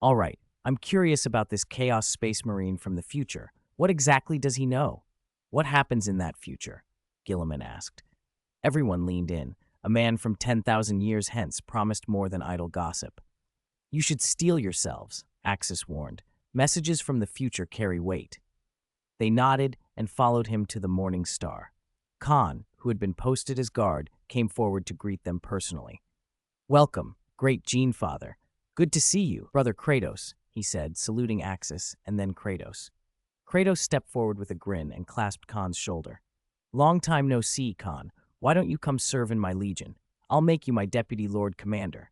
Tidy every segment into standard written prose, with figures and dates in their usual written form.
All right, I'm curious about this Chaos Space Marine from the future. What exactly does he know? What happens in that future? Gilliman asked. Everyone leaned in. A man from 10,000 years hence promised more than idle gossip. You should steel yourselves, Axis warned. Messages from the future carry weight. They nodded and followed him to the Morning Star. Khorne, who had been posted as guard, came forward to greet them personally. Welcome, great Gene Father. Good to see you, Brother Kratos, he said, saluting Axis and then Kratos. Kratos stepped forward with a grin and clasped Khan's shoulder. Long time no see, Khorne. Why don't you come serve in my legion? I'll make you my deputy lord commander.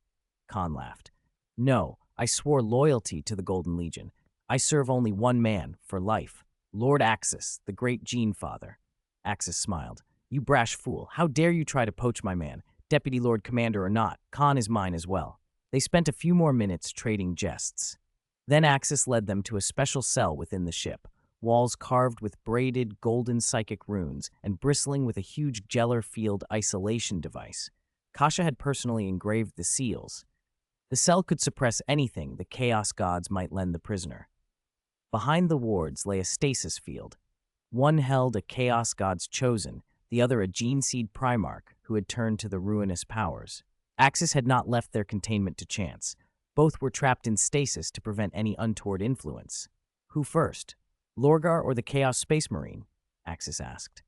Khorne laughed. No, I swore loyalty to the Golden Legion. I serve only one man, for life. Lord Axis, the great Gene Father. Axis smiled. You brash fool, how dare you try to poach my man, deputy lord commander or not, Khorne is mine as well. They spent a few more minutes trading jests. Then Axis led them to a special cell within the ship, walls carved with braided golden psychic runes and bristling with a huge Geller field isolation device. Kasha had personally engraved the seals. The cell could suppress anything the Chaos Gods might lend the prisoner. Behind the wards lay a stasis field. One held a Chaos God's chosen, the other a gene seed Primarch who had turned to the ruinous powers. Axis had not left their containment to chance. Both were trapped in stasis to prevent any untoward influence. Who first? Lorgar or the Chaos Space Marine? Axis asked.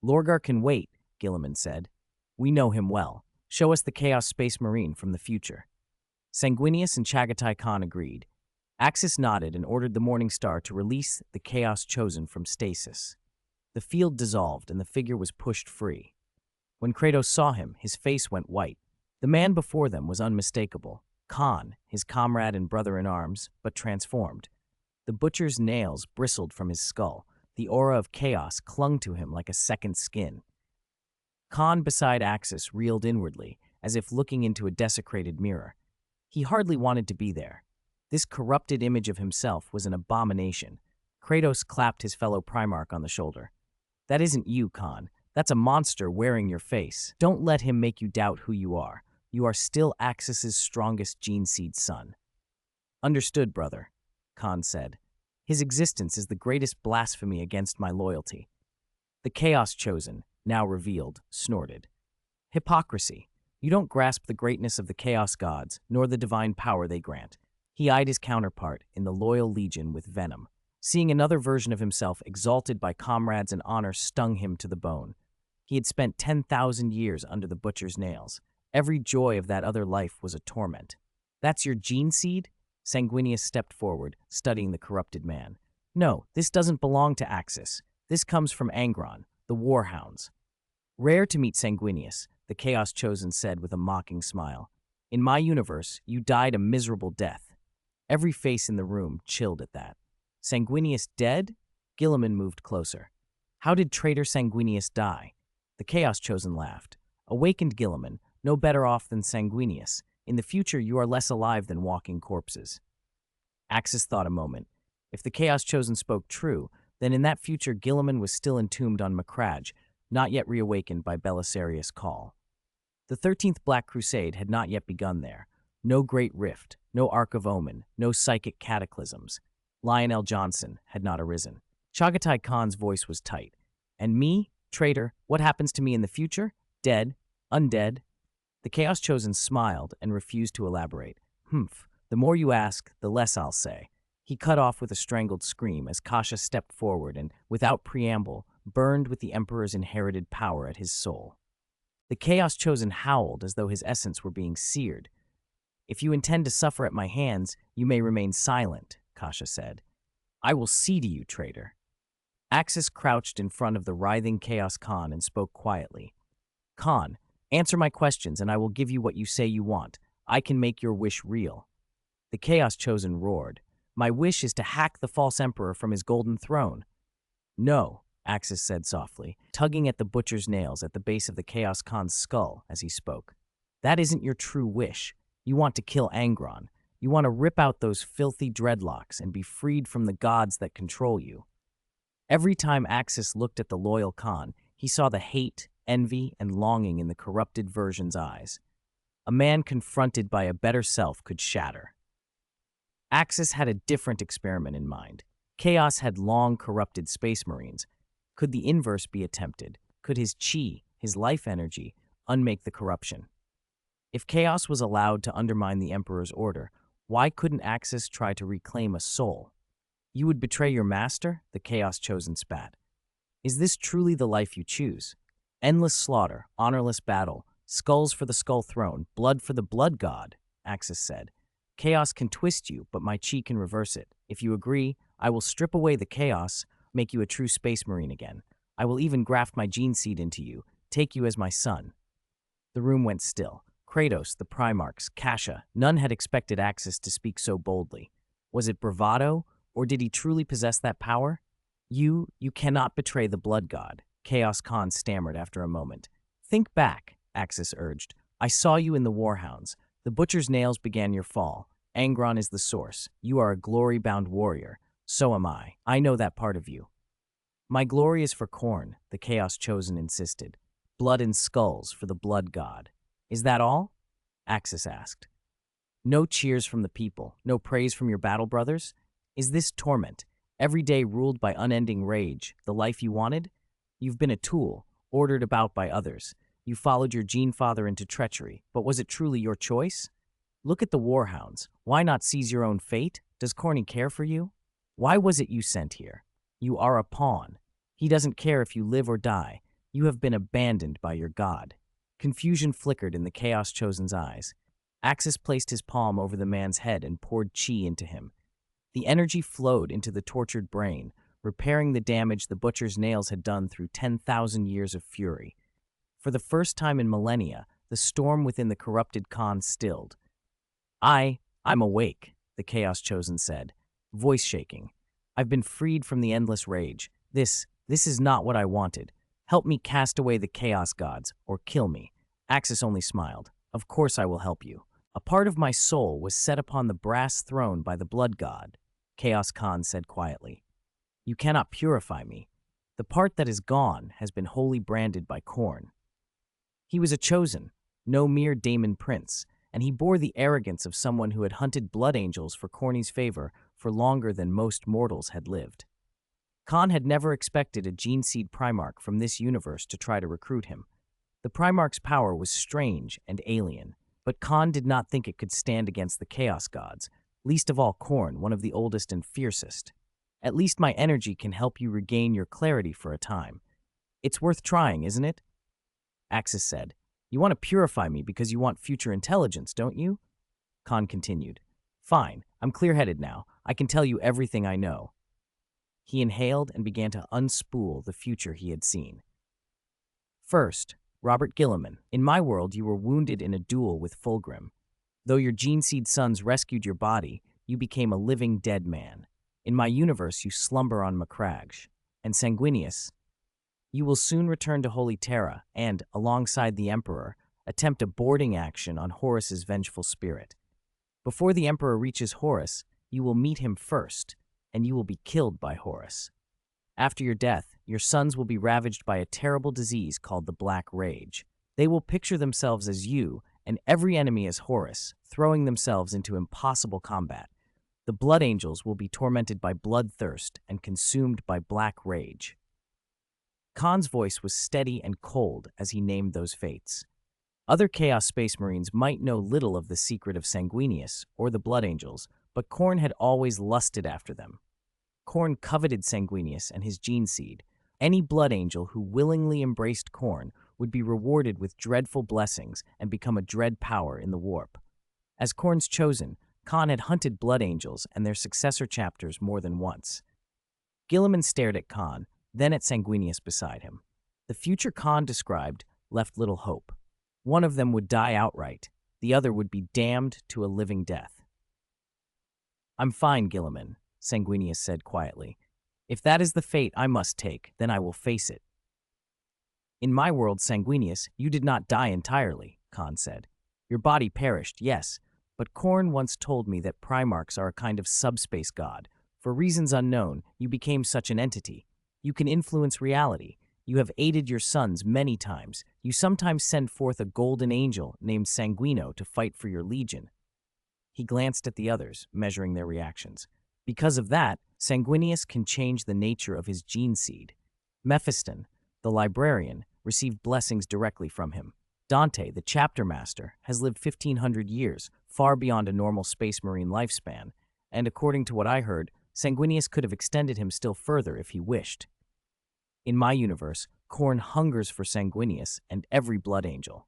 Lorgar can wait, Gilliman said. We know him well. Show us the Chaos Space Marine from the future. Sanguinius and Chagatai Khan agreed. Axis nodded and ordered the Morning Star to release the Chaos Chosen from stasis. The field dissolved and the figure was pushed free. When Kratos saw him, his face went white. The man before them was unmistakable. Khorne, his comrade and brother-in-arms, but transformed. The butcher's nails bristled from his skull. The aura of chaos clung to him like a second skin. Khorne beside Axis reeled inwardly, as if looking into a desecrated mirror. He hardly wanted to be there. This corrupted image of himself was an abomination. Kratos clapped his fellow Primarch on the shoulder. That isn't you, Khorne. That's a monster wearing your face. Don't let him make you doubt who you are. You are still Axis's strongest gene seed son. Understood, brother, Khorne said. His existence is the greatest blasphemy against my loyalty. The Chaos Chosen, now revealed, snorted. Hypocrisy. You don't grasp the greatness of the Chaos Gods, nor the divine power they grant. He eyed his counterpart in the loyal legion with venom. Seeing another version of himself exalted by comrades and honor stung him to the bone. He had spent 10,000 years under the butcher's nails. Every joy of that other life was a torment. That's your gene seed? Sanguinius stepped forward, studying the corrupted man. No, this doesn't belong to Axis. This comes from Angron, the Warhounds. Rare to meet Sanguinius, the Chaos Chosen said with a mocking smile. In my universe, you died a miserable death. Every face in the room chilled at that. Sanguinius dead? Gilliman moved closer. How did traitor Sanguinius die? The Chaos Chosen laughed. Awakened Gilliman, no better off than Sanguinius. In the future, you are less alive than walking corpses. Axis thought a moment. If the Chaos Chosen spoke true, then in that future Gilliman was still entombed on Macragge, not yet reawakened by Belisarius' call. The 13th Black Crusade had not yet begun there. No great rift, no Ark of Omen, no psychic cataclysms. Lionel Johnson had not arisen. Chagatai Khan's voice was tight. And me, traitor, what happens to me in the future? Dead? Undead? The Chaos Chosen smiled and refused to elaborate. Humph, the more you ask, the less I'll say. He cut off with a strangled scream as Kasha stepped forward and, without preamble, burned with the Emperor's inherited power at his soul. The Chaos Chosen howled as though his essence were being seared. If you intend to suffer at my hands, you may remain silent, Kasha said. I will see to you, traitor. Axis crouched in front of the writhing Chaos Khorne and spoke quietly. Khorne, answer my questions and I will give you what you say you want. I can make your wish real. The Chaos Chosen roared. My wish is to hack the false emperor from his golden throne. No, Axis said softly, tugging at the butcher's nails at the base of the Chaos Khan's skull as he spoke. That isn't your true wish. You want to kill Angron. You want to rip out those filthy dreadlocks and be freed from the gods that control you. Every time Axis looked at the loyal Khorne, he saw the hate, envy, and longing in the corrupted version's eyes. A man confronted by a better self could shatter. Axis had a different experiment in mind. Chaos had long corrupted space marines. Could the inverse be attempted? Could his chi, his life energy, unmake the corruption? If Chaos was allowed to undermine the Emperor's order, why couldn't Axis try to reclaim a soul? You would betray your master? The Chaos Chosen spat. Is this truly the life you choose? Endless slaughter, honorless battle, skulls for the skull throne, blood for the blood god, Axis said. Chaos can twist you, but my chi can reverse it. If you agree, I will strip away the chaos, make you a true space marine again. I will even graft my gene seed into you, take you as my son. The room went still. Kratos, the Primarchs, Kasha, none had expected Axis to speak so boldly. Was it bravado, or did he truly possess that power? You cannot betray the blood god, Chaos Khan stammered after a moment. Think back, Axis urged. I saw you in the Warhounds. The butcher's nails began your fall. Angron is the source. You are a glory-bound warrior. So am I. I know that part of you. My glory is for Khorne, the Chaos Chosen insisted. Blood and skulls for the blood god. Is that all? Axis asked. No cheers from the people, no praise from your battle brothers? Is this torment, every day ruled by unending rage, the life you wanted? You've been a tool, ordered about by others. You followed your gene father into treachery, but was it truly your choice? Look at the Warhounds. Why not seize your own fate? Does Khorne care for you? Why was it you sent here? You are a pawn. He doesn't care if you live or die. You have been abandoned by your god. Confusion flickered in the Chaos Chosen's eyes. Axis placed his palm over the man's head and poured chi into him. The energy flowed into the tortured brain, repairing the damage the butcher's nails had done through 10,000 years of fury. For the first time in millennia, the storm within the corrupted Khan stilled. I'm awake, the Chaos Chosen said, voice shaking. I've been freed from the endless rage. This is not what I wanted. Help me cast away the Chaos Gods, or kill me. Axis only smiled. Of course I will help you. A part of my soul was set upon the brass throne by the blood god, Chaos Khan said quietly. You cannot purify me. The part that is gone has been wholly branded by Khorne. He was a chosen, no mere daemon prince, and he bore the arrogance of someone who had hunted blood angels for Khorne's favor for longer than most mortals had lived. Khan had never expected a gene seed Primarch from this universe to try to recruit him. The Primarch's power was strange and alien, but Khan did not think it could stand against the Chaos Gods, least of all Khorne, one of the oldest and fiercest. At least my energy can help you regain your clarity for a time. It's worth trying, isn't it? Axis said. You want to purify me because you want future intelligence, don't you? Khan continued. Fine, I'm clear-headed now. I can tell you everything I know. He inhaled and began to unspool the future he had seen. First, Robert Guilliman, in my world you were wounded in a duel with Fulgrim. Though your gene seed sons rescued your body, you became a living dead man. In my universe you slumber on Macragge. And Sanguinius, you will soon return to Holy Terra and, alongside the Emperor, attempt a boarding action on Horus's vengeful spirit. Before the Emperor reaches Horus, you will meet him first, and you will be killed by Horus. After your death, your sons will be ravaged by a terrible disease called the Black Rage. They will picture themselves as you and every enemy as Horus, throwing themselves into impossible combat. The Blood Angels will be tormented by bloodthirst and consumed by Black Rage. Khan's voice was steady and cold as he named those fates. Other Chaos Space Marines might know little of the secret of Sanguinius or the Blood Angels, but Khorne had always lusted after them. Khorne coveted Sanguinius and his gene seed. Any Blood Angel who willingly embraced Khorne would be rewarded with dreadful blessings and become a dread power in the warp. As Khorne's chosen, Khan had hunted Blood Angels and their successor chapters more than once. Guilliman stared at Khan, then at Sanguinius beside him. The future Khan described left little hope. One of them would die outright, the other would be damned to a living death. I'm fine, Guilliman, Sanguinius said quietly. If that is the fate I must take, then I will face it. In my world, Sanguinius, you did not die entirely, Khan said. Your body perished, yes, but Khorne once told me that Primarchs are a kind of subspace god. For reasons unknown, you became such an entity. You can influence reality. You have aided your sons many times. You sometimes send forth a golden angel named Sanguino to fight for your legion. He glanced at the others, measuring their reactions. Because of that, Sanguinius can change the nature of his gene seed. Mephiston, the librarian, received blessings directly from him. Dante, the chapter master, has lived 1,500 years, far beyond a normal space marine lifespan, and according to what I heard, Sanguinius could have extended him still further if he wished. In my universe, Khorne hungers for Sanguinius and every blood angel.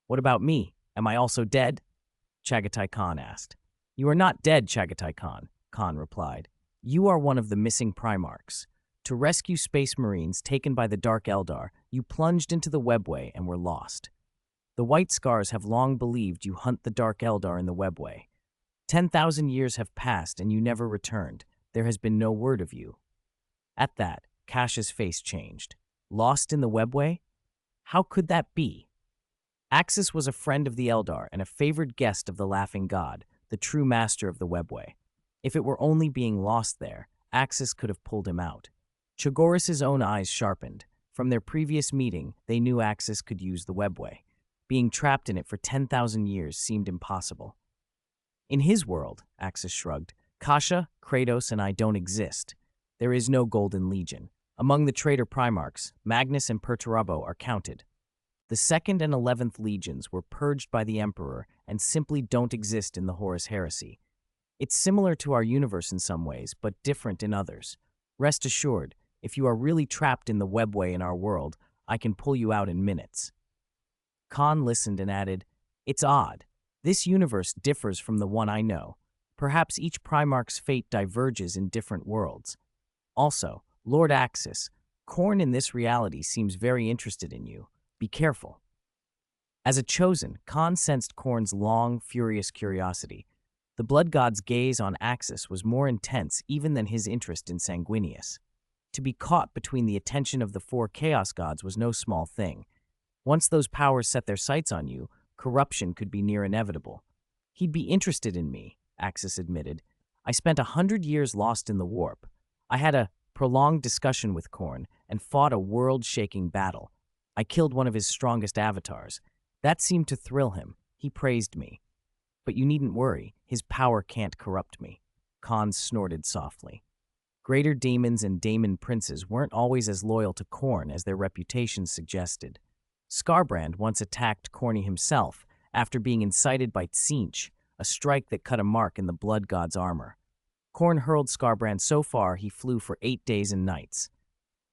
What about me? Am I also dead? Chagatai Khan asked. You are not dead, Chagatai Khan, Khan replied. You are one of the missing Primarchs. To rescue space marines taken by the Dark Eldar, you plunged into the webway and were lost. The White Scars have long believed you hunt the Dark Eldar in the webway. 10,000 years have passed and you never returned. There has been no word of you. At that, Kash's face changed. Lost in the webway? How could that be? Axis was a friend of the Eldar and a favored guest of the Laughing God, the true master of the webway. If it were only being lost there, Axis could have pulled him out. Chogoris's own eyes sharpened. From their previous meeting, they knew Axis could use the webway. Being trapped in it for 10,000 years seemed impossible. In his world, Axis shrugged, Kasha, Kratos, and I don't exist. There is no Golden Legion. Among the traitor Primarchs, Magnus and Perturabo are counted. The 2nd and 11th Legions were purged by the Emperor and simply don't exist in the Horus Heresy. It's similar to our universe in some ways, but different in others. Rest assured, if you are really trapped in the webway in our world, I can pull you out in minutes. Khan listened and added, It's odd. This universe differs from the one I know. Perhaps each Primarch's fate diverges in different worlds. Also, Lord Axis, Khorne in this reality seems very interested in you. Be careful. As a chosen, Khan sensed Khorne's long, furious curiosity. The blood god's gaze on Axis was more intense even than his interest in Sanguinius. To be caught between the attention of the 4 chaos gods was no small thing. Once those powers set their sights on you, corruption could be near inevitable. He'd be interested in me, Axis admitted. I spent 100 years lost in the warp. I had a prolonged discussion with Khorne and fought a world-shaking battle. I killed one of his strongest avatars. That seemed to thrill him. He praised me. But you needn't worry. His power can't corrupt me. Khan snorted softly. Greater daemons and daemon princes weren't always as loyal to Khorne as their reputations suggested. Skarbrand once attacked Khorne himself after being incited by Tzeentch, a strike that cut a mark in the blood god's armor. Khorne hurled Skarbrand so far he flew for 8 days and nights.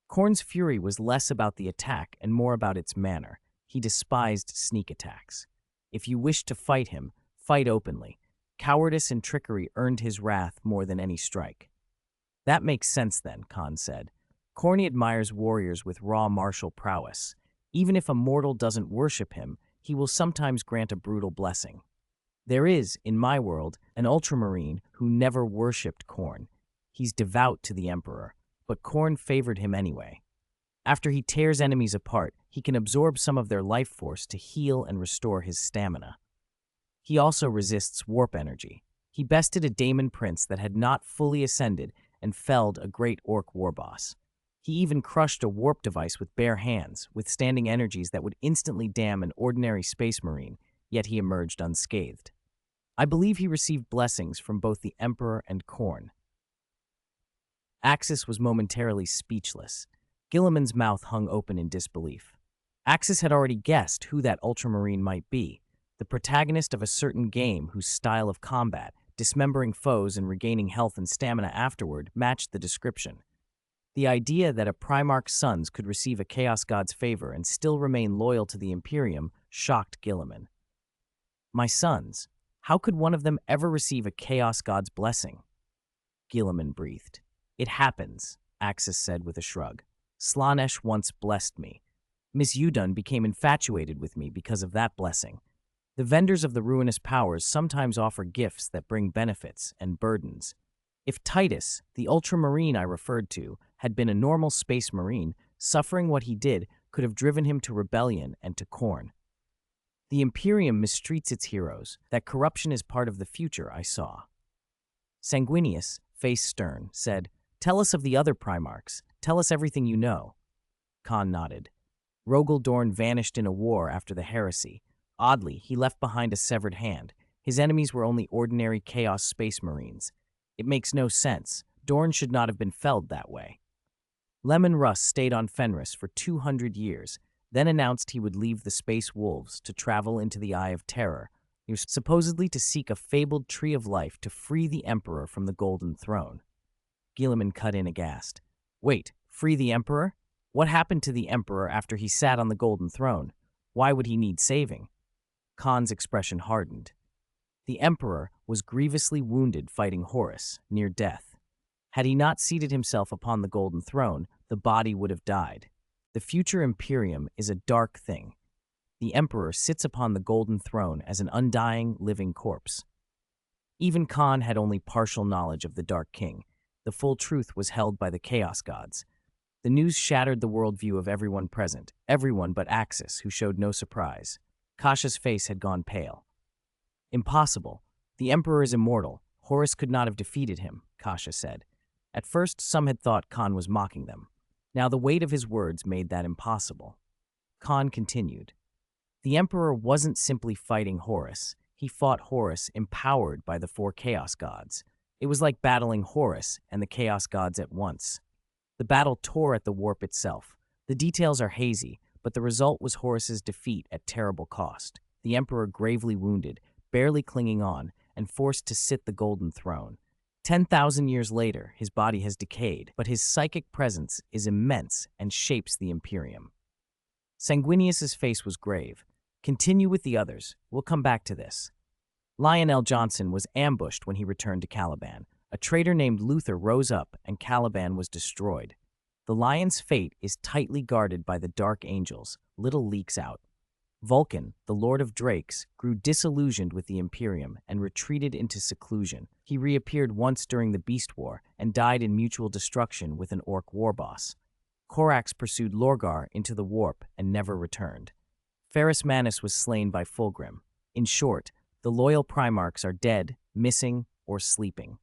Khorne's fury was less about the attack and more about its manner. He despised sneak attacks. If you wished to fight him, fight openly. Cowardice and trickery earned his wrath more than any strike. That makes sense then, Khan said. Khorne admires warriors with raw martial prowess. Even if a mortal doesn't worship him, he will sometimes grant a brutal blessing. There is, in my world, an ultramarine who never worshipped Khorne. He's devout to the Emperor, but Khorne favored him anyway. After he tears enemies apart, he can absorb some of their life force to heal and restore his stamina. He also resists warp energy. He bested a daemon prince that had not fully ascended and felled a great orc warboss. He even crushed a warp device with bare hands, withstanding energies that would instantly damn an ordinary space marine, yet he emerged unscathed. I believe he received blessings from both the Emperor and Khorne. Axis was momentarily speechless. Guilliman's mouth hung open in disbelief. Axis had already guessed who that ultramarine might be, the protagonist of a certain game whose style of combat, dismembering foes and regaining health and stamina afterward, matched the description. The idea that a Primarch's sons could receive a Chaos God's favor and still remain loyal to the Imperium shocked Guilliman. My sons, how could one of them ever receive a Chaos God's blessing? Guilliman breathed. It happens, Axis said with a shrug. Slaanesh once blessed me. Miss Udun became infatuated with me because of that blessing. The vendors of the ruinous powers sometimes offer gifts that bring benefits and burdens. If Titus, the ultramarine I referred to, had been a normal space marine, suffering what he did could have driven him to rebellion and to Khorne. The Imperium mistreats its heroes. That corruption is part of the future I saw. Sanguinius, face stern, said, Tell us of the other Primarchs. Tell us everything you know. Khan nodded. Rogel Dorn vanished in a war after the heresy. Oddly, he left behind a severed hand. His enemies were only ordinary Chaos Space Marines. It makes no sense. Dorn should not have been felled that way. Leman Russ stayed on Fenris for 200 years, then announced he would leave the Space Wolves to travel into the Eye of Terror. He was supposedly to seek a fabled Tree of Life to free the Emperor from the Golden Throne. Guilliman cut in aghast. Wait, free the Emperor? What happened to the Emperor after he sat on the Golden Throne? Why would he need saving? Khan's expression hardened. The Emperor was grievously wounded fighting Horus, near death. Had he not seated himself upon the Golden Throne, the body would have died. The future Imperium is a dark thing. The Emperor sits upon the Golden Throne as an undying, living corpse. Even Khan had only partial knowledge of the Dark King. The full truth was held by the Chaos Gods. The news shattered the worldview of everyone present, everyone but Axis, who showed no surprise. Kasha's face had gone pale. Impossible. The Emperor is immortal. Horus could not have defeated him, Kasha said. At first, some had thought Khan was mocking them. Now the weight of his words made that impossible. Khan continued. The Emperor wasn't simply fighting Horus. He fought Horus empowered by the 4 Chaos Gods. It was like battling Horus and the Chaos Gods at once. The battle tore at the warp itself. The details are hazy, but the result was Horus's defeat at terrible cost. The Emperor gravely wounded, barely clinging on, and forced to sit the Golden Throne. 10,000 years later, his body has decayed, but his psychic presence is immense and shapes the Imperium. Sanguinius's face was grave. Continue with the others. We'll come back to this. Lionel Johnson was ambushed when he returned to Caliban. A traitor named Luther rose up, and Caliban was destroyed. The Lion's fate is tightly guarded by the Dark Angels. Little leaks out. Vulcan, the Lord of Drakes, grew disillusioned with the Imperium and retreated into seclusion. He reappeared once during the Beast War and died in mutual destruction with an Orc warboss. Korax pursued Lorgar into the warp and never returned. Ferrus Manus was slain by Fulgrim. In short, the loyal Primarchs are dead, missing, or sleeping.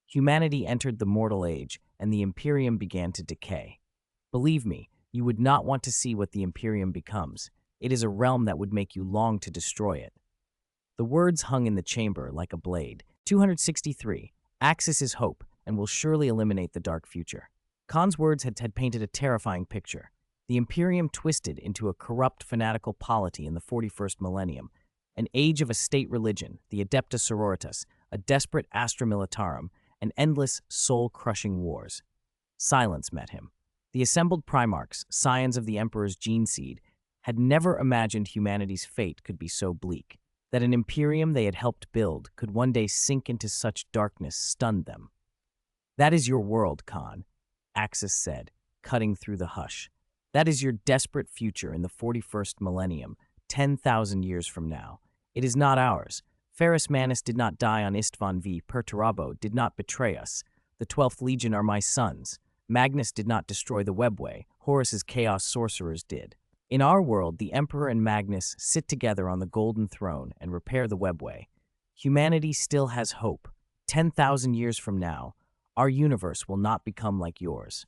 Humanity entered the mortal age, and the Imperium began to decay. Believe me, you would not want to see what the Imperium becomes. It is a realm that would make you long to destroy it. The words hung in the chamber like a blade. 263. Axis is hope, and will surely eliminate the dark future. Khan's words had painted a terrifying picture. The Imperium twisted into a corrupt, fanatical polity in the 41st millennium, an age of a state religion, the Adepta Sororitas, a desperate Astra Militarum, and endless, soul-crushing wars. Silence met him. The assembled Primarchs, scions of the Emperor's gene seed, had never imagined humanity's fate could be so bleak. That an Imperium they had helped build could one day sink into such darkness stunned them. That is your world, Khan, Axis said, cutting through the hush. That is your desperate future in the 41st millennium, 10,000 years from now. It is not ours. Ferrus Manus did not die on Istvan V. Perturabo did not betray us. The 12th Legion are my sons. Magnus did not destroy the webway. Horus's chaos sorcerers did. In our world, the Emperor and Magnus sit together on the Golden Throne and repair the webway. Humanity still has hope. 10,000 years from now, our universe will not become like yours.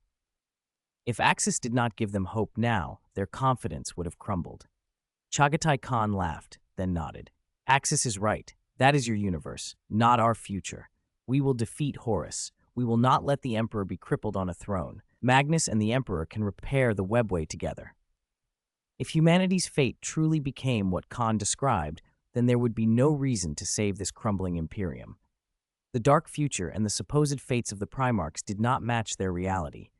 If Axis did not give them hope now, their confidence would have crumbled. Chagatai Khan laughed, then nodded. Axis is right. That is your universe, not our future. We will defeat Horus. We will not let the Emperor be crippled on a throne. Magnus and the Emperor can repair the webway together. If humanity's fate truly became what Khan described, then there would be no reason to save this crumbling Imperium. The dark future and the supposed fates of the Primarchs did not match their reality.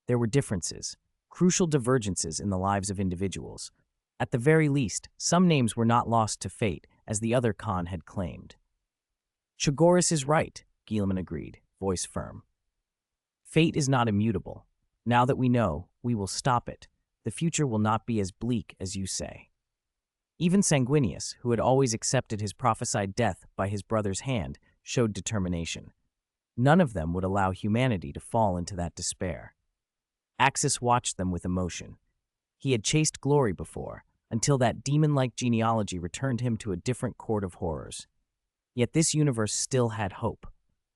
There were differences, crucial divergences in the lives of individuals. At the very least, some names were not lost to fate, as the other Khan had claimed. Chagoris is right, Guilliman agreed, voice firm. Fate is not immutable. Now that we know, we will stop it. The future will not be as bleak as you say. Even Sanguinius, who had always accepted his prophesied death by his brother's hand, showed determination. None of them would allow humanity to fall into that despair. Axis watched them with emotion. He had chased glory before, until that demon-like genealogy returned him to a different court of horrors. Yet this universe still had hope.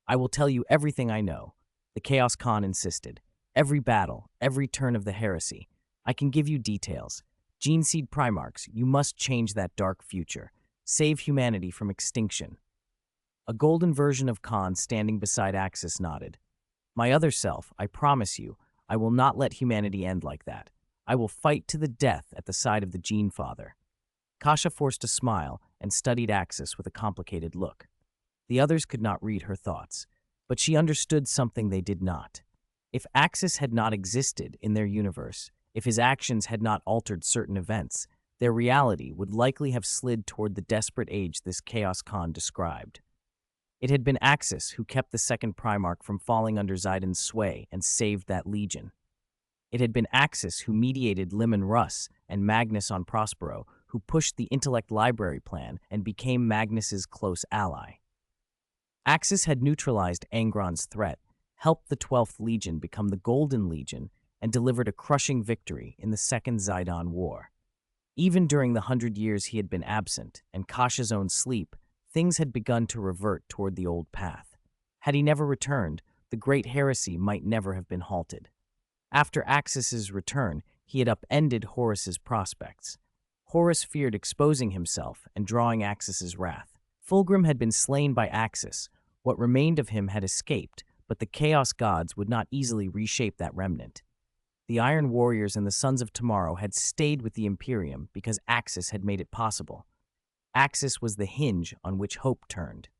I will tell you everything I know, the Chaos Khan insisted. Every battle, every turn of the heresy. I can give you details. Gene Seed Primarchs, you must change that dark future. Save humanity from extinction. A golden version of Khan standing beside Axis nodded. My other self, I promise you, I will not let humanity end like that. I will fight to the death at the side of the Gene Father. Kasha forced a smile and studied Axis with a complicated look. The others could not read her thoughts, but she understood something they did not. If Axis had not existed in their universe, if his actions had not altered certain events, their reality would likely have slid toward the desperate age this Chaos Khan described. It had been Axis who kept the second Primarch from falling under Zaidan's sway and saved that legion. It had been Axis who mediated Leman Russ and Magnus on Prospero, who pushed the Intellect Library plan and became Magnus's close ally. Axis had neutralized Angron's threat, helped the 12th Legion become the Golden Legion, and delivered a crushing victory in the Second Zaidan War. Even during the 100 years he had been absent, and Kasha's own sleep, things had begun to revert toward the old path. Had he never returned, the Great Heresy might never have been halted. After Axis's return, he had upended Horus's prospects. Horus feared exposing himself and drawing Axis's wrath. Fulgrim had been slain by Axis. What remained of him had escaped, but the Chaos Gods would not easily reshape that remnant. The Iron Warriors and the Sons of Tomorrow had stayed with the Imperium because Axis had made it possible. Axis was the hinge on which hope turned.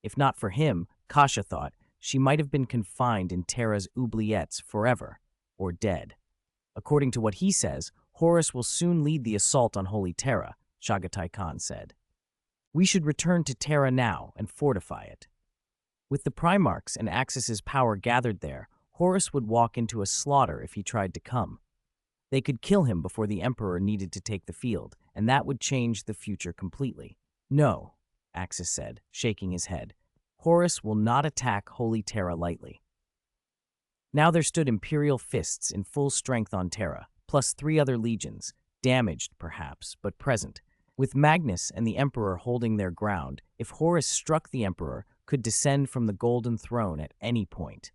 If not for him, Kasha thought, she might have been confined in Terra's oubliettes forever, or dead. According to what he says, Horus will soon lead the assault on Holy Terra, Chagatai Khan said. We should return to Terra now and fortify it. With the Primarchs and Axis's power gathered there, Horus would walk into a slaughter if he tried to come. They could kill him before the Emperor needed to take the field, and that would change the future completely. No, Axis said, shaking his head. Horus will not attack Holy Terra lightly. Now there stood Imperial fists in full strength on Terra, plus 3 other legions, damaged perhaps, but present. With Magnus and the Emperor holding their ground, if Horus struck the Emperor, could descend from the Golden Throne at any point.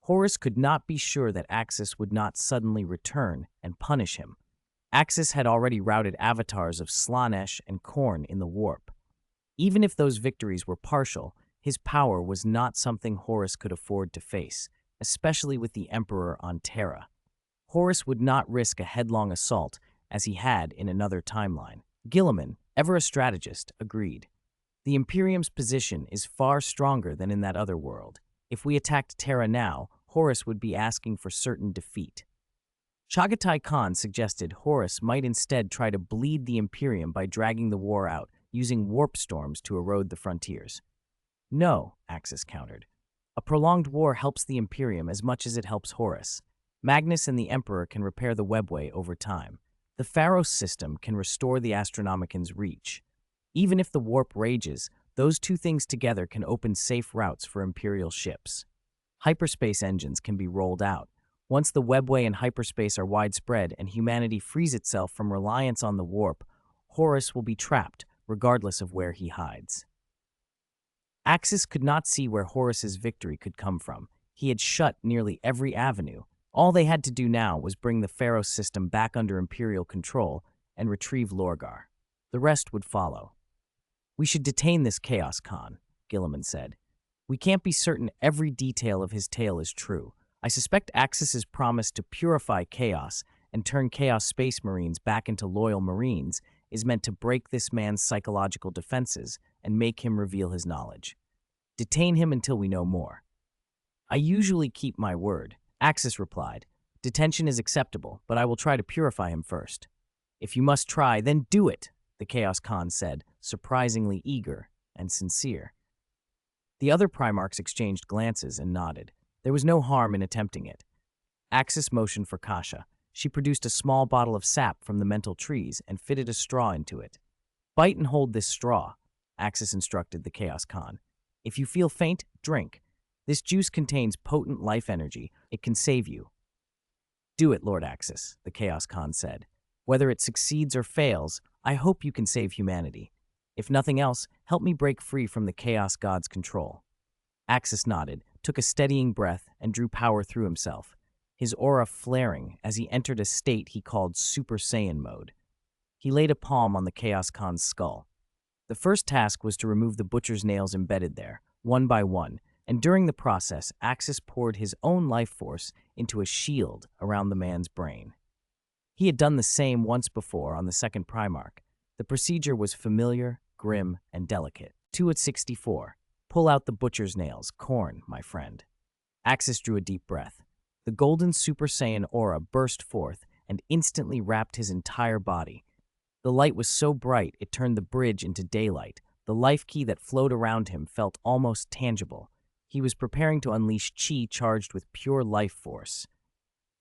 Horus could not be sure that Axis would not suddenly return and punish him. Axis had already routed avatars of Slaanesh and Khorne in the warp. Even if those victories were partial, his power was not something Horus could afford to face, especially with the Emperor on Terra. Horus would not risk a headlong assault, as he had in another timeline. Guilliman, ever a strategist, agreed. The Imperium's position is far stronger than in that other world. If we attacked Terra now, Horus would be asking for certain defeat. Chagatai Khan suggested Horus might instead try to bleed the Imperium by dragging the war out, using warp storms to erode the frontiers. No, Axis countered. A prolonged war helps the Imperium as much as it helps Horus. Magnus and the Emperor can repair the webway over time. The Pharos system can restore the Astronomican's reach. Even if the warp rages, those two things together can open safe routes for Imperial ships. Hyperspace engines can be rolled out. Once the webway and hyperspace are widespread and humanity frees itself from reliance on the warp, Horus will be trapped, regardless of where he hides. Axis could not see where Horus's victory could come from. He had shut nearly every avenue. All they had to do now was bring the Pharos system back under Imperial control and retrieve Lorgar. The rest would follow. We should detain this Chaos Khan, Guilliman said. We can't be certain every detail of his tale is true. I suspect Axis's promise to purify chaos and turn Chaos Space Marines back into loyal Marines is meant to break this man's psychological defenses and make him reveal his knowledge. Detain him until we know more. I usually keep my word, Axis replied. Detention is acceptable, but I will try to purify him first. If you must try, then do it, the Chaos Khan said, surprisingly eager and sincere. The other Primarchs exchanged glances and nodded. There was no harm in attempting it. Axis motioned for Kasha. She produced a small bottle of sap from the mental trees and fitted a straw into it. Bite and hold this straw, Axis instructed the Chaos Khan. If you feel faint, drink. This juice contains potent life energy. It can save you. Do it, Lord Axis, the Chaos Khan said. Whether it succeeds or fails, I hope you can save humanity. If nothing else, help me break free from the Chaos God's control. Axis nodded, took a steadying breath, and drew power through himself, his aura flaring as he entered a state he called Super Saiyan mode. He laid a palm on the Chaos Khan's skull. The first task was to remove the butcher's nails embedded there, one by one, and during the process, Axis poured his own life force into a shield around the man's brain. He had done the same once before on the second Primarch. The procedure was familiar, grim, and delicate. 2 at 64. Pull out the butcher's nails, Khorne, my friend. Axis drew a deep breath. The golden Super Saiyan aura burst forth and instantly wrapped his entire body. The light was so bright it turned the bridge into daylight. The life key that flowed around him felt almost tangible. He was preparing to unleash chi charged with pure life force.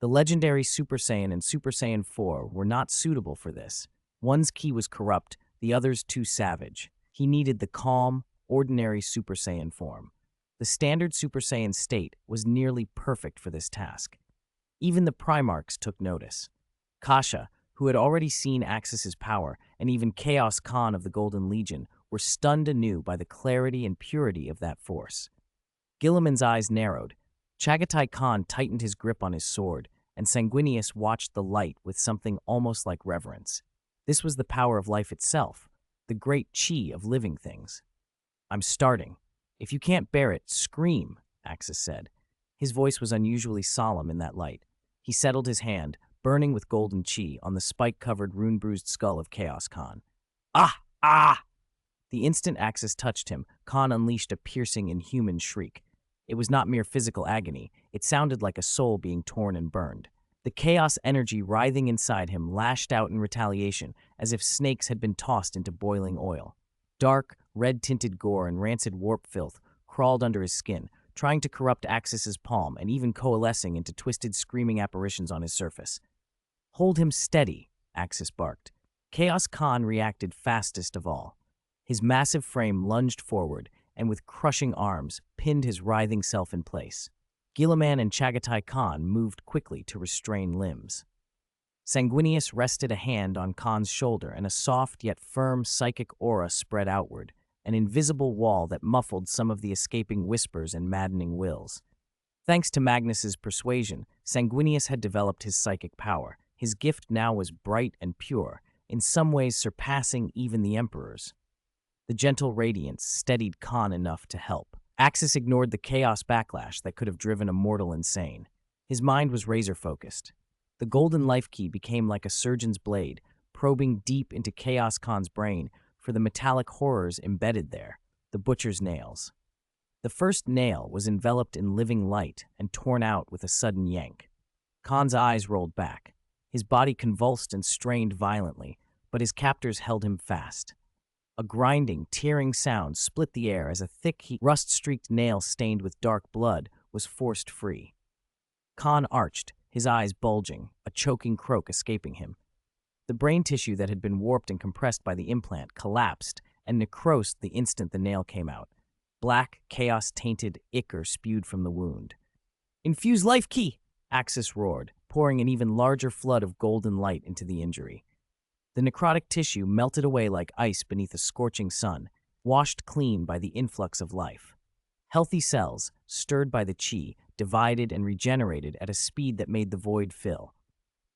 The legendary Super Saiyan and Super Saiyan 4 were not suitable for this. One's ki was corrupt, the other's too savage. He needed the calm, ordinary Super Saiyan form. The standard Super Saiyan state was nearly perfect for this task. Even the Primarchs took notice. Kasha, who had already seen Axis's power, and even Chaos Khan of the Golden Legion were stunned anew by the clarity and purity of that force. Guilliman's eyes narrowed. Chagatai Khan tightened his grip on his sword, and Sanguinius watched the light with something almost like reverence. This was the power of life itself, the great chi of living things. "I'm starting. If you can't bear it, scream," Axis said. His voice was unusually solemn in that light. He settled his hand, burning with golden chi, on the spike-covered, rune-bruised skull of Chaos Khan. "Ah! Ah!" The instant Axis touched him, Khan unleashed a piercing, inhuman shriek. It was not mere physical agony. It sounded like a soul being torn and burned. The chaos energy writhing inside him lashed out in retaliation, as if snakes had been tossed into boiling oil. Dark, red-tinted gore and rancid warp filth crawled under his skin, trying to corrupt Axis's palm and even coalescing into twisted, screaming apparitions on his surface. "Hold him steady," Axis barked. Chaos Khan reacted fastest of all. His massive frame lunged forward, and with crushing arms, pinned his writhing self in place. Guilliman and Chagatai Khan moved quickly to restrain limbs. Sanguinius rested a hand on Khan's shoulder, and a soft yet firm psychic aura spread outward, an invisible wall that muffled some of the escaping whispers and maddening wills. Thanks to Magnus's persuasion, Sanguinius had developed his psychic power. His gift now was bright and pure, in some ways surpassing even the Emperor's. The gentle radiance steadied Khan enough to help. Axis ignored the chaos backlash that could have driven a mortal insane. His mind was razor-focused. The golden life key became like a surgeon's blade, probing deep into Chaos Khan's brain for the metallic horrors embedded there, the butcher's nails. The first nail was enveloped in living light and torn out with a sudden yank. Khan's eyes rolled back. His body convulsed and strained violently, but his captors held him fast. A grinding, tearing sound split the air as a thick, rust-streaked nail stained with dark blood was forced free. Khan arched, his eyes bulging, a choking croak escaping him. The brain tissue that had been warped and compressed by the implant collapsed and necrosed the instant the nail came out. Black, chaos-tainted ichor spewed from the wound. "Infuse life key!" Axis roared, pouring an even larger flood of golden light into the injury. The necrotic tissue melted away like ice beneath a scorching sun, washed clean by the influx of life. Healthy cells, stirred by the chi, divided and regenerated at a speed that made the void fill.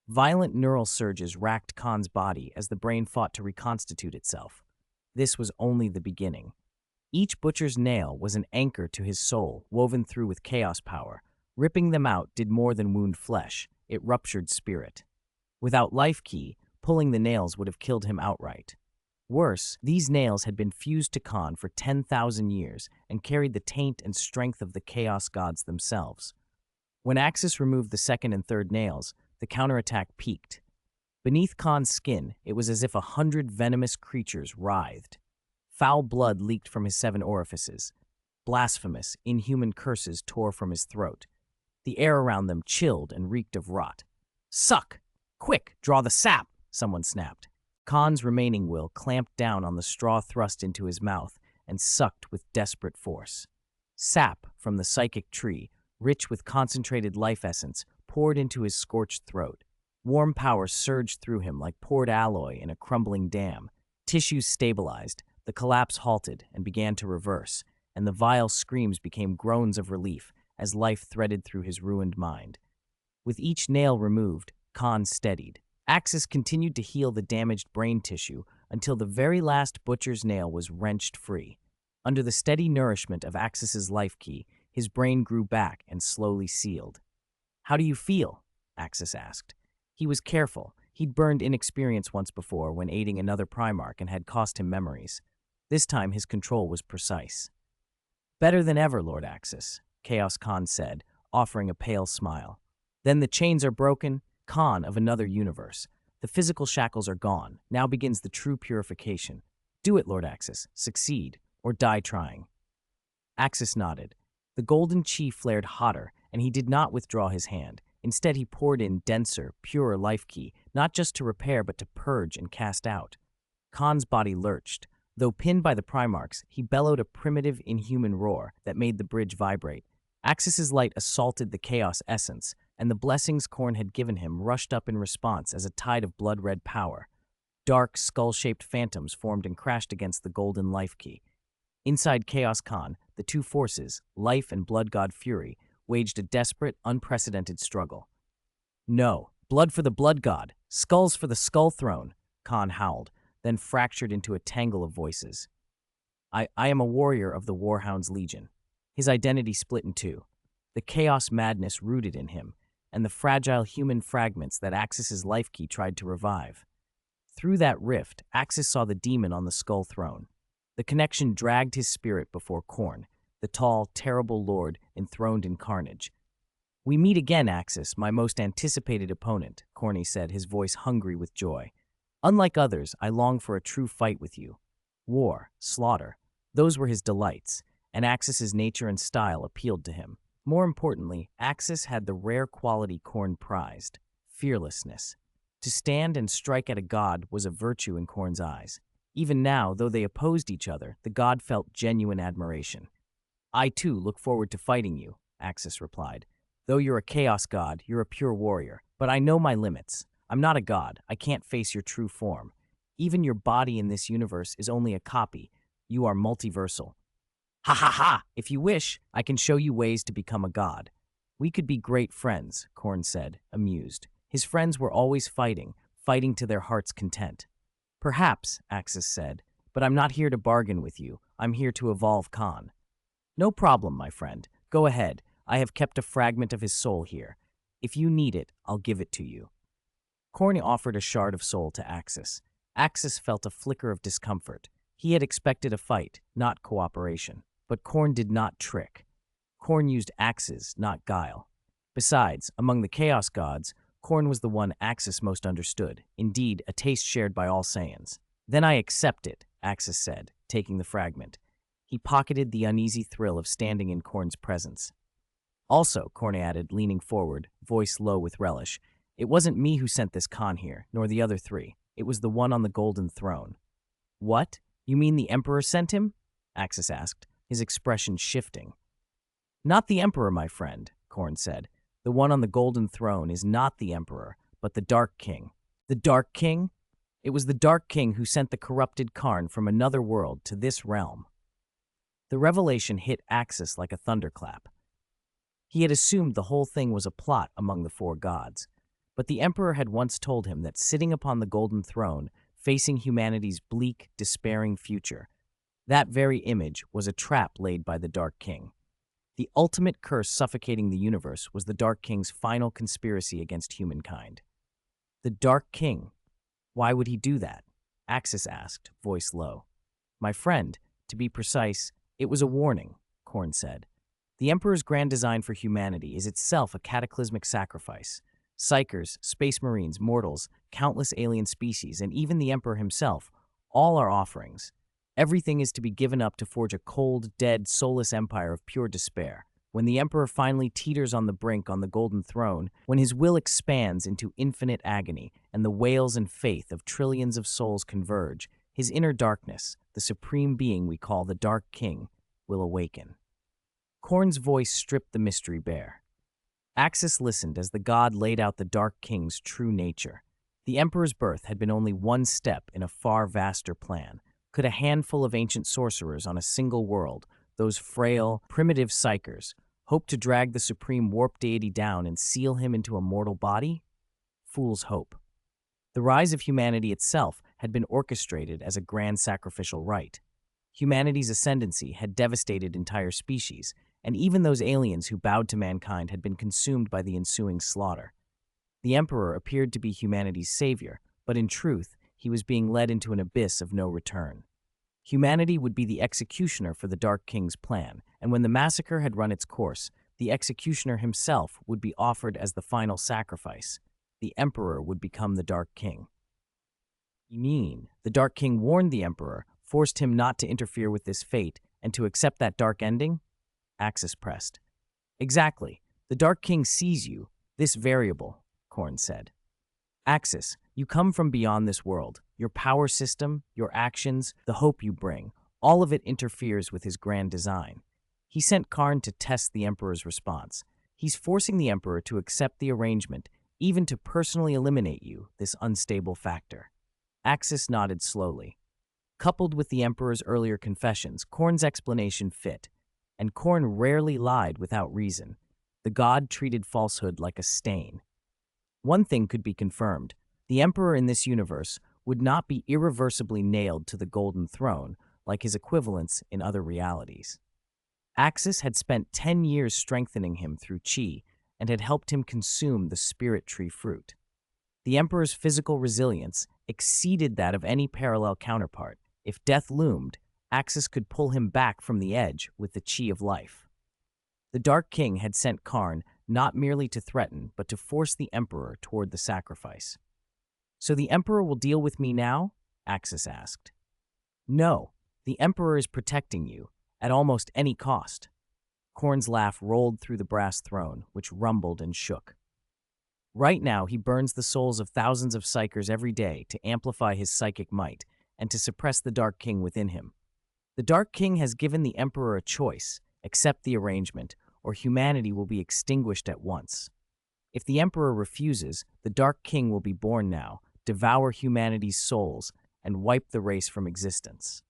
Violent neural surges racked Khan's body as the brain fought to reconstitute itself. This was only the beginning. Each butcher's nail was an anchor to his soul, woven through with chaos power. Ripping them out did more than wound flesh, it ruptured spirit. Without life key, pulling the nails would have killed him outright. Worse, these nails had been fused to Khan for 10,000 years and carried the taint and strength of the chaos gods themselves. When Axis removed the second and third nails, the counterattack peaked. Beneath Khan's skin, it was as if 100 venomous creatures writhed. Foul blood leaked from his 7 orifices. Blasphemous, inhuman curses tore from his throat. The air around them chilled and reeked of rot. "Suck! Quick, draw the sap!" someone snapped. Khan's remaining will clamped down on the straw thrust into his mouth and sucked with desperate force. Sap from the psychic tree, rich with concentrated life essence, poured into his scorched throat. Warm power surged through him like poured alloy in a crumbling dam. Tissues stabilized, the collapse halted and began to reverse, and the vile screams became groans of relief as life threaded through his ruined mind. With each nail removed, Khan steadied. Axis continued to heal the damaged brain tissue until the very last butcher's nail was wrenched free. Under the steady nourishment of Axis's life key, his brain grew back and slowly sealed. "How do you feel?" Axis asked. He was careful. He'd burned inexperience once before when aiding another Primarch and had cost him memories. This time his control was precise. "Better than ever, Lord Axis," Chaos Khan said, offering a pale smile. "Then the chains are broken, Khan of another universe. The physical shackles are gone. Now begins the true purification. Do it, Lord Axis. Succeed, or die trying." Axis nodded. The golden chi flared hotter, and he did not withdraw his hand. Instead, he poured in denser, purer life key, not just to repair but to purge and cast out. Khan's body lurched. Though pinned by the Primarchs, he bellowed a primitive, inhuman roar that made the bridge vibrate. Axis's light assaulted the chaos essence, and the blessings Khorne had given him rushed up in response as a tide of blood-red power. Dark, skull-shaped phantoms formed and crashed against the golden life key. Inside Chaos Khan, the two forces, life and blood god fury, waged a desperate, unprecedented struggle. "No, blood for the blood god, skulls for the skull throne," Khan howled, then fractured into a tangle of voices. I am a warrior of the Warhound's Legion." His identity split in two. The chaos madness rooted in him, and the fragile human fragments that Axis's life key tried to revive. Through that rift, Axis saw the demon on the skull throne. The connection dragged his spirit before Khorne, the tall, terrible lord enthroned in carnage. "We meet again, Axis, my most anticipated opponent," Khorne said, his voice hungry with joy. "Unlike others, I long for a true fight with you. War, slaughter, those were his delights, and Axis's nature and style appealed to him. More importantly, Axis had the rare quality Khorne prized, fearlessness. To stand and strike at a god was a virtue in Khorne's eyes. Even now, though they opposed each other, the god felt genuine admiration. "I too look forward to fighting you," Axis replied. "Though you're a chaos god, you're a pure warrior. But I know my limits. I'm not a god. I can't face your true form. Even your body in this universe is only a copy. You are multiversal." "Ha ha ha! If you wish, I can show you ways to become a god." "We could be great friends," Khorne said, amused. His friends were always fighting to their heart's content. "Perhaps," Axis said, "but I'm not here to bargain with you. I'm here to evolve Khan." "No problem, my friend. Go ahead. I have kept a fragment of his soul here. If you need it, I'll give it to you." Khorne offered a shard of soul to Axis. Axis felt a flicker of discomfort. He had expected a fight, not cooperation. But Khorne did not trick. Khorne used axes, not guile. Besides, among the Chaos Gods, Khorne was the one Axis most understood, indeed, a taste shared by all Saiyans. "Then I accept it," Axis said, taking the fragment. He pocketed the uneasy thrill of standing in Khorne's presence. "Also," Khorne added, leaning forward, voice low with relish, "it wasn't me who sent this Khan here, nor the other three. It was the one on the golden throne." "What? You mean the Emperor sent him?" Axis asked, his expression shifting. "Not the Emperor, my friend," Khorne said. "The one on the golden throne is not the Emperor, but the Dark King." "The Dark King?" "It was the Dark King who sent the corrupted Khorne from another world to this realm." The revelation hit Axis like a thunderclap. He had assumed the whole thing was a plot among the four gods. But the Emperor had once told him that sitting upon the golden throne, facing humanity's bleak, despairing future, that very image was a trap laid by the Dark King. The ultimate curse suffocating the universe was the Dark King's final conspiracy against humankind. The Dark King? Why would he do that? Axis asked, voice low. "My friend, to be precise, it was a warning," Khorne said. "The Emperor's grand design for humanity is itself a cataclysmic sacrifice. Psychers, space marines, mortals, countless alien species, and even the Emperor himself, all are offerings. Everything is to be given up to forge a cold, dead, soulless empire of pure despair. When the Emperor finally teeters on the brink on the golden throne, when his will expands into infinite agony, and the wails and faith of trillions of souls converge, his inner darkness, the supreme being we call the Dark King, will awaken." Khorne's voice stripped the mystery bare. Axis listened as the god laid out the Dark King's true nature. The Emperor's birth had been only one step in a far vaster plan. Could a handful of ancient sorcerers on a single world, those frail, primitive psychers, hope to drag the supreme warp deity down and seal him into a mortal body? Fool's hope. The rise of humanity itself had been orchestrated as a grand sacrificial rite. Humanity's ascendancy had devastated entire species, and even those aliens who bowed to mankind had been consumed by the ensuing slaughter. The Emperor appeared to be humanity's savior, but in truth, he was being led into an abyss of no return. Humanity would be the executioner for the Dark King's plan, and when the massacre had run its course, the executioner himself would be offered as the final sacrifice. The Emperor would become the Dark King. You mean, the Dark King warned the Emperor, forced him not to interfere with this fate, and to accept that dark ending? Axis pressed. Exactly. The Dark King sees you, this variable, Khorne said. Axis, you come from beyond this world. Your power system, your actions, the hope you bring, all of it interferes with his grand design. He sent Khorne to test the Emperor's response. He's forcing the Emperor to accept the arrangement, even to personally eliminate you, this unstable factor. Axis nodded slowly. Coupled with the Emperor's earlier confessions, Khorne's explanation fit, and Khorne rarely lied without reason. The god treated falsehood like a stain. One thing could be confirmed. The Emperor in this universe would not be irreversibly nailed to the Golden Throne like his equivalents in other realities. Axis had spent 10 years strengthening him through Chi and had helped him consume the Spirit Tree fruit. The Emperor's physical resilience exceeded that of any parallel counterpart. If death loomed, Axis could pull him back from the edge with the Chi of life. The Dark King had sent Khorne not merely to threaten, but to force the Emperor toward the sacrifice. So the Emperor will deal with me now? Axis asked. No, the Emperor is protecting you, at almost any cost. Khorne's laugh rolled through the brass throne, which rumbled and shook. Right now, he burns the souls of thousands of psychers every day to amplify his psychic might and to suppress the Dark King within him. The Dark King has given the Emperor a choice: accept the arrangement, or humanity will be extinguished at once. If the Emperor refuses, the Dark King will be born now, devour humanity's souls, and wipe the race from existence.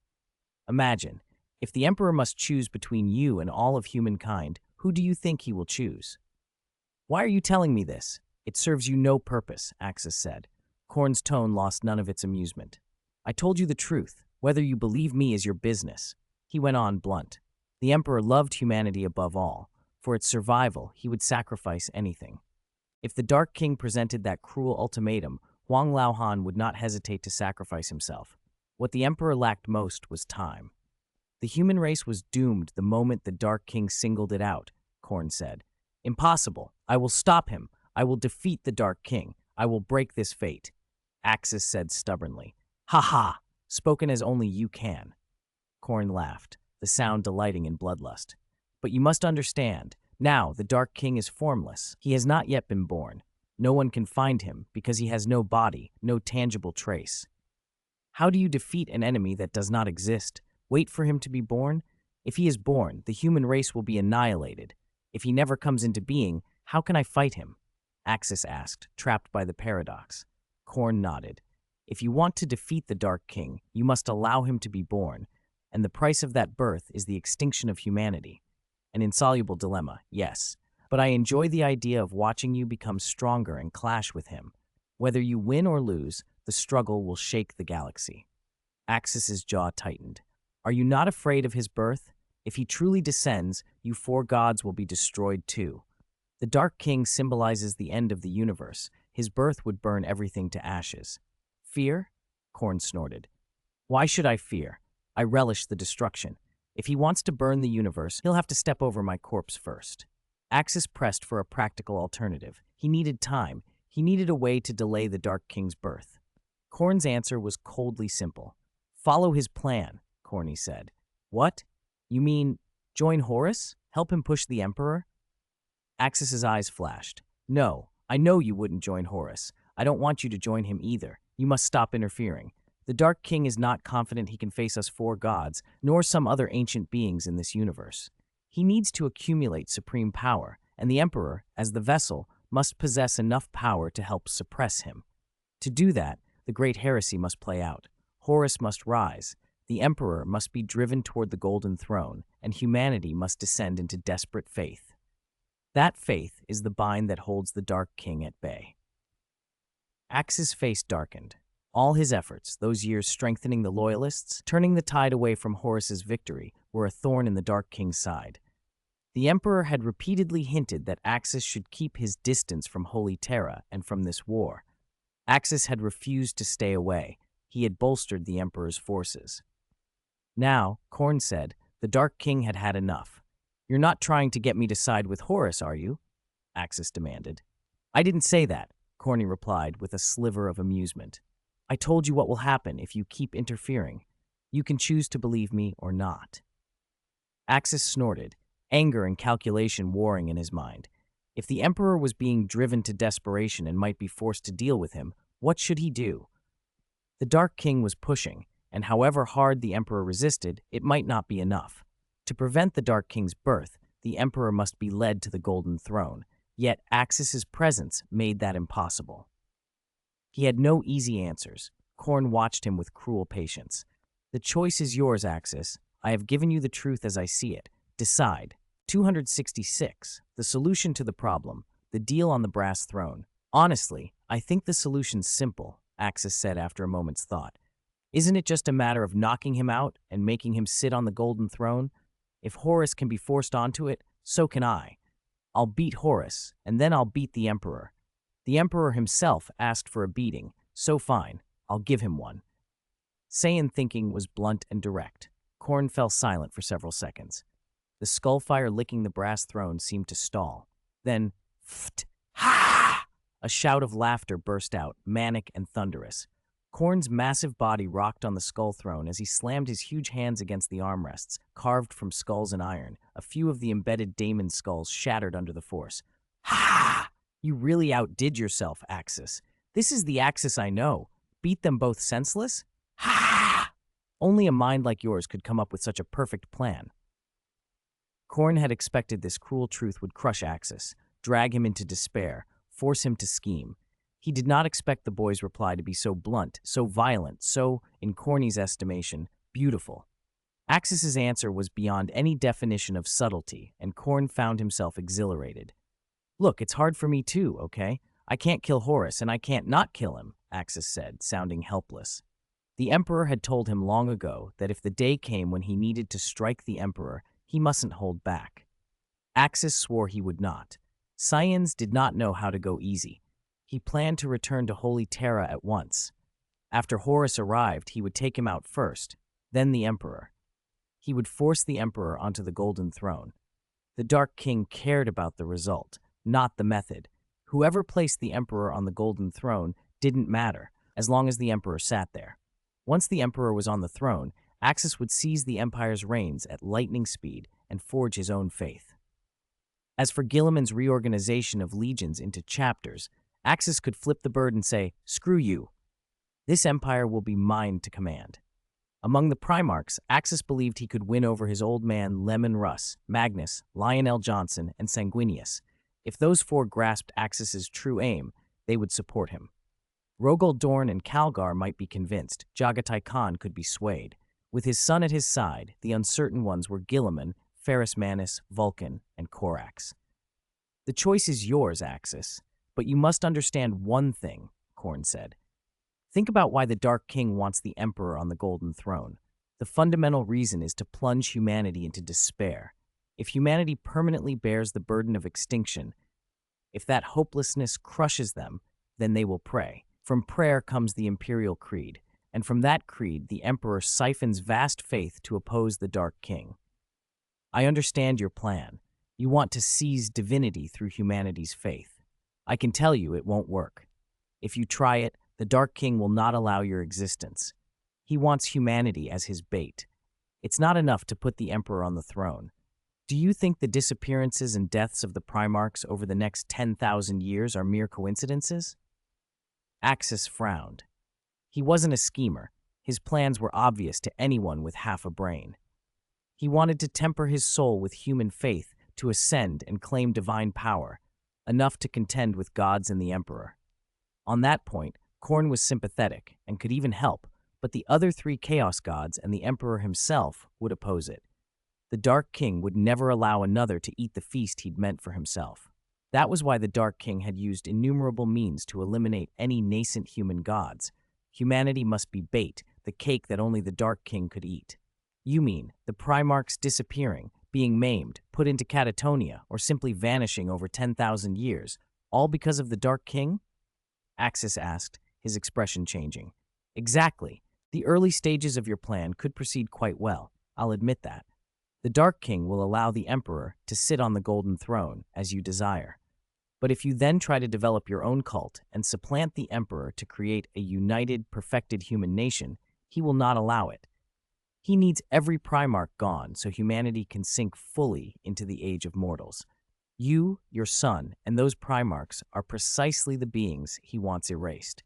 Imagine, if the Emperor must choose between you and all of humankind, who do you think he will choose? Why are you telling me this? It serves you no purpose, Axis said. Khorne's tone lost none of its amusement. I told you the truth. Whether you believe me is your business. He went on blunt. The Emperor loved humanity above all. For its survival, he would sacrifice anything. If the Dark King presented that cruel ultimatum, Huang Laohan would not hesitate to sacrifice himself. What the Emperor lacked most was time. The human race was doomed the moment the Dark King singled it out, Khorne said. Impossible. I will stop him. I will defeat the Dark King. I will break this fate. Axis said stubbornly. Ha ha! Spoken as only you can. Khorne laughed, the sound delighting in bloodlust. But you must understand, now the Dark King is formless. He has not yet been born. No one can find him because he has no body, no tangible trace. How do you defeat an enemy that does not exist? Wait for him to be born? If he is born, the human race will be annihilated. If he never comes into being, how can I fight him? Axis asked, trapped by the paradox. Khorne nodded. If you want to defeat the Dark King, you must allow him to be born, and the price of that birth is the extinction of humanity. An insoluble dilemma, yes, but I enjoy the idea of watching you become stronger and clash with him. Whether you win or lose, the struggle will shake the galaxy. Axis's jaw tightened. Are you not afraid of his birth? If he truly descends, you four gods will be destroyed too. The Dark King symbolizes the end of the universe. His birth would burn everything to ashes. Fear? Khorne snorted. Why should I fear? I relish the destruction. If he wants to burn the universe, he'll have to step over my corpse first. Axis pressed for a practical alternative. He needed time. He needed a way to delay the Dark King's birth. Khorne's answer was coldly simple. Follow his plan, Khorne said. What? You mean join Horus? Help him push the Emperor? Axis's eyes flashed. No, I know you wouldn't join Horus. I don't want you to join him either. You must stop interfering. The Dark King is not confident he can face us four gods, nor some other ancient beings in this universe. He needs to accumulate supreme power, and the Emperor, as the vessel, must possess enough power to help suppress him. To do that, the great heresy must play out. Horus must rise. The Emperor must be driven toward the Golden Throne, and humanity must descend into desperate faith. That faith is the bind that holds the Dark King at bay. Axis' face darkened. All his efforts, those years strengthening the Loyalists, turning the tide away from Horus's victory, were a thorn in the Dark King's side. The Emperor had repeatedly hinted that Axis should keep his distance from Holy Terra and from this war. Axis had refused to stay away. He had bolstered the Emperor's forces. Now, Khorne said, the Dark King had had enough. "You're not trying to get me to side with Horus, are you?" Axis demanded. "I didn't say that," Khorne replied with a sliver of amusement. "I told you what will happen if you keep interfering. You can choose to believe me or not." Axis snorted, anger and calculation warring in his mind. If the Emperor was being driven to desperation and might be forced to deal with him, what should he do? The Dark King was pushing, and however hard the Emperor resisted, it might not be enough. To prevent the Dark King's birth, the Emperor must be led to the Golden Throne, yet Axis's presence made that impossible. He had no easy answers. Khorne watched him with cruel patience. "The choice is yours, Axis. I have given you the truth as I see it. Decide." 266. The solution to the problem. The deal on the brass throne. "Honestly, I think the solution's simple," Axis said after a moment's thought. "Isn't it just a matter of knocking him out and making him sit on the Golden Throne? If Horus can be forced onto it, so can I. I'll beat Horus, and then I'll beat the Emperor. The Emperor himself asked for a beating, so fine, I'll give him one." Saiyan thinking was blunt and direct. Khorne fell silent for several seconds. The skullfire licking the brass throne seemed to stall. Then, "Pfft! Ha!" A shout of laughter burst out, manic and thunderous. Khorne's massive body rocked on the skull throne as he slammed his huge hands against the armrests, carved from skulls and iron. A few of the embedded daemon skulls shattered under the force. "Ha! You really outdid yourself, Axis. This is the Axis I know. Beat them both senseless? Ha! Only a mind like yours could come up with such a perfect plan." Khorne had expected this cruel truth would crush Axis, drag him into despair, force him to scheme. He did not expect the boy's reply to be so blunt, so violent, so, in Khorne's estimation, beautiful. Axis's answer was beyond any definition of subtlety, and Khorne found himself exhilarated. "Look, it's hard for me too, okay? I can't kill Horus, and I can't not kill him," Axis said, sounding helpless. The Emperor had told him long ago that if the day came when he needed to strike the Emperor, he mustn't hold back. Axis swore he would not. Saiyans did not know how to go easy. He planned to return to Holy Terra at once. After Horus arrived, he would take him out first, then the Emperor. He would force the Emperor onto the Golden Throne. The Dark King cared about the result, not the method. Whoever placed the Emperor on the Golden Throne didn't matter, as long as the Emperor sat there. Once the Emperor was on the throne, Axis would seize the Empire's reins at lightning speed and forge his own faith. As for Guilliman's reorganization of legions into chapters, Axis could flip the bird and say, "Screw you. This empire will be mine to command." Among the Primarchs, Axis believed he could win over his old man Leman Russ, Magnus, Lionel Johnson, and Sanguinius. If those four grasped Axis's true aim, they would support him. Rogol Dorn and Calgar might be convinced. Jagatai Khan could be swayed. With his son at his side, the uncertain ones were Guilliman, Ferrus Manus, Vulcan, and Corax. "The choice is yours, Axis, but you must understand one thing," Khorne said. "Think about why the Dark King wants the Emperor on the Golden Throne. The fundamental reason is to plunge humanity into despair. If humanity permanently bears the burden of extinction, if that hopelessness crushes them, then they will pray. From prayer comes the Imperial Creed, and from that creed the Emperor siphons vast faith to oppose the Dark King. I understand your plan. You want to seize divinity through humanity's faith. I can tell you it won't work. If you try it, the Dark King will not allow your existence. He wants humanity as his bait. It's not enough to put the Emperor on the throne. Do you think the disappearances and deaths of the Primarchs over the next 10,000 years are mere coincidences?" Axis frowned. He wasn't a schemer. His plans were obvious to anyone with half a brain. He wanted to temper his soul with human faith to ascend and claim divine power, enough to contend with gods and the Emperor. On that point, Khorne was sympathetic and could even help, but the other three Chaos Gods and the Emperor himself would oppose it. The Dark King would never allow another to eat the feast he'd meant for himself. That was why the Dark King had used innumerable means to eliminate any nascent human gods. Humanity must be bait, the cake that only the Dark King could eat. You mean, the Primarchs disappearing, being maimed, put into catatonia, or simply vanishing over 10,000 years, all because of the Dark King? Axis asked, his expression changing. Exactly. The early stages of your plan could proceed quite well, I'll admit that. The Dark King will allow the Emperor to sit on the Golden Throne, as you desire. But if you then try to develop your own cult and supplant the Emperor to create a united, perfected human nation, he will not allow it. He needs every Primarch gone so humanity can sink fully into the age of mortals. You, your son, and those Primarchs are precisely the beings he wants erased.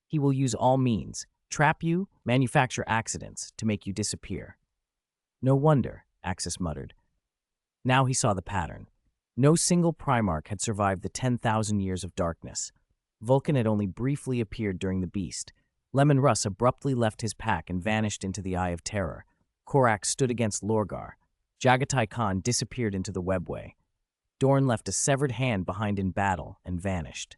He will use all means, trap you, manufacture accidents to make you disappear. No wonder, Axis muttered. Now he saw the pattern. No single Primarch had survived the 10,000 years of darkness. Vulcan had only briefly appeared during the Beast. Leman Russ abruptly left his pack and vanished into the Eye of Terror. Korak stood against Lorgar. Jagatai Khan disappeared into the webway. Dorn left a severed hand behind in battle and vanished.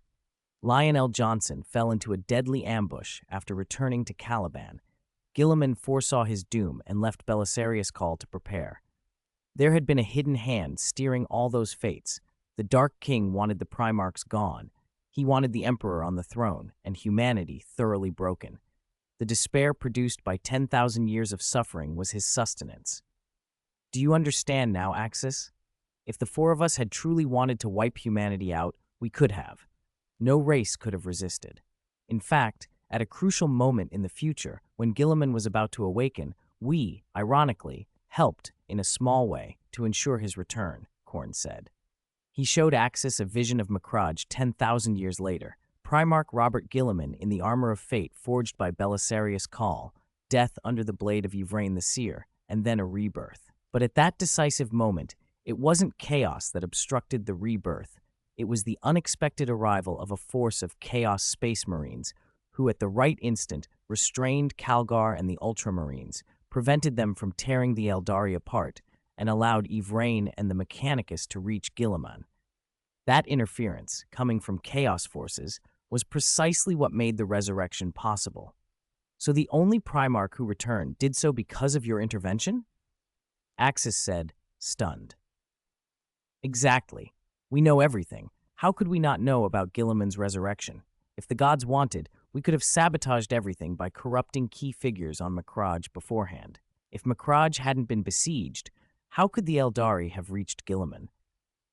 Lionel Johnson fell into a deadly ambush after returning to Caliban. Guilliman foresaw his doom and left Belisarius Cawl to prepare. There had been a hidden hand steering all those fates. The Dark King wanted the Primarchs gone. He wanted the Emperor on the throne, and humanity thoroughly broken. The despair produced by 10,000 years of suffering was his sustenance. Do you understand now, Axis? If the four of us had truly wanted to wipe humanity out, we could have. No race could have resisted. In fact, at a crucial moment in the future, when Guilliman was about to awaken, we, ironically, helped, in a small way, to ensure his return, Khorne said. He showed Axis a vision of Macragge 10,000 years later, Primarch Robert Guilliman in the armor of fate forged by Belisarius Cawl, death under the blade of Yvraine the Seer, and then a rebirth. But at that decisive moment, it wasn't chaos that obstructed the rebirth. It was the unexpected arrival of a force of Chaos Space Marines, who at the right instant restrained Calgar and the Ultramarines, prevented them from tearing the Eldari apart, and allowed Yvraine and the Mechanicus to reach Guilliman. That interference, coming from Chaos forces, was precisely what made the resurrection possible. So the only Primarch who returned did so because of your intervention? Axis said, stunned. Exactly. We know everything. How could we not know about Guilliman's resurrection? If the gods wanted, we could have sabotaged everything by corrupting key figures on Macragge beforehand. If Macragge hadn't been besieged, how could the Eldari have reached Guilliman?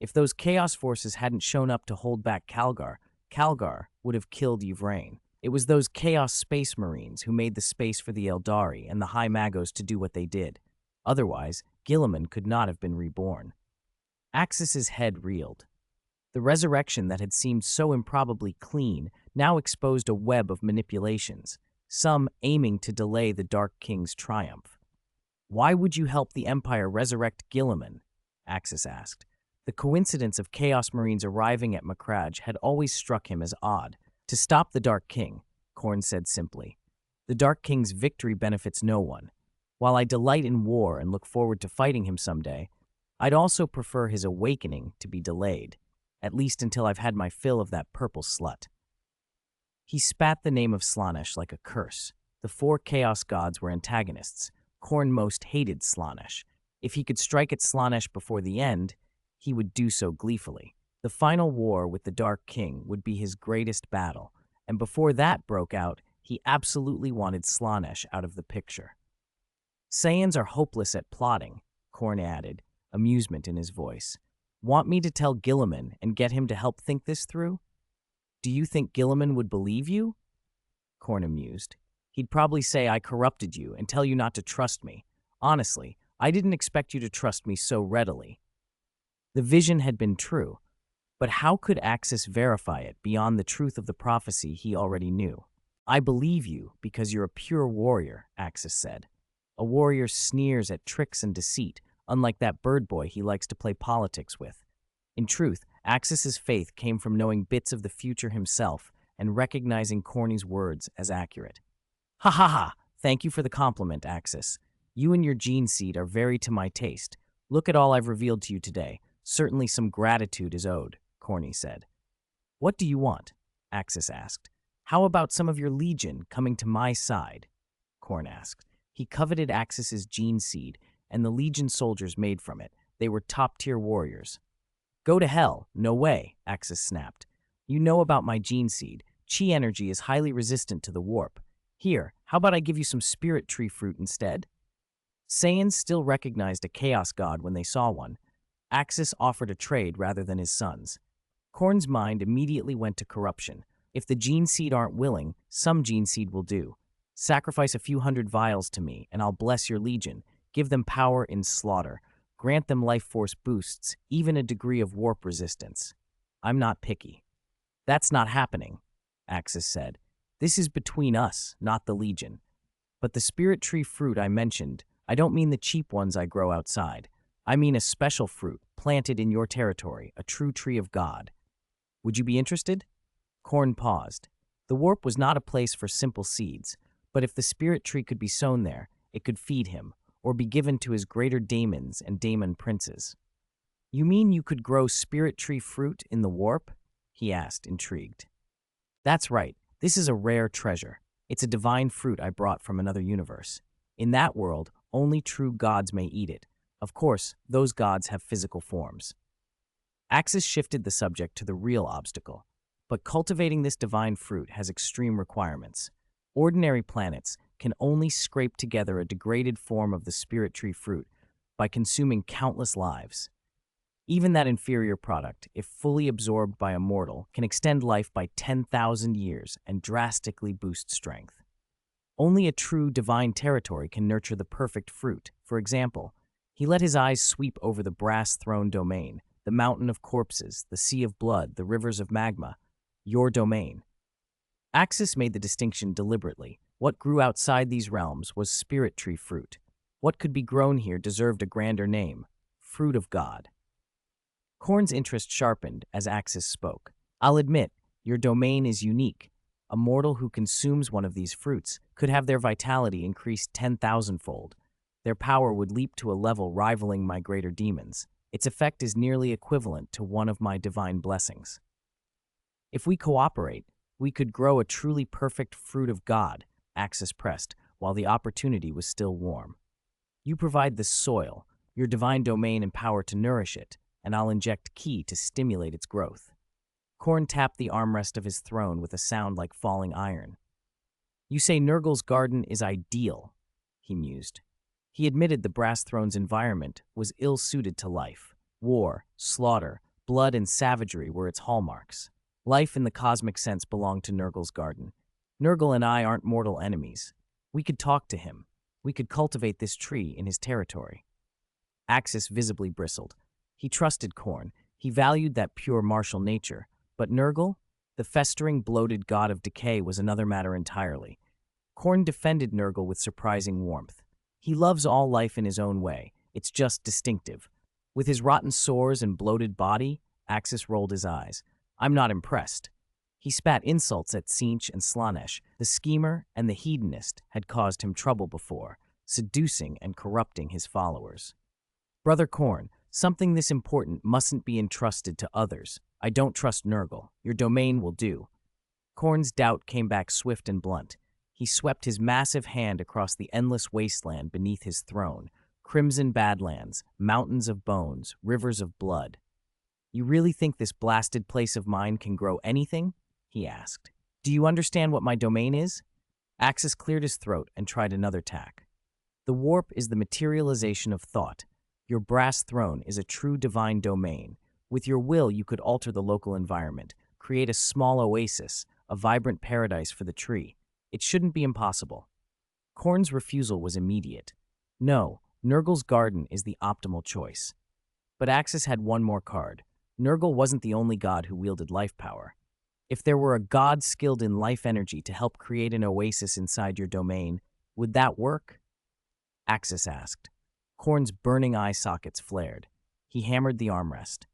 If those Chaos forces hadn't shown up to hold back Calgar, Calgar would have killed Yvraine. It was those Chaos Space Marines who made the space for the Eldari and the High Magos to do what they did. Otherwise, Guilliman could not have been reborn. Axis's head reeled. The resurrection that had seemed so improbably clean now exposed a web of manipulations, some aiming to delay the Dark King's triumph. Why would you help the Empire resurrect Guilliman? Axis asked. The coincidence of Chaos Marines arriving at Macragge had always struck him as odd. To stop the Dark King, Khorne said simply. The Dark King's victory benefits no one. While I delight in war and look forward to fighting him someday, I'd also prefer his awakening to be delayed, at least until I've had my fill of that purple slut. He spat the name of Slaanesh like a curse. The four Chaos gods were antagonists. Khorne most hated Slaanesh. If he could strike at Slaanesh before the end, he would do so gleefully. The final war with the Dark King would be his greatest battle, and before that broke out, he absolutely wanted Slaanesh out of the picture. Saiyans are hopeless at plotting, Khorne added, amusement in his voice. Want me to tell Guilliman and get him to help think this through? Do you think Guilliman would believe you? Khorne mused. He'd probably say I corrupted you and tell you not to trust me. Honestly, I didn't expect you to trust me so readily. The vision had been true, but how could Axis verify it beyond the truth of the prophecy he already knew? I believe you because you're a pure warrior, Axis said. A warrior sneers at tricks and deceit, unlike that bird boy he likes to play politics with. In truth, Axis's faith came from knowing bits of the future himself and recognizing Khorne's words as accurate. Ha ha ha! Thank you for the compliment, Axis. You and your gene seed are very to my taste. Look at all I've revealed to you today. Certainly some gratitude is owed, Khorne said. What do you want? Axis asked. How about some of your legion coming to my side? Khorne asked. He coveted Axis's gene seed and the legion soldiers made from it. They were top-tier warriors. Go to hell. No way, Axis snapped. You know about my gene seed. Chi energy is highly resistant to the warp. Here, how about I give you some spirit tree fruit instead? Saiyans still recognized a chaos god when they saw one. Axis offered a trade rather than his sons. Khorne's mind immediately went to corruption. If the gene seed aren't willing, some gene seed will do. Sacrifice a few hundred vials to me, and I'll bless your legion. Give them power in slaughter. Grant them life force boosts, even a degree of warp resistance. I'm not picky. That's not happening, Axis said. This is between us, not the legion. But the spirit tree fruit I mentioned, I don't mean the cheap ones I grow outside. I mean a special fruit, planted in your territory, a true tree of God. Would you be interested? Khorne paused. The warp was not a place for simple seeds, but if the spirit tree could be sown there, it could feed him, or be given to his greater daemons and daemon princes. You mean you could grow spirit tree fruit in the warp? He asked, intrigued. That's right. This is a rare treasure. It's a divine fruit I brought from another universe. In that world, only true gods may eat it. Of course, those gods have physical forms. Axis shifted the subject to the real obstacle. But cultivating this divine fruit has extreme requirements. Ordinary planets can only scrape together a degraded form of the spirit tree fruit by consuming countless lives. Even that inferior product, if fully absorbed by a mortal, can extend life by 10,000 years and drastically boost strength. Only a true divine territory can nurture the perfect fruit. For example, he let his eyes sweep over the brass throne domain, the mountain of corpses, the sea of blood, the rivers of magma. Your domain. Axis made the distinction deliberately. What grew outside these realms was spirit tree fruit. What could be grown here deserved a grander name, fruit of God. Khorne's interest sharpened as Axis spoke. I'll admit, your domain is unique. A mortal who consumes one of these fruits could have their vitality increased 10,000-fold. Their power would leap to a level rivaling my greater demons. Its effect is nearly equivalent to one of my divine blessings. If we cooperate, we could grow a truly perfect fruit of God, Axis pressed, while the opportunity was still warm. You provide the soil, your divine domain and power to nourish it, and I'll inject ki to stimulate its growth. Khorne tapped the armrest of his throne with a sound like falling iron. You say Nurgle's garden is ideal, he mused. He admitted the brass throne's environment was ill-suited to life. War, slaughter, blood, and savagery were its hallmarks. Life in the cosmic sense belonged to Nurgle's garden. Nurgle and I aren't mortal enemies. We could talk to him. We could cultivate this tree in his territory. Axis visibly bristled. He trusted Khorne. He valued that pure martial nature. But Nurgle, the festering, bloated god of decay, was another matter entirely. Khorne defended Nurgle with surprising warmth. He loves all life in his own way. It's just distinctive. With his rotten sores and bloated body, Axis rolled his eyes. I'm not impressed. He spat insults at Tzeentch and Slaanesh. The schemer and the hedonist had caused him trouble before, seducing and corrupting his followers. Brother Khorne, something this important mustn't be entrusted to others. I don't trust Nurgle. Your domain will do. Khorne's doubt came back swift and blunt. He swept his massive hand across the endless wasteland beneath his throne. Crimson badlands, mountains of bones, rivers of blood. You really think this blasted place of mine can grow anything? He asked. Do you understand what my domain is? Axis cleared his throat and tried another tack. The warp is the materialization of thought. Your brass throne is a true divine domain. With your will, you could alter the local environment, create a small oasis, a vibrant paradise for the tree. It shouldn't be impossible. Khorne's refusal was immediate. No, Nurgle's garden is the optimal choice. But Axis had one more card. Nurgle wasn't the only god who wielded life power. If there were a god skilled in life energy to help create an oasis inside your domain, would that work? Axis asked. Khorne's burning eye sockets flared. He hammered the armrest.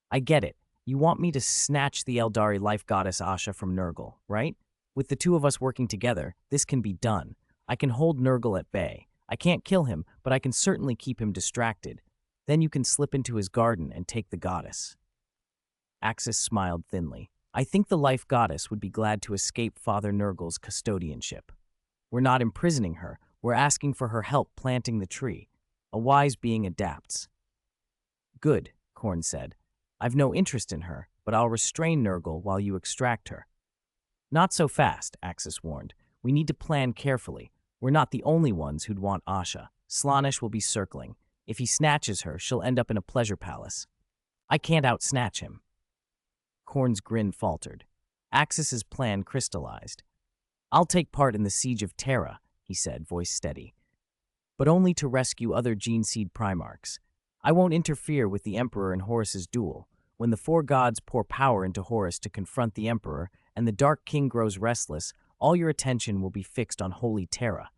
I get it. You want me to snatch the Eldari life goddess Asha from Nurgle, right? With the two of us working together, this can be done. I can hold Nurgle at bay. I can't kill him, but I can certainly keep him distracted. Then you can slip into his garden and take the goddess. Axis smiled thinly. I think the life goddess would be glad to escape Father Nurgle's custodianship. We're not imprisoning her, we're asking for her help planting the tree. A wise being adapts. Good, Khorne said. I've no interest in her, but I'll restrain Nurgle while you extract her. Not so fast, Axis warned. We need to plan carefully. We're not the only ones who'd want Asha. Slaanesh will be circling. If he snatches her, she'll end up in a pleasure palace. I can't outsnatch him. Khorne's grin faltered. Axis's plan crystallized. I'll take part in the siege of Terra, he said, voice steady. But only to rescue other gene seed Primarchs. I won't interfere with the Emperor and Horus's duel. When the four gods pour power into Horus to confront the Emperor, and the Dark King grows restless, all your attention will be fixed on Holy Terra.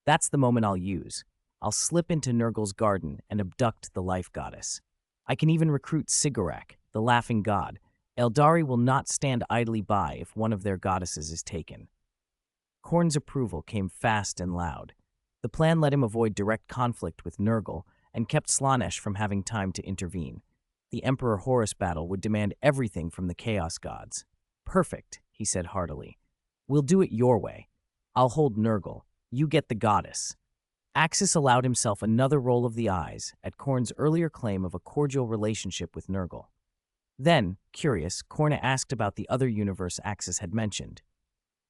That's the moment I'll use. I'll slip into Nurgle's garden and abduct the life goddess. I can even recruit Sigorak, the laughing god. Eldari will not stand idly by if one of their goddesses is taken. Khorne's approval came fast and loud. The plan let him avoid direct conflict with Nurgle and kept Slaanesh from having time to intervene. The Emperor-Horus battle would demand everything from the Chaos Gods. Perfect, he said heartily. We'll do it your way. I'll hold Nurgle. You get the goddess. Axis allowed himself another roll of the eyes at Khorne's earlier claim of a cordial relationship with Nurgle. Then, curious, Khorne asked about the other universe Axis had mentioned.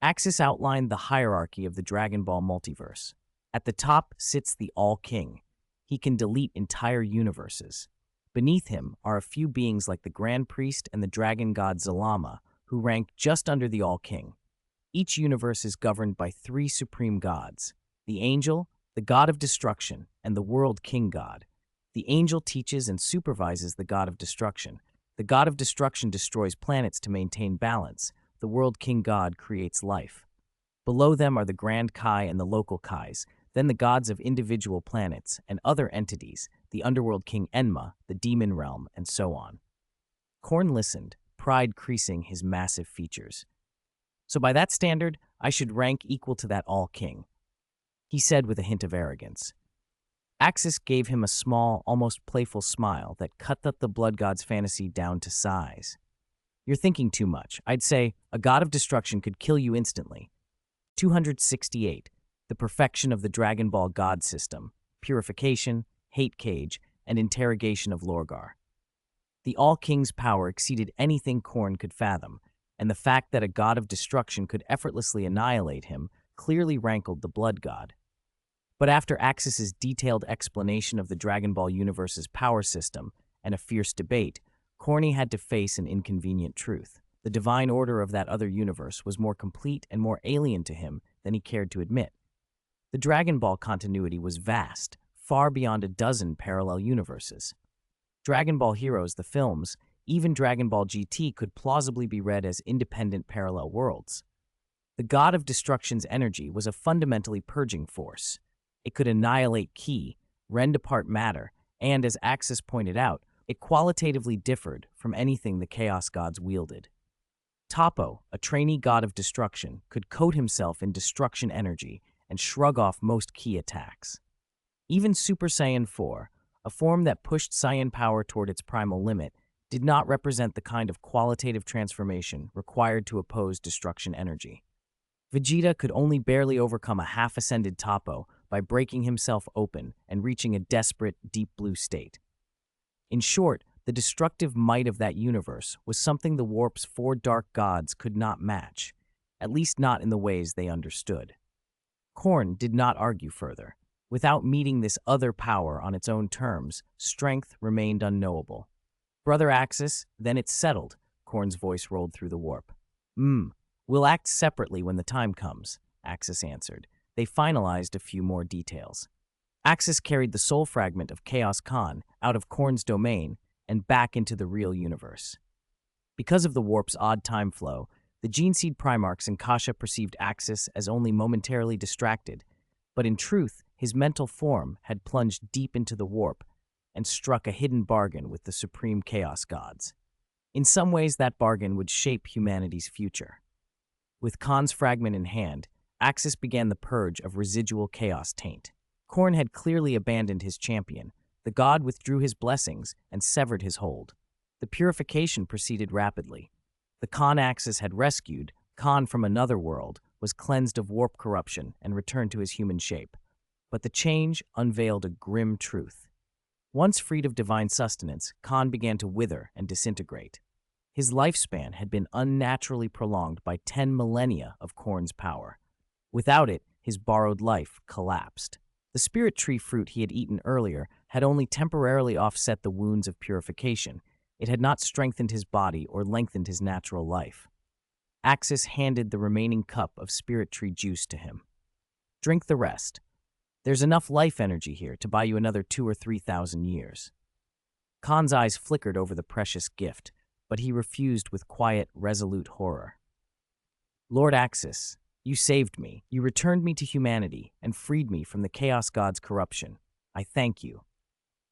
Axis outlined the hierarchy of the Dragon Ball multiverse. At the top sits the All-King. He can delete entire universes. Beneath him are a few beings like the Grand Priest and the Dragon God Zalama, who rank just under the All-King. Each universe is governed by three supreme gods: the Angel, the God of Destruction, and the World King God. The Angel teaches and supervises the God of Destruction. The God of Destruction destroys planets to maintain balance. The World King God creates life. Below them are the Grand Kai and the Local Kais, then the gods of individual planets and other entities, the Underworld King Enma, the Demon Realm, and so on. Khorne listened, pride creasing his massive features. So by that standard, I should rank equal to that All-King, he said with a hint of arrogance. Axis gave him a small, almost playful smile that cut the Blood God's fantasy down to size. You're thinking too much. I'd say a god of destruction could kill you instantly. 268. The perfection of the Dragon Ball God system, purification, hate cage, and interrogation of Lorgar. The All-King's power exceeded anything Khorne could fathom, and the fact that a god of destruction could effortlessly annihilate him clearly rankled the Blood God. But after Axis's detailed explanation of the Dragon Ball universe's power system and a fierce debate, Khorne had to face an inconvenient truth. The divine order of that other universe was more complete and more alien to him than he cared to admit. The Dragon Ball continuity was vast, far beyond a dozen parallel universes. Dragon Ball Heroes, the films, even Dragon Ball GT could plausibly be read as independent parallel worlds. The God of Destruction's energy was a fundamentally purging force. It could annihilate ki, rend apart matter, and, as Axis pointed out, it qualitatively differed from anything the Chaos Gods wielded. Toppo, a trainee god of destruction, could coat himself in destruction energy and shrug off most ki attacks. Even Super Saiyan 4, a form that pushed Saiyan power toward its primal limit, did not represent the kind of qualitative transformation required to oppose destruction energy. Vegeta could only barely overcome a half-ascended Toppo by breaking himself open and reaching a desperate, deep blue state. In short, the destructive might of that universe was something the Warp's four dark gods could not match, at least not in the ways they understood. Khorne did not argue further. Without meeting this other power on its own terms, strength remained unknowable. Brother Axis, then it's settled, Khorne's voice rolled through the warp. We'll act separately when the time comes, Axis answered. They finalized a few more details. Axis carried the soul fragment of Chaos Khan out of Khorne's domain and back into the real universe. Because of the warp's odd time flow, the Gene Seed Primarchs in Kasha perceived Axis as only momentarily distracted, but in truth, his mental form had plunged deep into the warp and struck a hidden bargain with the supreme Chaos Gods. In some ways, that bargain would shape humanity's future. With Khan's fragment in hand, Axis began the purge of residual chaos taint. Khorne had clearly abandoned his champion. The god withdrew his blessings and severed his hold. The purification proceeded rapidly. The Khorne Axis had rescued, Khorne from another world was cleansed of warp corruption and returned to his human shape. But the change unveiled a grim truth. Once freed of divine sustenance, Khorne began to wither and disintegrate. His lifespan had been unnaturally prolonged by 10 millennia of Khorne's power. Without it, his borrowed life collapsed. The spirit tree fruit he had eaten earlier had only temporarily offset the wounds of purification. It had not strengthened his body or lengthened his natural life. Axis handed the remaining cup of spirit tree juice to him. Drink the rest. There's enough life energy here to buy you another 2,000 or 3,000 years. Khorne's eyes flickered over the precious gift, but he refused with quiet, resolute horror. Lord Axis, you saved me. You returned me to humanity and freed me from the Chaos God's corruption. I thank you.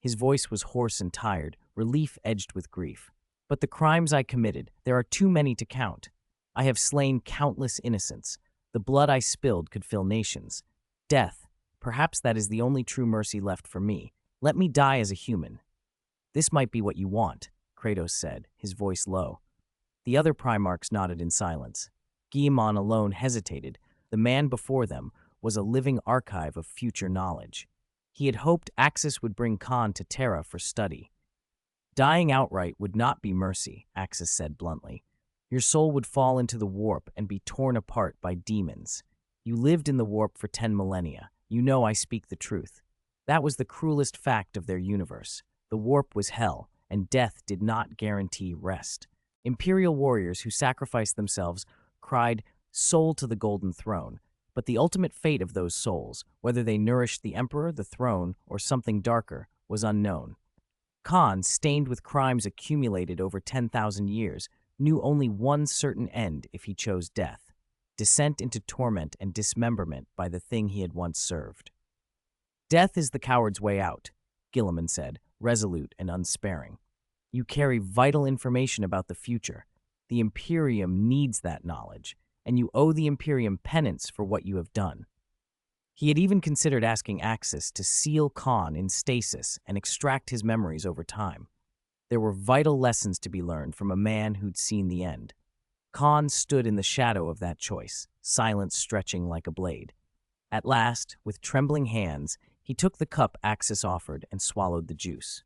His voice was hoarse and tired, relief edged with grief. But the crimes I committed, there are too many to count. I have slain countless innocents. The blood I spilled could fill nations. Death, perhaps that is the only true mercy left for me. Let me die as a human. This might be what you want, Kratos said, his voice low. The other Primarchs nodded in silence. Guillemon alone hesitated. The man before them was a living archive of future knowledge. He had hoped Axis would bring Khorne to Terra for study. Dying outright would not be mercy, Axis said bluntly. Your soul would fall into the warp and be torn apart by demons. You lived in the warp for 10 millennia. You know I speak the truth. That was the cruelest fact of their universe. The warp was hell, and death did not guarantee rest. Imperial warriors who sacrificed themselves cried, "Soul to the golden throne," but the ultimate fate of those souls, whether they nourished the emperor, the throne, or something darker, was unknown. Khorne, stained with crimes accumulated over 10,000 years, knew only one certain end if he chose death: descent into torment and dismemberment by the thing he had once served. Death is the coward's way out, Guillemon said, resolute and unsparing. You carry vital information about the future. The Imperium needs that knowledge, and you owe the Imperium penance for what you have done. He had even considered asking Axis to seal Khorne in stasis and extract his memories over time. There were vital lessons to be learned from a man who'd seen the end. Khorne stood in the shadow of that choice, silence stretching like a blade. At last, with trembling hands, he took the cup Axis offered and swallowed the juice.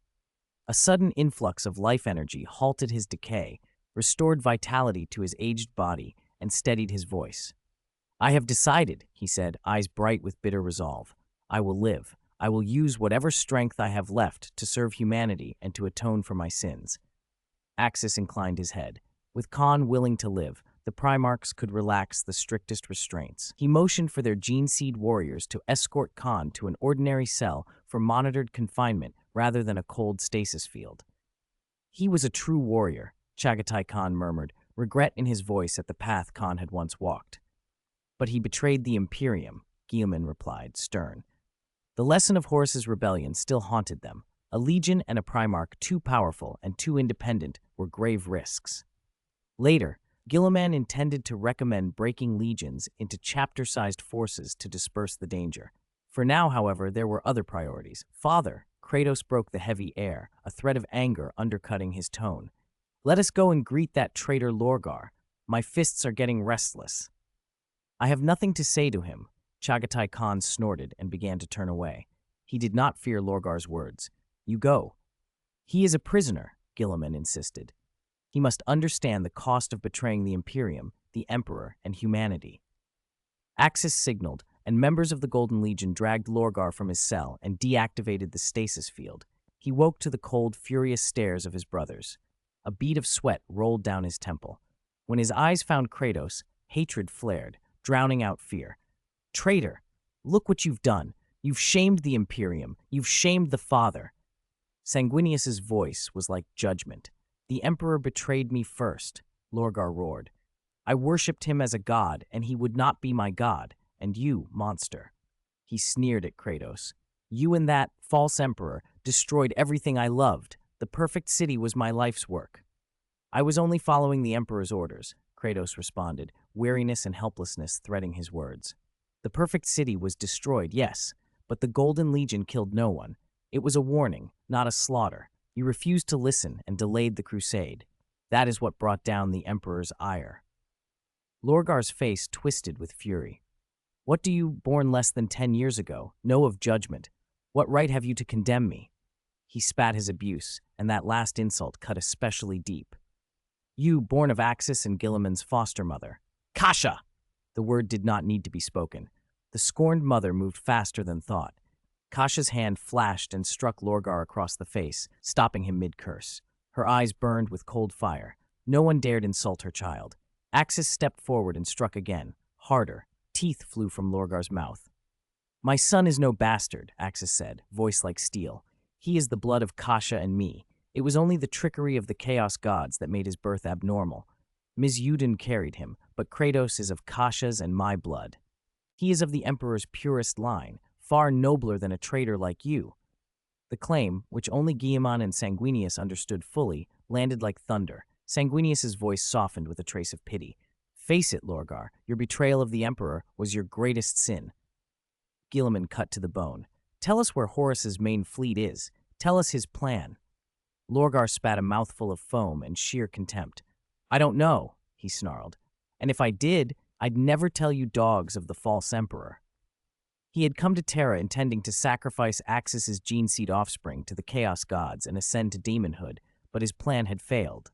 A sudden influx of life energy halted his decay, restored vitality to his aged body, and steadied his voice. I have decided, he said, eyes bright with bitter resolve. I will live. I will use whatever strength I have left to serve humanity and to atone for my sins. Axis inclined his head. With Khorne willing to live, the Primarchs could relax the strictest restraints. He motioned for their gene-seed warriors to escort Khorne to an ordinary cell for monitored confinement rather than a cold stasis field. He was a true warrior, Chagatai Khan murmured, regret in his voice at the path Khorne had once walked. But he betrayed the Imperium, Guillemon replied, stern. The lesson of Horus's rebellion still haunted them. A legion and a Primarch too powerful and too independent were grave risks. Later, Guillemon intended to recommend breaking legions into chapter-sized forces to disperse the danger. For now, however, there were other priorities. Father, Kratos broke the heavy air, a thread of anger undercutting his tone. Let us go and greet that traitor Lorgar. My fists are getting restless. I have nothing to say to him. Chagatai Khan snorted and began to turn away. He did not fear Lorgar's words. You go. He is a prisoner, Guillemon insisted. He must understand the cost of betraying the Imperium, the Emperor, and humanity. Axis signaled, and members of the Golden Legion dragged Lorgar from his cell and deactivated the stasis field. He woke to the cold, furious stares of his brothers. A bead of sweat rolled down his temple. When his eyes found Kratos, hatred flared, drowning out fear. Traitor! Look what you've done. You've shamed the Imperium. You've shamed the Father. Sanguinius's voice was like judgment. The Emperor betrayed me first, Lorgar roared. I worshipped him as a god, and he would not be my god. And you, monster. He sneered at Kratos. You and that false emperor destroyed everything I loved. The perfect city was my life's work. I was only following the Emperor's orders, Kratos responded, weariness and helplessness threading his words. The perfect city was destroyed, yes, but the Golden Legion killed no one. It was a warning, not a slaughter. You refused to listen and delayed the crusade. That is what brought down the Emperor's ire. Lorgar's face twisted with fury. What do you, born less than 10 years ago, know of judgment? What right have you to condemn me? He spat his abuse, and that last insult cut especially deep. You, born of Axis and Guilliman's foster mother. Kasha! The word did not need to be spoken. The scorned mother moved faster than thought. Kasha's hand flashed and struck Lorgar across the face, stopping him mid-curse. Her eyes burned with cold fire. No one dared insult her child. Axis stepped forward and struck again, harder. Teeth flew from Lorgar's mouth. My son is no bastard, Axis said, voice like steel. He is the blood of Kasha and me. It was only the trickery of the Chaos Gods that made his birth abnormal. Ms. Yudin carried him, but Kratos is of Kasha's and my blood. He is of the Emperor's purest line, far nobler than a traitor like you. The claim, which only Guilliman and Sanguinius understood fully, landed like thunder. Sanguinius's voice softened with a trace of pity. Face it, Lorgar, your betrayal of the Emperor was your greatest sin. Guilliman cut to the bone. Tell us where Horus's main fleet is. Tell us his plan. Lorgar spat a mouthful of foam and sheer contempt. I don't know, he snarled. And if I did, I'd never tell you dogs of the false Emperor. He had come to Terra intending to sacrifice Axis's gene-seed offspring to the Chaos Gods and ascend to demonhood, but his plan had failed.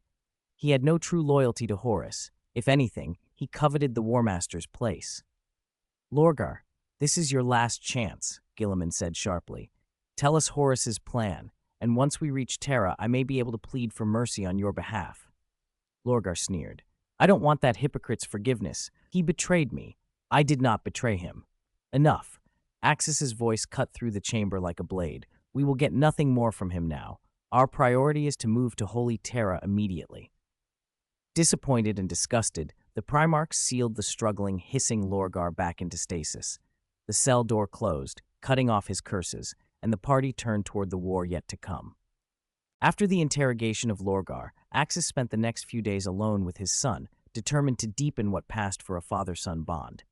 He had no true loyalty to Horus. If anything, he coveted the War Master's place. Lorgar, this is your last chance, Guilliman said sharply. Tell us Horus's plan, and once we reach Terra, I may be able to plead for mercy on your behalf. Lorgar sneered. I don't want that hypocrite's forgiveness. He betrayed me. I did not betray him. Enough. Axis's voice cut through the chamber like a blade. We will get nothing more from him now. Our priority is to move to Holy Terra immediately. Disappointed and disgusted, the Primarchs sealed the struggling, hissing Lorgar back into stasis. The cell door closed, cutting off his curses, and the party turned toward the war yet to come. After the interrogation of Lorgar, Axis spent the next few days alone with his son, determined to deepen what passed for a father-son bond.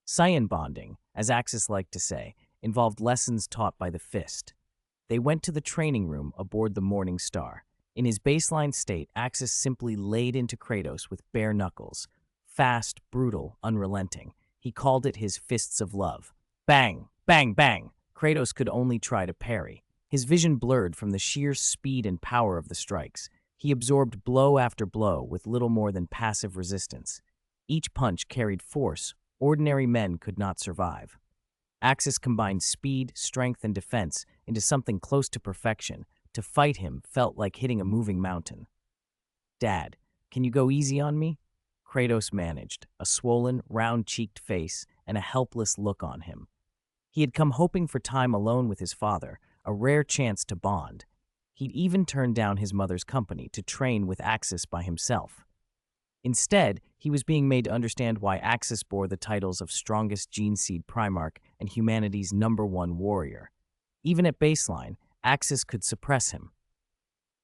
Scion bonding, as Axis liked to say, involved lessons taught by the fist. They went to the training room aboard the Morning Star. In his baseline state, Axis simply laid into Kratos with bare knuckles. Fast, brutal, unrelenting. He called it his fists of love. Bang! Bang! Bang! Kratos could only try to parry. His vision blurred from the sheer speed and power of the strikes. He absorbed blow after blow with little more than passive resistance. Each punch carried force ordinary men could not survive. Axis combined speed, strength, and defense into something close to perfection. To fight him felt like hitting a moving mountain. Dad, can you go easy on me? Kratos managed, a swollen, round-cheeked face and a helpless look on him. He had come hoping for time alone with his father, a rare chance to bond. He'd even turned down his mother's company to train with Axis by himself. Instead, he was being made to understand why Axis bore the titles of strongest gene-seed Primarch and humanity's #1 warrior. Even at baseline, Axis could suppress him.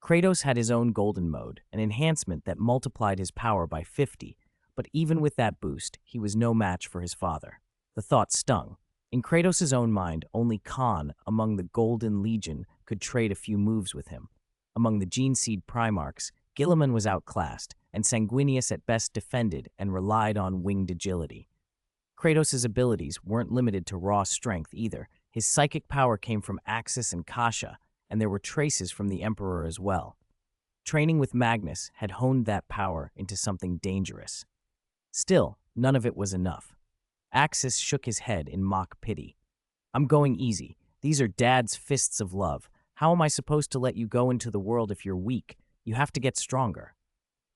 Kratos had his own golden mode, an enhancement that multiplied his power by 50, but even with that boost, he was no match for his father. The thought stung. In Kratos' own mind, only Khorne among the Golden Legion could trade a few moves with him. Among the gene-seed Primarchs, Guilliman was outclassed, and Sanguinius at best defended and relied on winged agility. Kratos' abilities weren't limited to raw strength either. His psychic power came from Axis and Kasha, and there were traces from the Emperor as well. Training with Magnus had honed that power into something dangerous. Still, none of it was enough. Axis shook his head in mock pity. I'm going easy. These are Dad's fists of love. How am I supposed to let you go into the world if you're weak? You have to get stronger.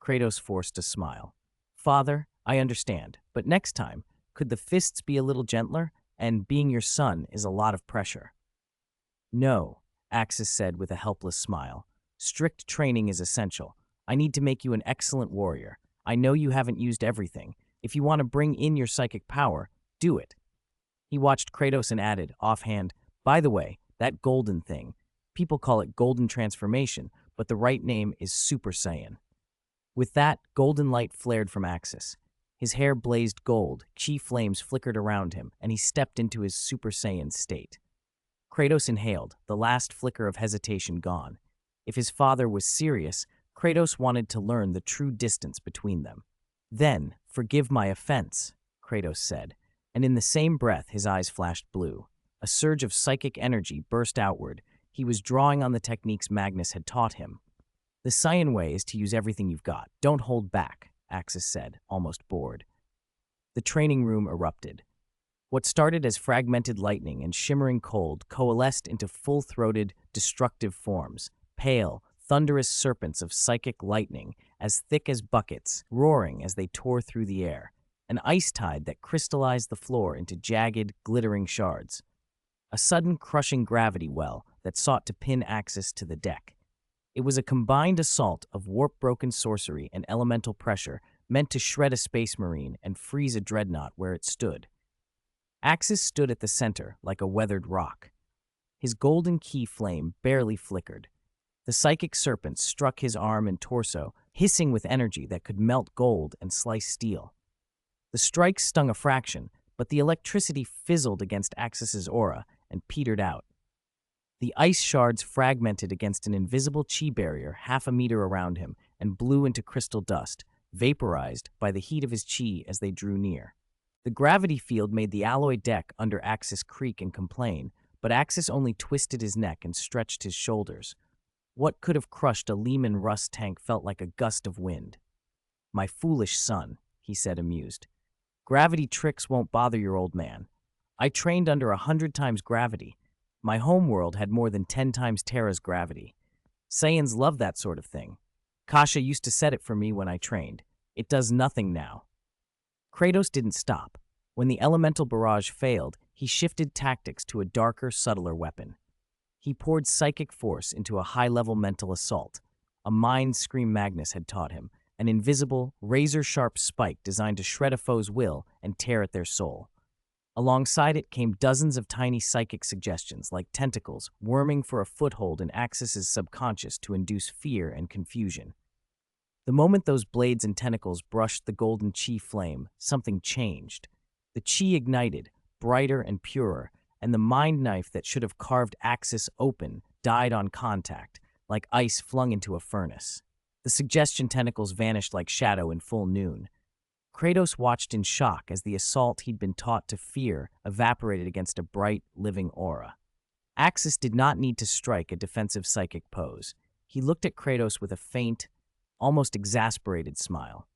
Kratos forced a smile. Father, I understand, but next time, could the fists be a little gentler? And being your son is a lot of pressure. No, Axis said with a helpless smile. Strict training is essential. I need to make you an excellent warrior. I know you haven't used everything. If you want to bring in your psychic power, do it. He watched Kratos and added, offhand, by the way, that golden thing. People call it golden transformation, but the right name is Super Saiyan. With that, golden light flared from Axis. His hair blazed gold, chi flames flickered around him, and he stepped into his Super Saiyan state. Kratos inhaled, the last flicker of hesitation gone. If his father was serious, Kratos wanted to learn the true distance between them. "Then, forgive my offense," Kratos said, and in the same breath his eyes flashed blue. A surge of psychic energy burst outward. He was drawing on the techniques Magnus had taught him. "The Saiyan way is to use everything you've got. Don't hold back," Axis said, almost bored. The training room erupted. What started as fragmented lightning and shimmering cold coalesced into full-throated, destructive forms, pale, thunderous serpents of psychic lightning, as thick as buckets, roaring as they tore through the air, an ice tide that crystallized the floor into jagged, glittering shards. A sudden, crushing gravity well that sought to pin Axis to the deck. It was a combined assault of warp-broken sorcery and elemental pressure meant to shred a space marine and freeze a dreadnought where it stood. Axis stood at the center like a weathered rock. His golden key flame barely flickered. The psychic serpent struck his arm and torso, hissing with energy that could melt gold and slice steel. The strike stung a fraction, but the electricity fizzled against Axis's aura and petered out. The ice shards fragmented against an invisible chi barrier half a meter around him and blew into crystal dust, vaporized by the heat of his chi as they drew near. The gravity field made the alloy deck under Axis creak and complain, but Axis only twisted his neck and stretched his shoulders. What could have crushed a Leman Russ tank felt like a gust of wind. "My foolish son," he said, amused. "Gravity tricks won't bother your old man. I trained under 100 times gravity. My homeworld had more than 10 times Terra's gravity. Saiyans love that sort of thing. Kasha used to set it for me when I trained. It does nothing now." Kratos didn't stop. When the elemental barrage failed, he shifted tactics to a darker, subtler weapon. He poured psychic force into a high-level mental assault, a mind scream Magnus had taught him, an invisible, razor-sharp spike designed to shred a foe's will and tear at their soul. Alongside it came dozens of tiny psychic suggestions, like tentacles, worming for a foothold in Axis's subconscious to induce fear and confusion. The moment those blades and tentacles brushed the golden chi flame, something changed. The chi ignited, brighter and purer, and the mind knife that should have carved Axis open died on contact, like ice flung into a furnace. The suggestion tentacles vanished like shadow in full noon. Kratos watched in shock as the assault he'd been taught to fear evaporated against a bright, living aura. Axis did not need to strike a defensive psychic pose. He looked at Kratos with a faint, almost exasperated smile.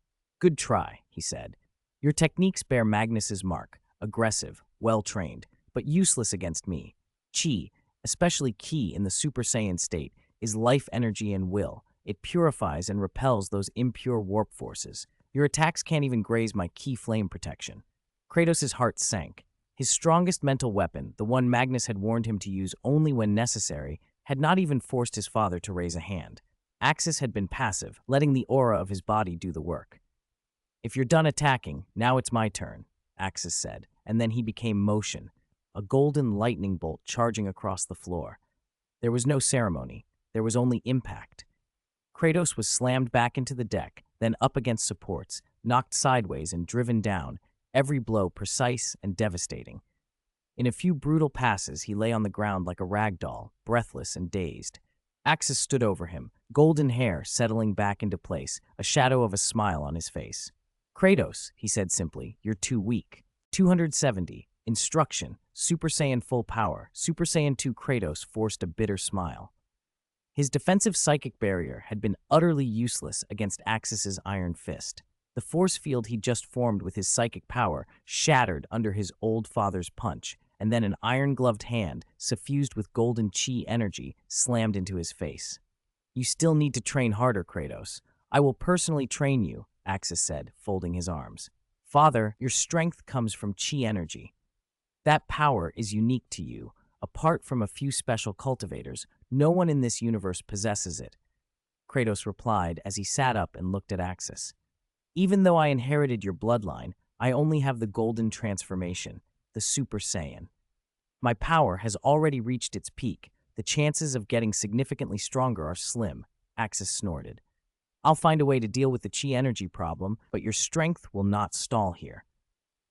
"Good try," he said. "Your techniques bear Magnus's mark, aggressive, well-trained, but useless against me. Chi, especially Ki in the Super Saiyan state, is life energy and will. It purifies and repels those impure warp forces. Your attacks can't even graze my Ki flame protection." Kratos' heart sank. His strongest mental weapon, the one Magnus had warned him to use only when necessary, had not even forced his father to raise a hand. Axis had been passive, letting the aura of his body do the work. "If you're done attacking, now it's my turn," Axis said, and then he became motion, a golden lightning bolt charging across the floor. There was no ceremony. There was only impact. Kratos was slammed back into the deck, then up against supports, knocked sideways and driven down, every blow precise and devastating. In a few brutal passes, he lay on the ground like a rag doll, breathless and dazed. Axis stood over him, golden hair settling back into place, a shadow of a smile on his face. "Kratos," he said simply, "you're too weak. 270. Instruction. Super Saiyan full power. Super Saiyan 2." Kratos forced a bitter smile. His defensive psychic barrier had been utterly useless against Axis's iron fist. The force field he'd just formed with his psychic power shattered under his old father's punch, and then an iron-gloved hand, suffused with golden chi energy, slammed into his face. "You still need to train harder, Kratos. I will personally train you," Axis said, folding his arms. "Father, your strength comes from chi energy. That power is unique to you. Apart from a few special cultivators, no one in this universe possesses it," Kratos replied as he sat up and looked at Axis. "Even though I inherited your bloodline, I only have the golden transformation, the Super Saiyan. My power has already reached its peak. The chances of getting significantly stronger are slim," Axis snorted. "I'll find a way to deal with the chi energy problem, but your strength will not stall here.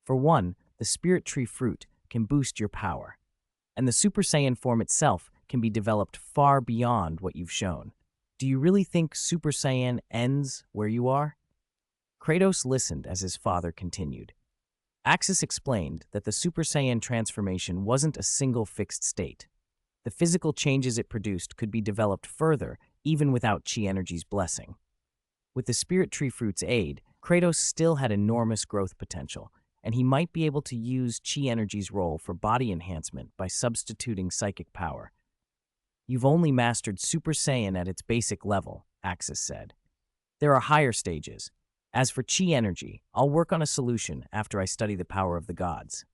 For one, the Spirit Tree fruit can boost your power, and the Super Saiyan form itself can be developed far beyond what you've shown. Do you really think Super Saiyan ends where you are? Kratos listened as his father continued. Axis explained that the Super Saiyan transformation wasn't a single fixed state. The physical changes it produced could be developed further, even without Chi Energy's blessing. With the Spirit Tree Fruit's aid, Kratos still had enormous growth potential, and he might be able to use Chi Energy's role for body enhancement by substituting psychic power. You've only mastered Super Saiyan at its basic level, Axis said. There are higher stages. As for Chi Energy, I'll work on a solution after I study the power of the gods.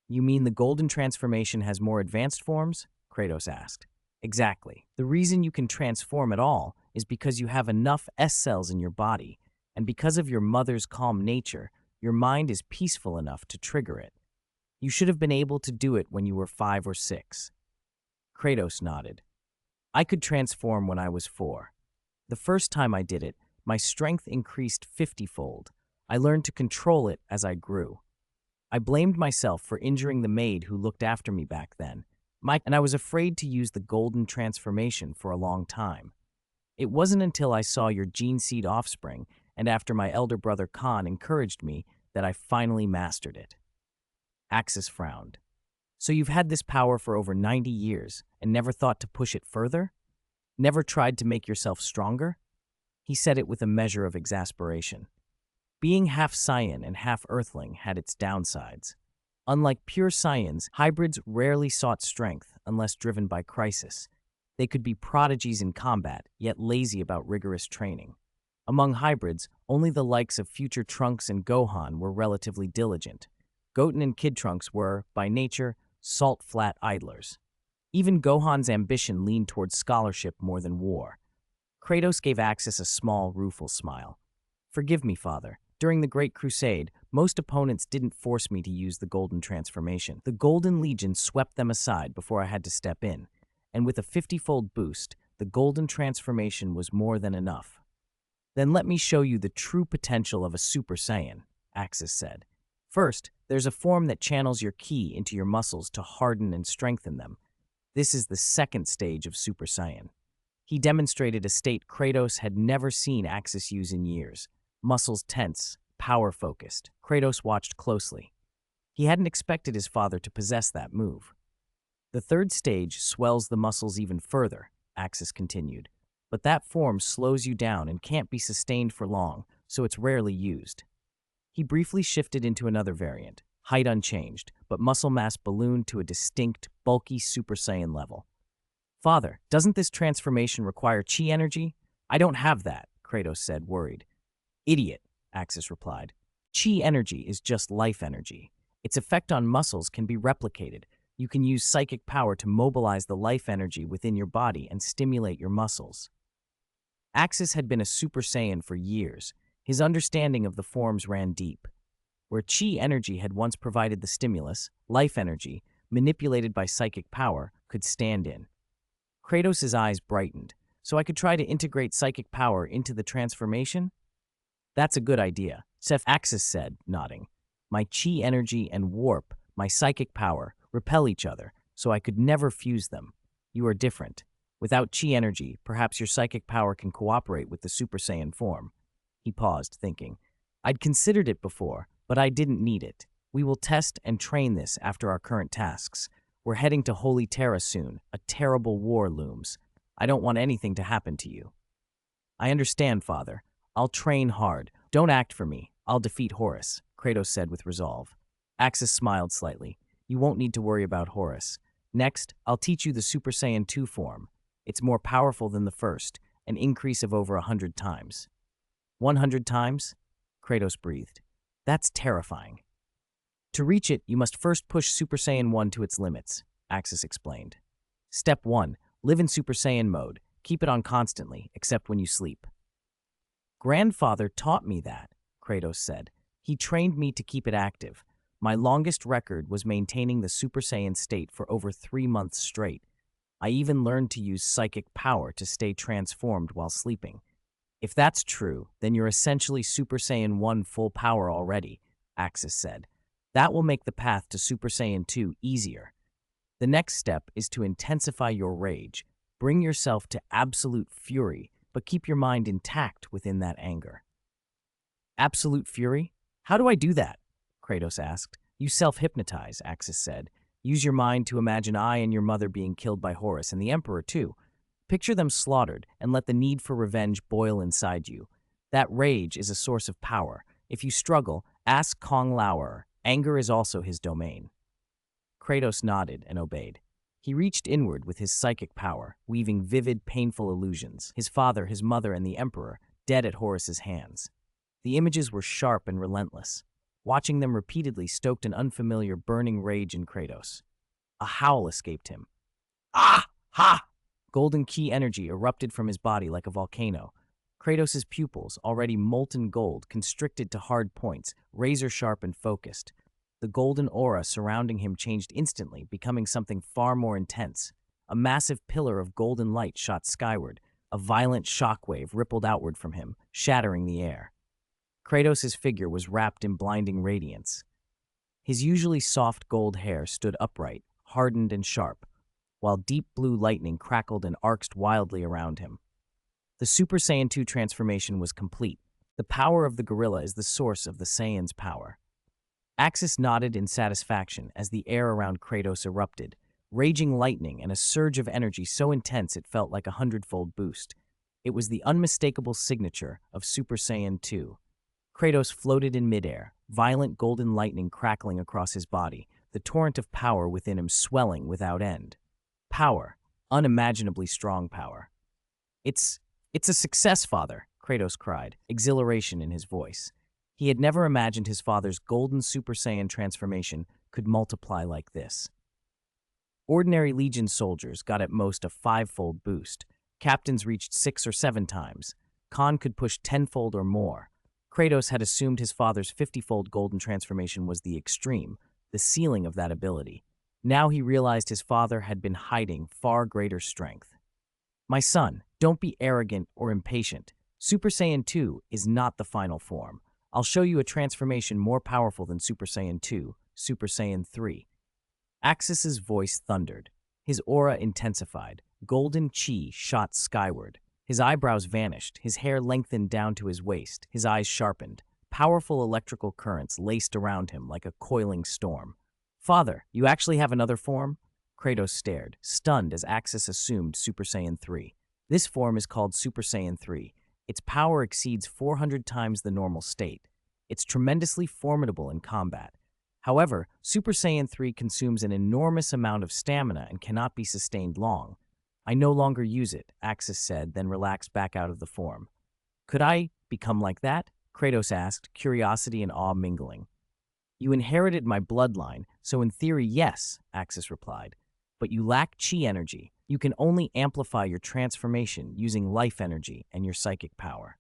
You mean the golden transformation has more advanced forms? Kratos asked. Exactly. The reason you can transform at all is because you have enough S cells in your body, and because of your mother's calm nature, your mind is peaceful enough to trigger it. You should have been able to do it when you were 5 or 6. Kratos nodded. I could transform when I was 4. The first time I did it, my strength increased 50-fold. I learned to control it as I grew. I blamed myself for injuring the maid who looked after me back then, and I was afraid to use the golden transformation for a long time. It wasn't until I saw your gene seed offspring, and after my elder brother Khorne encouraged me, that I finally mastered it. Axis frowned. So you've had this power for over 90 years, and never thought to push it further? Never tried to make yourself stronger? He said it with a measure of exasperation. Being half Saiyan and half Earthling had its downsides. Unlike pure Saiyans, hybrids rarely sought strength unless driven by crisis. They could be prodigies in combat, yet lazy about rigorous training. Among hybrids, only the likes of future Trunks and Gohan were relatively diligent. Goten and Kid Trunks were, by nature, salt-flat idlers. Even Gohan's ambition leaned towards scholarship more than war. Kratos gave Axis a small, rueful smile. Forgive me, father. During the Great Crusade, most opponents didn't force me to use the Golden Transformation. The Golden Legion swept them aside before I had to step in, and with a 50-fold boost, the Golden Transformation was more than enough. Then let me show you the true potential of a Super Saiyan, Axis said. First, there's a form that channels your ki into your muscles to harden and strengthen them. This is the second stage of Super Saiyan. He demonstrated a state Kratos had never seen Axis use in years. Muscles tense, power-focused. Kratos watched closely. He hadn't expected his father to possess that move. The third stage swells the muscles even further, Axis continued. But that form slows you down and can't be sustained for long, so it's rarely used. He briefly shifted into another variant, height unchanged, but muscle mass ballooned to a distinct, bulky Super Saiyan level. Father, doesn't this transformation require Chi energy? I don't have that, Kratos said, worried. Idiot, Axis replied. Chi energy is just life energy. Its effect on muscles can be replicated. You can use psychic power to mobilize the life energy within your body and stimulate your muscles. Axis had been a Super Saiyan for years. His understanding of the forms ran deep. Where Chi energy had once provided the stimulus, life energy, manipulated by psychic power, could stand in. Kratos' eyes brightened. So I could try to integrate psychic power into the transformation? That's a good idea, Axis said, nodding. My Chi energy and warp, my psychic power, repel each other, so I could never fuse them. You are different. Without Chi energy, perhaps your psychic power can cooperate with the Super Saiyan form. He paused, thinking. I'd considered it before, but I didn't need it. We will test and train this after our current tasks. We're heading to Holy Terra soon. A terrible war looms. I don't want anything to happen to you. I understand, Father. I'll train hard. Don't act for me. I'll defeat Horus, Kratos said with resolve. Axis smiled slightly. You won't need to worry about Horus. Next, I'll teach you the Super Saiyan 2 form. It's more powerful than the first, an increase of over 100 times. 100 times? Kratos breathed. That's terrifying. To reach it, you must first push Super Saiyan 1 to its limits, Axis explained. Step 1. Live in Super Saiyan mode. Keep it on constantly, except when you sleep. Grandfather taught me that, Kratos said. He trained me to keep it active. My longest record was maintaining the Super Saiyan state for over 3 months straight. I even learned to use psychic power to stay transformed while sleeping. If that's true, then you're essentially Super Saiyan 1 full power already, Axis said. That will make the path to Super Saiyan 2 easier. The next step is to intensify your rage. Bring yourself to absolute fury, but keep your mind intact within that anger. Absolute fury? How do I do that? Kratos asked. You self-hypnotize, Axis said. Use your mind to imagine I and your mother being killed by Horus, and the Emperor too. Picture them slaughtered, and let the need for revenge boil inside you. That rage is a source of power. If you struggle, ask Kong Lauer. Anger is also his domain. Kratos nodded and obeyed. He reached inward with his psychic power, weaving vivid, painful illusions. His father, his mother, and the Emperor, dead at Horus's hands. The images were sharp and relentless. Watching them repeatedly stoked an unfamiliar burning rage in Kratos. A howl escaped him. Ah! Ha! Golden ki energy erupted from his body like a volcano. Kratos' pupils, already molten gold, constricted to hard points, razor-sharp and focused. The golden aura surrounding him changed instantly, becoming something far more intense. A massive pillar of golden light shot skyward. A violent shockwave rippled outward from him, shattering the air. Kratos' figure was wrapped in blinding radiance. His usually soft gold hair stood upright, hardened and sharp, while deep blue lightning crackled and arced wildly around him. The Super Saiyan 2 transformation was complete. The power of the gorilla is the source of the Saiyan's power. Axis nodded in satisfaction as the air around Kratos erupted, raging lightning and a surge of energy so intense it felt like a 100-fold boost. It was the unmistakable signature of Super Saiyan 2. Kratos floated in midair, violent golden lightning crackling across his body, the torrent of power within him swelling without end. Power, unimaginably strong power. It's a success, Father, Kratos cried, exhilaration in his voice. He had never imagined his father's golden Super Saiyan transformation could multiply like this. Ordinary Legion soldiers got at most a 5-fold boost. Captains reached 6 or 7 times. Khan could push 10-fold or more. Kratos had assumed his father's 50-fold golden transformation was the extreme, the ceiling of that ability. Now he realized his father had been hiding far greater strength. My son, don't be arrogant or impatient. Super Saiyan 2 is not the final form. I'll show you a transformation more powerful than Super Saiyan 2, Super Saiyan 3. Axis's voice thundered. His aura intensified. Golden chi shot skyward. His eyebrows vanished. His hair lengthened down to his waist. His eyes sharpened. Powerful electrical currents laced around him like a coiling storm. Father, you actually have another form? Kratos stared, stunned as Axis assumed Super Saiyan 3. This form is called Super Saiyan 3. Its power exceeds 400 times the normal state. It's tremendously formidable in combat. However, Super Saiyan 3 consumes an enormous amount of stamina and cannot be sustained long. I no longer use it, Axis said, then relaxed back out of the form. Could I become like that? Kratos asked, curiosity and awe mingling. You inherited my bloodline, so in theory, yes, Axis replied. But you lack chi energy. You can only amplify your transformation using life energy and your psychic power.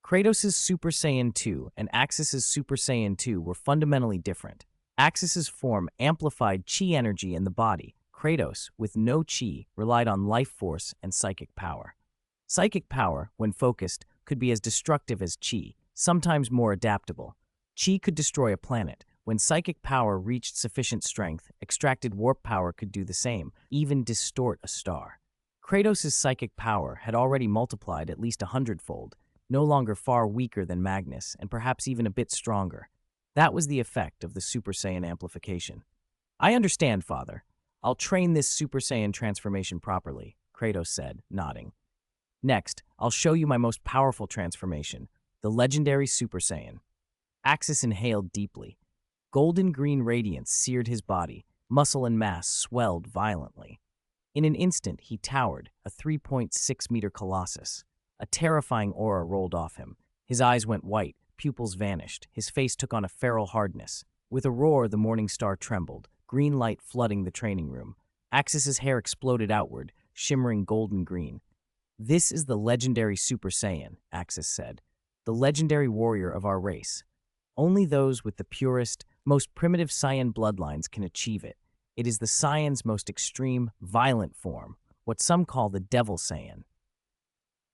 Kratos' Super Saiyan 2 and Axis' Super Saiyan 2 were fundamentally different. Axis' form amplified chi energy in the body. Kratos, with no chi, relied on life force and psychic power. Psychic power, when focused, could be as destructive as chi, sometimes more adaptable. Chi could destroy a planet. When psychic power reached sufficient strength, extracted warp power could do the same, even distort a star. Kratos' psychic power had already multiplied at least 100-fold, no longer far weaker than Magnus, and perhaps even a bit stronger. That was the effect of the Super Saiyan amplification. I understand, Father. I'll train this Super Saiyan transformation properly, Kratos said, nodding. Next, I'll show you my most powerful transformation, the legendary Super Saiyan. Axis inhaled deeply. Golden-green radiance seared his body. Muscle and mass swelled violently. In an instant, he towered, a 3.6-meter colossus. A terrifying aura rolled off him. His eyes went white, pupils vanished. His face took on a feral hardness. With a roar, the morning star trembled, green light flooding the training room. Axis's hair exploded outward, shimmering golden green. This is the legendary Super Saiyan, Axis said. The legendary warrior of our race. Only those with the purest, most primitive Saiyan bloodlines can achieve it. It is the Saiyan's most extreme, violent form, what some call the Devil Saiyan.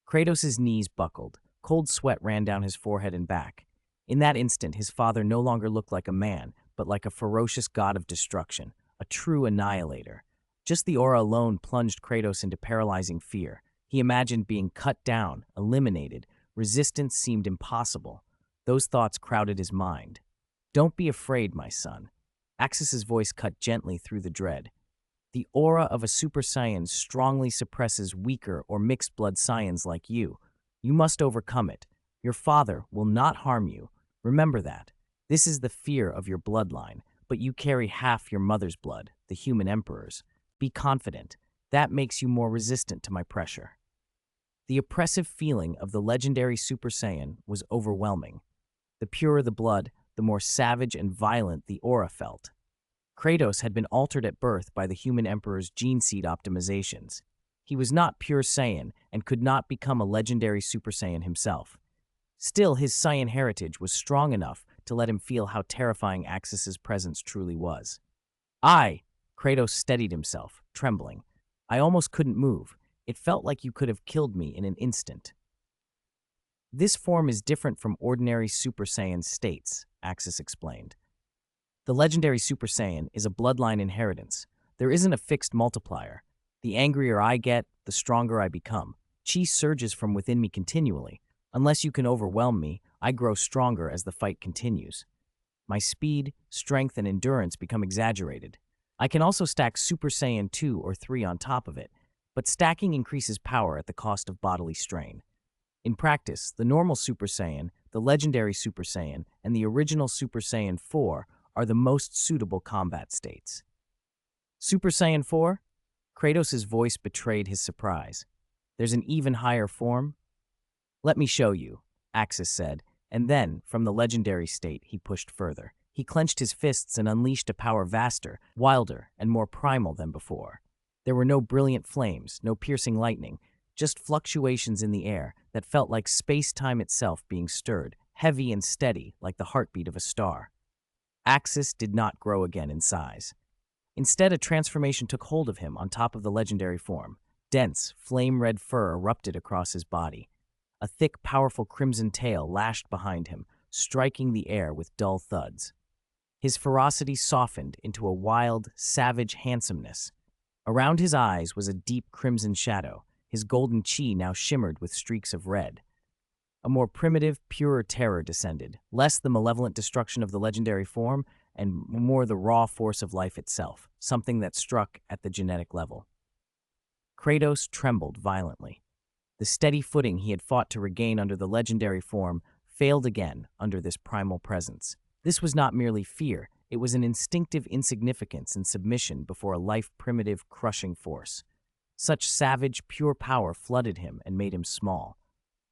Kratos' knees buckled. Cold sweat ran down his forehead and back. In that instant, his father no longer looked like a man, but like a ferocious god of destruction, a true annihilator. Just the aura alone plunged Kratos into paralyzing fear. He imagined being cut down, eliminated. Resistance seemed impossible. Those thoughts crowded his mind. "Don't be afraid, my son." Axis's voice cut gently through the dread. "The aura of a Super Saiyan strongly suppresses weaker or mixed-blood Saiyans like you. You must overcome it. Your father will not harm you. Remember that. This is the fear of your bloodline, but you carry half your mother's blood, the human emperor's. Be confident. That makes you more resistant to my pressure." The oppressive feeling of the legendary Super Saiyan was overwhelming. The purer the blood, the more savage and violent the aura felt. Kratos had been altered at birth by the human emperor's gene seed optimizations. He was not pure Saiyan and could not become a legendary Super Saiyan himself. Still, his Saiyan heritage was strong enough to let him feel how terrifying Axis's presence truly was. Kratos steadied himself, trembling. "I almost couldn't move. It felt like you could have killed me in an instant." "This form is different from ordinary Super Saiyan states," Axis explained. "The legendary Super Saiyan is a bloodline inheritance. There isn't a fixed multiplier. The angrier I get, the stronger I become. Chi surges from within me continually. Unless you can overwhelm me, I grow stronger as the fight continues. My speed, strength, and endurance become exaggerated. I can also stack Super Saiyan 2 or 3 on top of it, but stacking increases power at the cost of bodily strain. In practice, the normal Super Saiyan, the legendary Super Saiyan, and the original Super Saiyan 4 are the most suitable combat states." "Super Saiyan 4? Kratos' voice betrayed his surprise. "There's an even higher form?" "Let me show you," Axis said, and then, from the legendary state, he pushed further. He clenched his fists and unleashed a power vaster, wilder, and more primal than before. There were no brilliant flames, no piercing lightning, just fluctuations in the air that felt like space-time itself being stirred, heavy and steady like the heartbeat of a star. Axis did not grow again in size. Instead, a transformation took hold of him on top of the legendary form. Dense, flame-red fur erupted across his body. A thick, powerful crimson tail lashed behind him, striking the air with dull thuds. His ferocity softened into a wild, savage handsomeness. Around his eyes was a deep crimson shadow. His golden chi now shimmered with streaks of red. A more primitive, purer terror descended, less the malevolent destruction of the legendary form, and more the raw force of life itself, something that struck at the genetic level. Kratos trembled violently. The steady footing he had fought to regain under the legendary form failed again under this primal presence. This was not merely fear, it was an instinctive insignificance and submission before a life-primitive, crushing force. Such savage, pure power flooded him and made him small.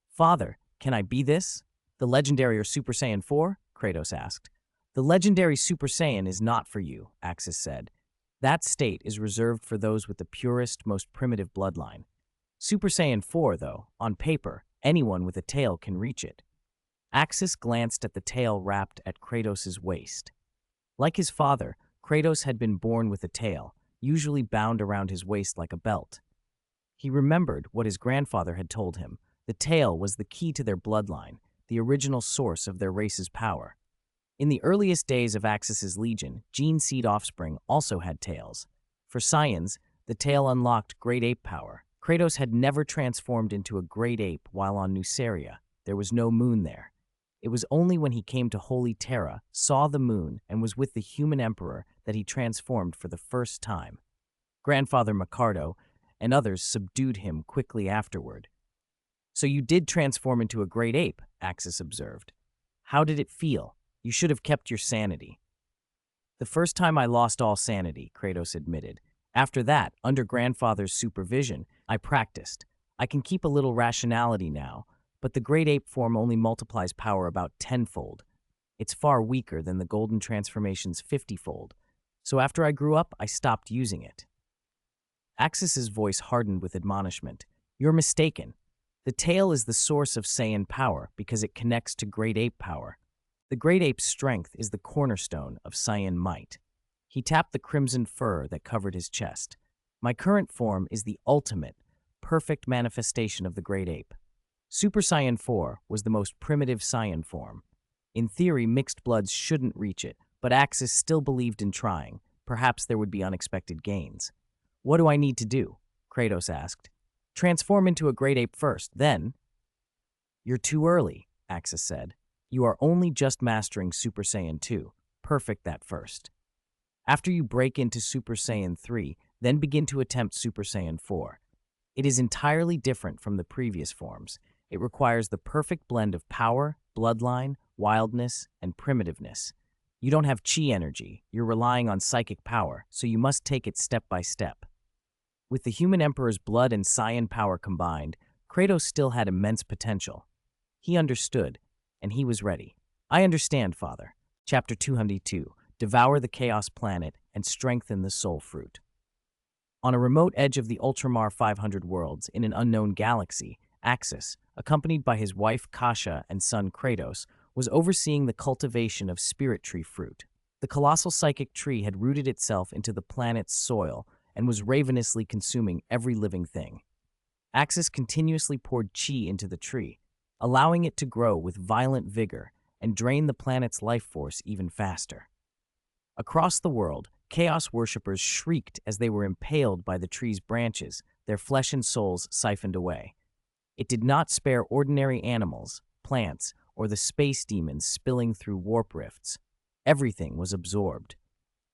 "Father, can I be this? The legendary or Super Saiyan 4? Kratos asked. "The legendary Super Saiyan is not for you," Axis said. "That state is reserved for those with the purest, most primitive bloodline. Super Saiyan 4, though, on paper, anyone with a tail can reach it." Axis glanced at the tail wrapped at Kratos' waist. Like his father, Kratos had been born with a tail, usually bound around his waist like a belt. He remembered what his grandfather had told him. The tail was the key to their bloodline, the original source of their race's power. In the earliest days of Axis's legion, gene seed offspring also had tails. For Saiyans, the tail unlocked great ape power. Kratos had never transformed into a great ape while on Nuceria. There was no moon there. It was only when he came to Holy Terra, saw the moon, and was with the human emperor that he transformed for the first time. Grandfather Micardo and others subdued him quickly afterward. "So you did transform into a great ape," Axis observed. "How did it feel? You should have kept your sanity." "The first time I lost all sanity," Kratos admitted. "After that, under Grandfather's supervision, I practiced. I can keep a little rationality now, but the great ape form only multiplies power about tenfold. It's far weaker than the golden transformation's 50-fold. So after I grew up, I stopped using it." Axis's voice hardened with admonishment. "You're mistaken. The tail is the source of Saiyan power because it connects to great ape power. The great ape's strength is the cornerstone of Saiyan might." He tapped the crimson fur that covered his chest. "My current form is the ultimate, perfect manifestation of the great ape. Super Saiyan 4 was the most primitive Saiyan form. In theory, mixed bloods shouldn't reach it, but Axis still believed in trying. Perhaps there would be unexpected gains. What do I need to do? Kratos asked. Transform into a great ape first, then. You're too early, Axis said. You are only just mastering Super Saiyan 2. Perfect that first. After you break into Super Saiyan 3, then begin to attempt Super Saiyan 4. It is entirely different from the previous forms. It requires the perfect blend of power, bloodline, wildness, and primitiveness. You don't have chi energy, you're relying on psychic power, so you must take it step by step. With the human emperor's blood and Saiyan power combined, Kratos still had immense potential. He understood, and he was ready. I understand, Father. Chapter 202, Devour the Chaos Planet and Strengthen the Soul Fruit. On a remote edge of the Ultramar 500 worlds in an unknown galaxy, Axis, accompanied by his wife Kasha and son Kratos, was overseeing the cultivation of spirit tree fruit. The colossal psychic tree had rooted itself into the planet's soil and was ravenously consuming every living thing. Axis continuously poured chi into the tree, allowing it to grow with violent vigor and drain the planet's life force even faster. Across the world, Chaos worshippers shrieked as they were impaled by the tree's branches, their flesh and souls siphoned away. It did not spare ordinary animals, plants, or the space demons spilling through warp rifts. Everything was absorbed.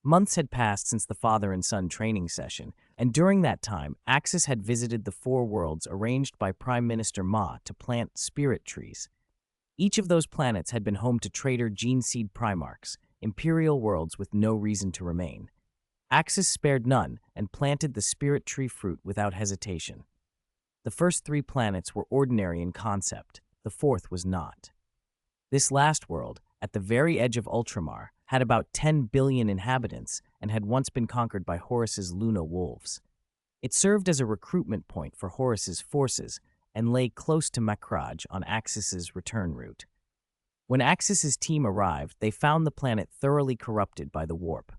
Months had passed since the father and son training session, and during that time, Axis had visited the 4 worlds arranged by Prime Minister Ma to plant spirit trees. Each of those planets had been home to traitor gene seed Primarchs, imperial worlds with no reason to remain. Axis spared none and planted the spirit tree fruit without hesitation. The first 3 planets were ordinary in concept, the 4th was not. This last world, at the very edge of Ultramar, had about 10 billion inhabitants and had once been conquered by Horus's Luna wolves. It served as a recruitment point for Horus's forces and lay close to Makraj on Axis's return route. When Axis's team arrived, they found the planet thoroughly corrupted by the warp.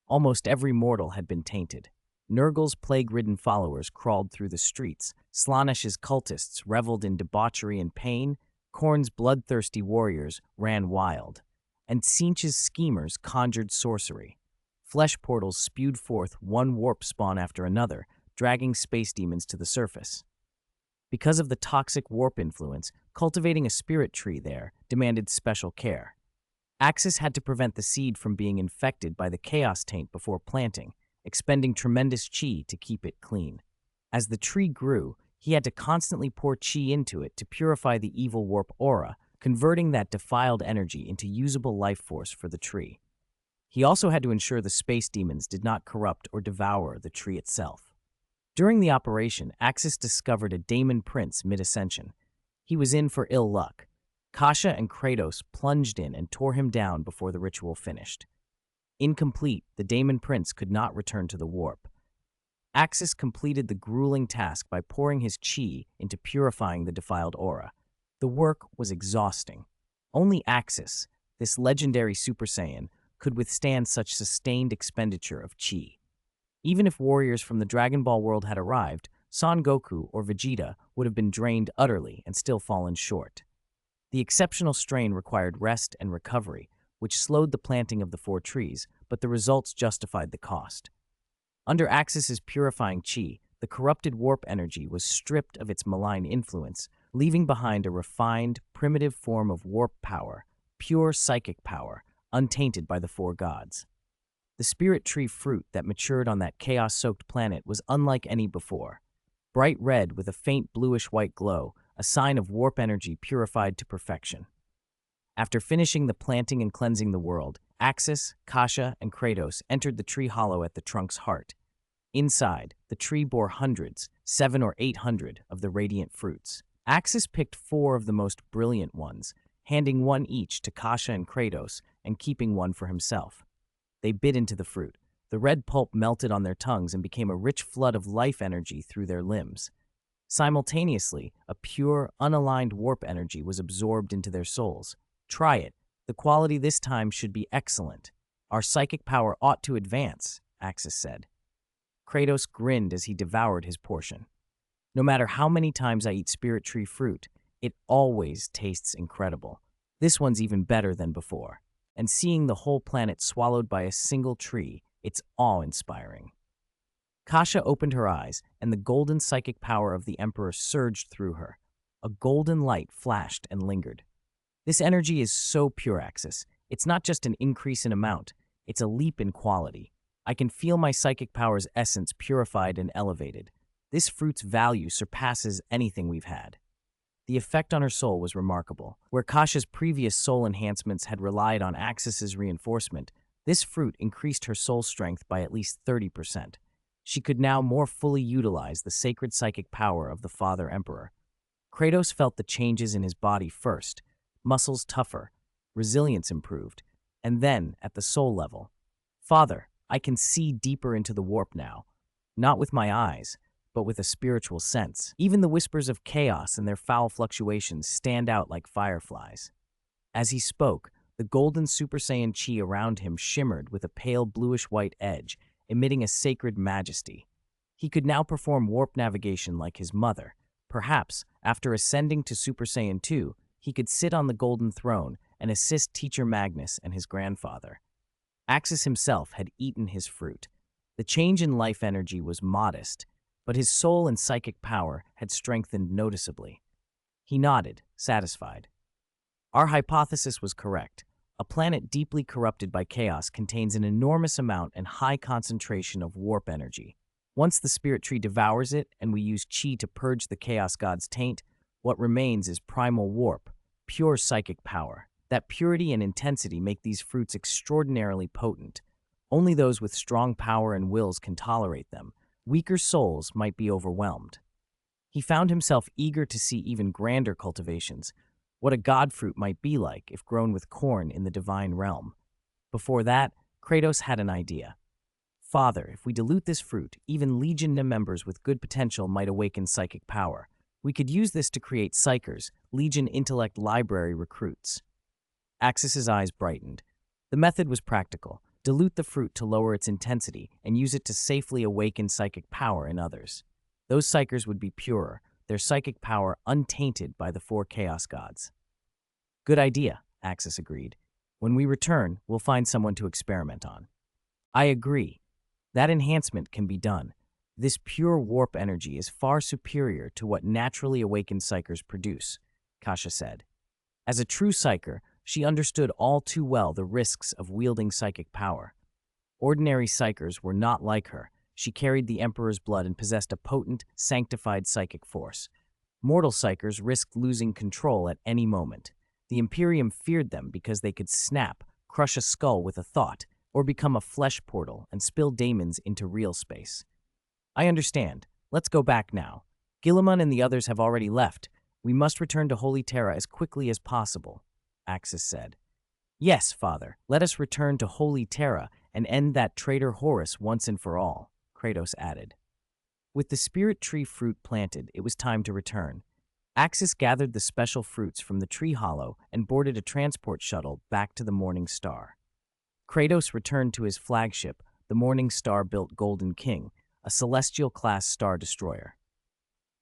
Almost every mortal had been tainted. Nurgle's plague-ridden followers crawled through the streets, Slaanesh's cultists reveled in debauchery and pain, Khorne's bloodthirsty warriors ran wild, and Tzeentch's schemers conjured sorcery. Flesh portals spewed forth one warp spawn after another, dragging space demons to the surface. Because of the toxic warp influence, cultivating a spirit tree there demanded special care. Axis had to prevent the seed from being infected by the chaos taint before planting, expending tremendous chi to keep it clean. As the tree grew, he had to constantly pour chi into it to purify the evil warp aura, converting that defiled energy into usable life force for the tree. He also had to ensure the space demons did not corrupt or devour the tree itself. During the operation, Axis discovered a Daemon Prince mid-ascension. He was in for ill luck. Kasha and Kratos plunged in and tore him down before the ritual finished. Incomplete, the Daemon Prince could not return to the warp. Axis completed the grueling task by pouring his chi into purifying the defiled aura. The work was exhausting. Only Axis, this legendary Super Saiyan, could withstand such sustained expenditure of chi. Even if warriors from the Dragon Ball world had arrived, Son Goku or Vegeta would have been drained utterly and still fallen short. The exceptional strain required rest and recovery, which slowed the planting of the 4 trees, but the results justified the cost. Under Axis's purifying chi, the corrupted warp energy was stripped of its malign influence, leaving behind a refined, primitive form of warp power, pure psychic power, untainted by the 4 gods. The spirit tree fruit that matured on that chaos-soaked planet was unlike any before. Bright red with a faint bluish-white glow, a sign of warp energy purified to perfection. After finishing the planting and cleansing the world, Axis, Kasha, and Kratos entered the tree hollow at the trunk's heart. Inside, the tree bore hundreds, 700 or 800, of the radiant fruits. Axis picked 4 of the most brilliant ones, handing one each to Kasha and Kratos and keeping one for himself. They bit into the fruit. The red pulp melted on their tongues and became a rich flood of life energy through their limbs. Simultaneously, a pure, unaligned warp energy was absorbed into their souls. Try it. The quality this time should be excellent. Our psychic power ought to advance, Axis said. Kratos grinned as he devoured his portion. No matter how many times I eat spirit tree fruit, it always tastes incredible. This one's even better than before. And seeing the whole planet swallowed by a single tree, it's awe-inspiring. Kasha opened her eyes, and the golden psychic power of the Emperor surged through her. A golden light flashed and lingered. This energy is so pure, Axis. It's not just an increase in amount, it's a leap in quality. I can feel my psychic power's essence purified and elevated. This fruit's value surpasses anything we've had. The effect on her soul was remarkable. Where Kasha's previous soul enhancements had relied on Axis's reinforcement, this fruit increased her soul strength by at least 30%. She could now more fully utilize the sacred psychic power of the Father Emperor. Kratos felt the changes in his body first, muscles tougher, resilience improved, and then, at the soul level, "Father, I can see deeper into the warp now, not with my eyes, but with a spiritual sense. Even the whispers of chaos and their foul fluctuations stand out like fireflies." As he spoke, the golden Super Saiyan chi around him shimmered with a pale bluish-white edge, emitting a sacred majesty. He could now perform warp navigation like his mother. Perhaps, after ascending to Super Saiyan 2, he could sit on the golden throne and assist Teacher Magnus and his grandfather. Axis himself had eaten his fruit. The change in life energy was modest, but his soul and psychic power had strengthened noticeably. He nodded, satisfied. Our hypothesis was correct. A planet deeply corrupted by chaos contains an enormous amount and high concentration of warp energy. Once the spirit tree devours it and we use chi to purge the chaos god's taint, what remains is primal warp, pure psychic power. That purity and intensity make these fruits extraordinarily potent. Only those with strong power and wills can tolerate them. Weaker souls might be overwhelmed. He found himself eager to see even grander cultivations, what a god fruit might be like if grown with Khorne in the divine realm. Before that, Kratos had an idea. "Father, if we dilute this fruit, even Legion members with good potential might awaken psychic power. We could use this to create psychers, Legion intellect library recruits." Axis's eyes brightened. The method was practical. Dilute the fruit to lower its intensity and use it to safely awaken psychic power in others. Those psychers would be purer, their psychic power untainted by the four chaos gods. "Good idea," Axis agreed. "When we return, we'll find someone to experiment on." "I agree. That enhancement can be done. This pure warp energy is far superior to what naturally awakened psychers produce," Kasha said. As a true psyker, she understood all too well the risks of wielding psychic power. Ordinary psychers were not like her. She carried the Emperor's blood and possessed a potent, sanctified psychic force. Mortal psychers risked losing control at any moment. The Imperium feared them because they could snap, crush a skull with a thought, or become a flesh portal and spill daemons into real space. "I understand. Let's go back now. Guilliman and the others have already left. We must return to Holy Terra as quickly as possible," Axis said. "Yes, Father. Let us return to Holy Terra and end that traitor Horus once and for all," Kratos added. With the spirit tree fruit planted, it was time to return. Axis gathered the special fruits from the tree hollow and boarded a transport shuttle back to the Morning Star. Kratos returned to his flagship, the Morning Star-built Golden King, a Celestial-class star destroyer.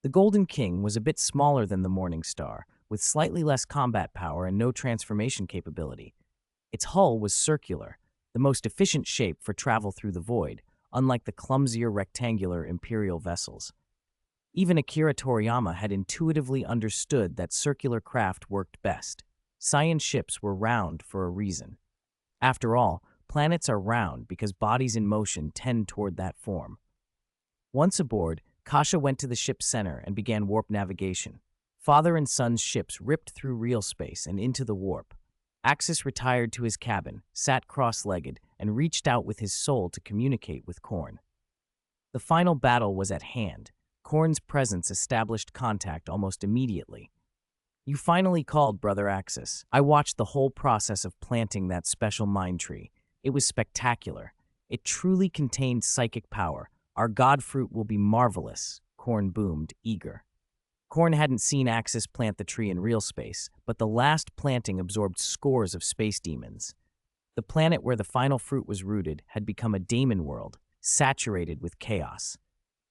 The Golden King was a bit smaller than the Morning Star, with slightly less combat power and no transformation capability. Its hull was circular, the most efficient shape for travel through the void, unlike the clumsier rectangular Imperial vessels. Even Akira Toriyama had intuitively understood that circular craft worked best. Saiyan ships were round for a reason. After all, planets are round because bodies in motion tend toward that form. Once aboard, Kasha went to the ship's center and began warp navigation. Father and son's ships ripped through real space and into the warp. Axis retired to his cabin, sat cross-legged, and reached out with his soul to communicate with Khorne. The final battle was at hand. Khorne's presence established contact almost immediately. "You finally called, Brother Axis. I watched the whole process of planting that special mind tree. It was spectacular. It truly contained psychic power. Our god fruit will be marvelous," Khorne boomed, eager. Khorne hadn't seen Axis plant the tree in real space, but the last planting absorbed scores of space demons. The planet where the final fruit was rooted had become a daemon world, saturated with chaos.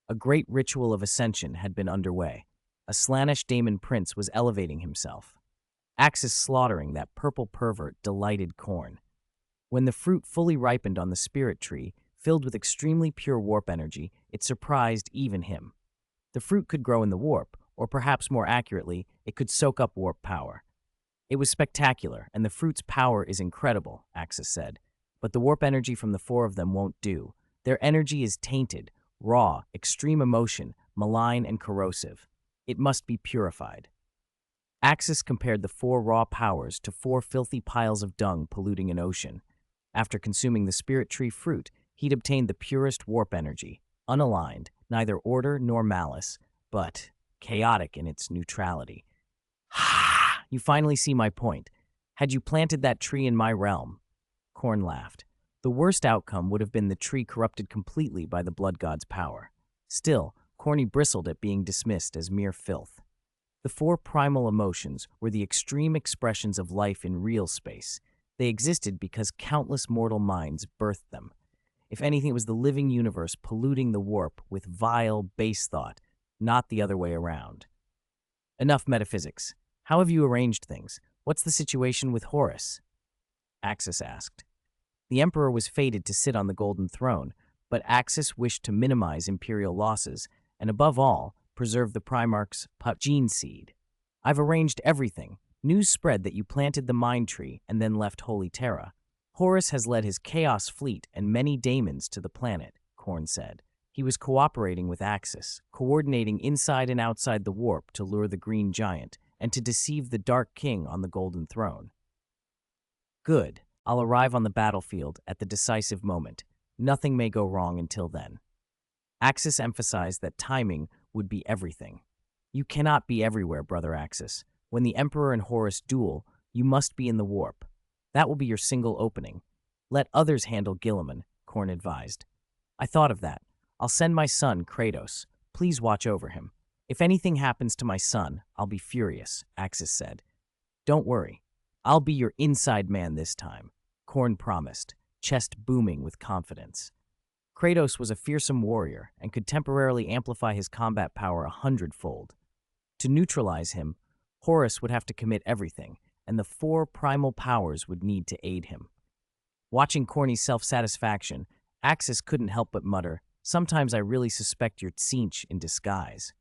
A great ritual of ascension had been underway. A Slaanesh daemon prince was elevating himself. Axis slaughtering that purple pervert delighted Khorne. When the fruit fully ripened on the spirit tree, filled with extremely pure warp energy, It surprised even him. The fruit could grow in the warp, or perhaps more accurately, it could soak up warp power. It was spectacular, and the fruit's power is incredible, Axis said. But the warp energy from the four of them won't do. Their energy is tainted, raw, extreme emotion, malign and corrosive. It must be purified. Axis compared the four raw powers to four filthy piles of dung polluting an ocean. After consuming the spirit tree fruit, he'd obtained the purest warp energy, unaligned, neither order nor malice, but chaotic in its neutrality. Ha! You finally see my point. Had you planted that tree in my realm? Khorne laughed. The worst outcome would have been the tree corrupted completely by the blood god's power. Still, Khorne bristled at being dismissed as mere filth. The four primal emotions were the extreme expressions of life in real space. They existed because countless mortal minds birthed them. If anything, it was the living universe polluting the warp with vile, base thought, not the other way around. Enough metaphysics. How have you arranged things? What's the situation with Horus? Axis asked. The Emperor was fated to sit on the Golden Throne, but Axis wished to minimize Imperial losses, and above all, preserve the Primarch's gene seed. I've arranged everything. News spread that you planted the Mind Tree and then left Holy Terra. Horus has led his Chaos Fleet and many daemons to the planet, Khorne said. He was cooperating with Axis, coordinating inside and outside the warp to lure the Green Giant and to deceive the Dark King on the Golden Throne. Good. I'll arrive on the battlefield at the decisive moment. Nothing may go wrong until then. Axis emphasized that timing would be everything. You cannot be everywhere, Brother Axis. When the Emperor and Horus duel, you must be in the warp. That will be your single opening. Let others handle Guilliman, Khorne advised. I thought of that. I'll send my son, Kratos. Please watch over him. If anything happens to my son, I'll be furious, Axis said. Don't worry. I'll be your inside man this time, Khorne promised, chest booming with confidence. Kratos was a fearsome warrior and could temporarily amplify his combat power 100-fold. To neutralize him, Horus would have to commit everything, and the four primal powers would need to aid him. Watching Khorne's self-satisfaction, Axis couldn't help but mutter, "Sometimes I really suspect you're Tzeentch in disguise."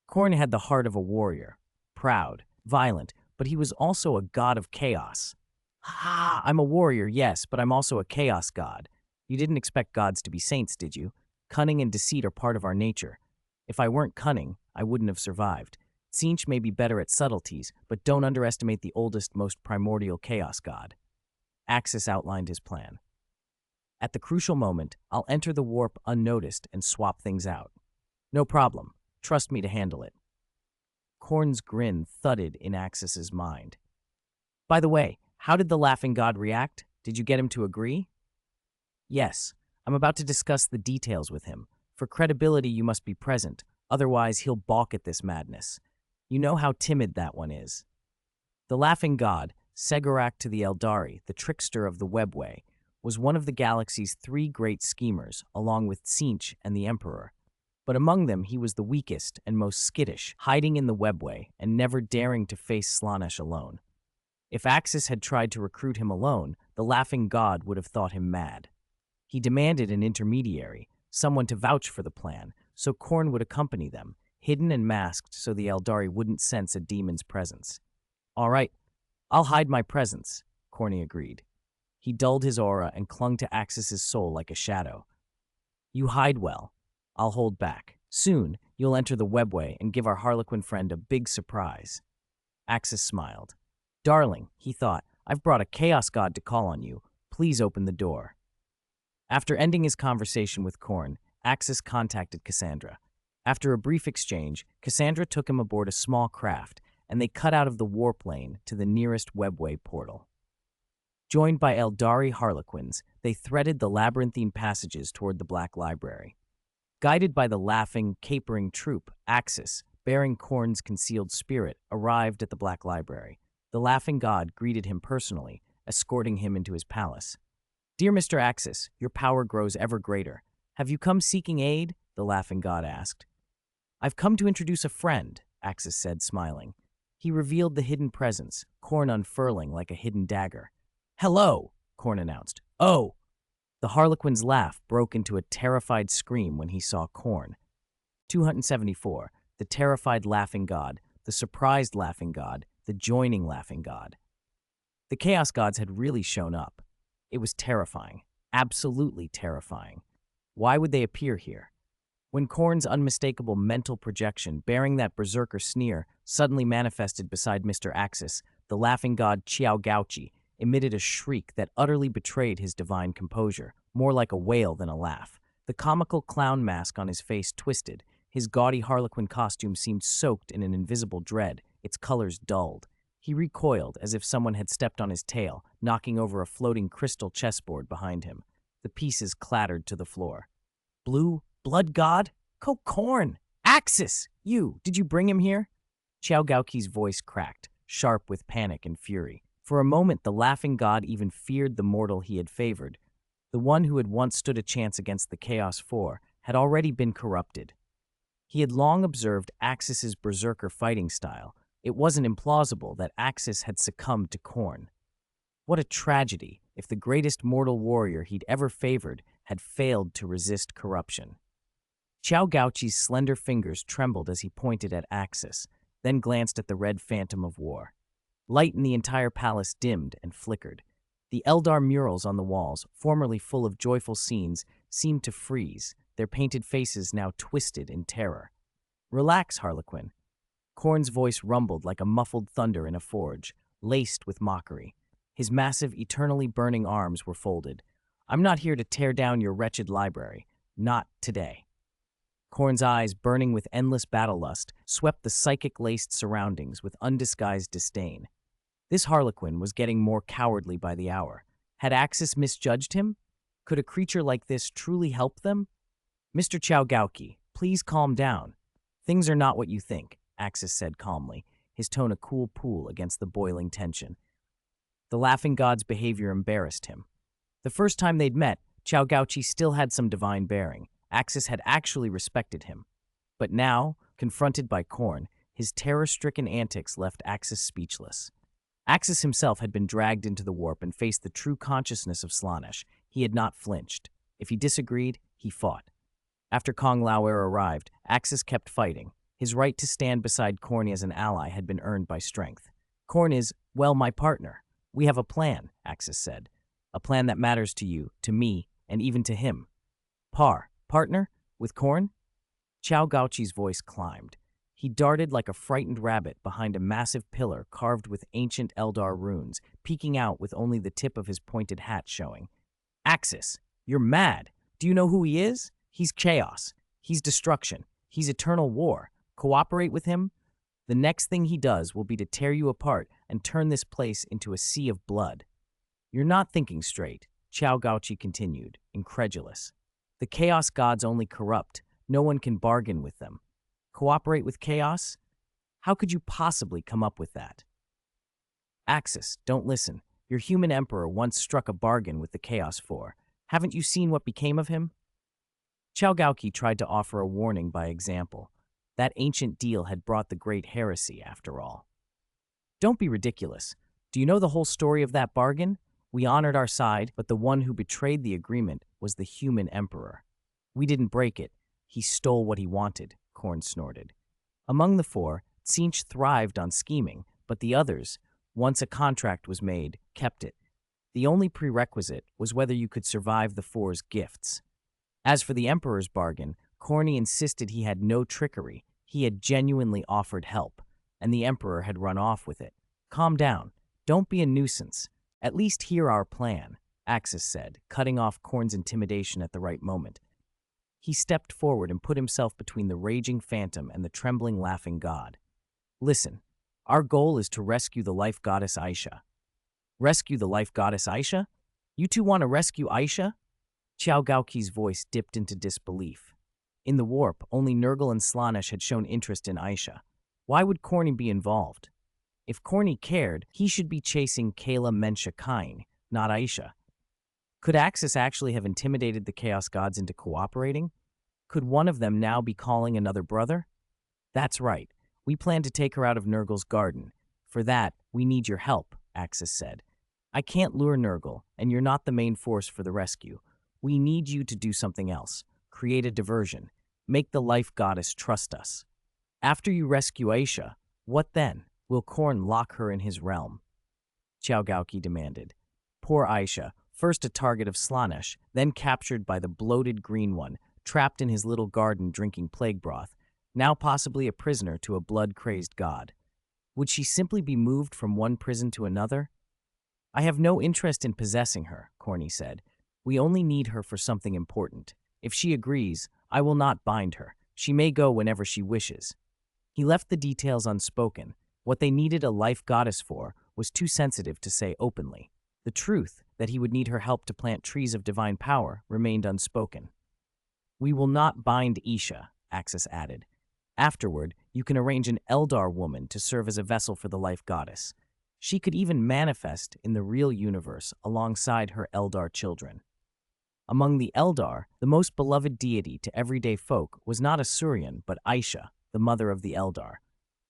Khorne had the heart of a warrior, proud, violent, but he was also a god of chaos. "Ha! I'm a warrior, yes, but I'm also a chaos god. You didn't expect gods to be saints, did you? Cunning and deceit are part of our nature. If I weren't cunning, I wouldn't have survived. Tzeentch may be better at subtleties, but don't underestimate the oldest, most primordial chaos god." Axis outlined his plan. At the crucial moment, I'll enter the warp unnoticed and swap things out. No problem. Trust me to handle it. Khorne's grin thudded in Axis's mind. By the way, how did the laughing god react? Did you get him to agree? Yes, I'm about to discuss the details with him. For credibility, you must be present, otherwise he'll balk at this madness. You know how timid that one is. The laughing god, Segurak to the Eldari, the trickster of the webway, was one of the galaxy's three great schemers, along with Tzeentch and the Emperor. But among them he was the weakest and most skittish, hiding in the webway and never daring to face Slaanesh alone. If Axis had tried to recruit him alone, the laughing god would have thought him mad. He demanded an intermediary, someone to vouch for the plan, so Khorne would accompany them, hidden and masked so the Eldari wouldn't sense a demon's presence. All right, I'll hide my presence, Khorne agreed. He dulled his aura and clung to Axis's soul like a shadow. You hide well. I'll hold back. Soon, you'll enter the webway and give our Harlequin friend a big surprise. Axis smiled. Darling, he thought, I've brought a chaos god to call on you. Please open the door. After ending his conversation with Khorne, Axis contacted Cassandra. After a brief exchange, Cassandra took him aboard a small craft, and they cut out of the warp lane to the nearest webway portal. Joined by Eldari Harlequins, they threaded the labyrinthine passages toward the Black Library. Guided by the laughing, capering troop, Axis, bearing Khorne's concealed spirit, arrived at the Black Library. The laughing god greeted him personally, escorting him into his palace. Dear Mr. Axis, your power grows ever greater. Have you come seeking aid? The laughing god asked. I've come to introduce a friend, Axis said, smiling. He revealed the hidden presence, Khorne unfurling like a hidden dagger. Hello, Khorne announced. Oh! The Harlequin's laugh broke into a terrified scream when he saw Khorne. 274. The terrified laughing god, the surprised laughing god, the joining laughing god. The Chaos Gods had really shown up. It was terrifying. Absolutely terrifying. Why would they appear here? When Khorne's unmistakable mental projection, bearing that berserker sneer, suddenly manifested beside Mr. Axis, the laughing god Qiao Gaoqi emitted a shriek that utterly betrayed his divine composure, more like a wail than a laugh. The comical clown mask on his face twisted. His gaudy harlequin costume seemed soaked in an invisible dread, its colors dulled. He recoiled as if someone had stepped on his tail, knocking over a floating crystal chessboard behind him. The pieces clattered to the floor. Blue? Blood god? Khorne! Axis! Did you bring him here? Qiao Gaoqi's voice cracked, sharp with panic and fury. For a moment, the laughing god even feared the mortal he had favored. The one who had once stood a chance against the Chaos Four had already been corrupted. He had long observed Axis's berserker fighting style. It wasn't implausible that Axis had succumbed to Khorne. What a tragedy if the greatest mortal warrior he'd ever favored had failed to resist corruption. Qiao Gaoqi's slender fingers trembled as he pointed at Axis, then glanced at the red phantom of war. Light in the entire palace dimmed and flickered. The Eldar murals on the walls, formerly full of joyful scenes, seemed to freeze, their painted faces now twisted in terror. Relax, Harlequin. Khorne's voice rumbled like a muffled thunder in a forge, laced with mockery. His massive, eternally burning arms were folded. I'm not here to tear down your wretched library. Not today. Khorne's eyes, burning with endless battle lust, swept the psychic-laced surroundings with undisguised disdain. This Harlequin was getting more cowardly by the hour. Had Axis misjudged him? Could a creature like this truly help them? Mr. Qiao Gaoqi, please calm down. Things are not what you think, Axis said calmly, his tone a cool pool against the boiling tension. The laughing god's behavior embarrassed him. The first time they'd met, Qiao Gaoqi still had some divine bearing. Axis had actually respected him. But now, confronted by Khorne, his terror-stricken antics left Axis speechless. Axis himself had been dragged into the warp and faced the true consciousness of Slaanesh. He had not flinched. If he disagreed, he fought. After Kong Lauer arrived, Axis kept fighting. His right to stand beside Khorne as an ally had been earned by strength. Khorne is, well, my partner. We have a plan, Axis said. A plan that matters to you, to me, and even to him. Partner? With Khorne? Qiao Gaoqi's voice climbed. He darted like a frightened rabbit behind a massive pillar carved with ancient Eldar runes, peeking out with only the tip of his pointed hat showing. Axis, you're mad. Do you know who he is? He's chaos. He's destruction. He's eternal war. Cooperate with him? The next thing he does will be to tear you apart and turn this place into a sea of blood. You're not thinking straight, Qiao Gaoqi continued, incredulous. The Chaos Gods only corrupt. No one can bargain with them. Cooperate with chaos? How could you possibly come up with that? Axis, don't listen. Your human emperor once struck a bargain with the Chaos Four. Haven't you seen what became of him? Qiao Gaoqi tried to offer a warning by example. That ancient deal had brought the great heresy, after all. Don't be ridiculous. Do you know the whole story of that bargain? We honored our side, but the one who betrayed the agreement was the human emperor. We didn't break it. He stole what he wanted, Khorne snorted. Among the four, Tzeentch thrived on scheming, but the others, once a contract was made, kept it. The only prerequisite was whether you could survive the four's gifts. As for the emperor's bargain, Khorne insisted he had no trickery. He had genuinely offered help, and the emperor had run off with it. Calm down. Don't be a nuisance. At least hear our plan, Axis said, cutting off Khorne's intimidation at the right moment. He stepped forward and put himself between the raging phantom and the trembling, laughing god. Listen, our goal is to rescue the life goddess Aisha. Rescue the life goddess Aisha? You two want to rescue Aisha? Qiao Gaoqi's voice dipped into disbelief. In the warp, only Nurgle and Slaanesh had shown interest in Aisha. Why would Khorne be involved? If Khorne cared, he should be chasing Kayla Mensha Kain, not Aisha. Could Axis actually have intimidated the Chaos Gods into cooperating? Could one of them now be calling another brother? That's right. We plan to take her out of Nurgle's garden. For that, we need your help, Axis said. I can't lure Nurgle, and you're not the main force for the rescue. We need you to do something else. Create a diversion. Make the life goddess trust us. After you rescue Aisha, what then? Will Khorne lock her in his realm? Xiaogaoqi demanded. Poor Aisha, first a target of Slaanesh, then captured by the bloated Green One, trapped in his little garden drinking plague broth, now possibly a prisoner to a blood-crazed god. Would she simply be moved from one prison to another? I have no interest in possessing her, Khorne said. We only need her for something important. If she agrees, I will not bind her. She may go whenever she wishes. He left the details unspoken. What they needed a life goddess for was too sensitive to say openly. The truth, that he would need her help to plant trees of divine power, remained unspoken. We will not bind Isha, Axis added. Afterward, you can arrange an Eldar woman to serve as a vessel for the life goddess. She could even manifest in the real universe alongside her Eldar children. Among the Eldar, the most beloved deity to everyday folk was not Asuryan, but Aisha, the mother of the Eldar.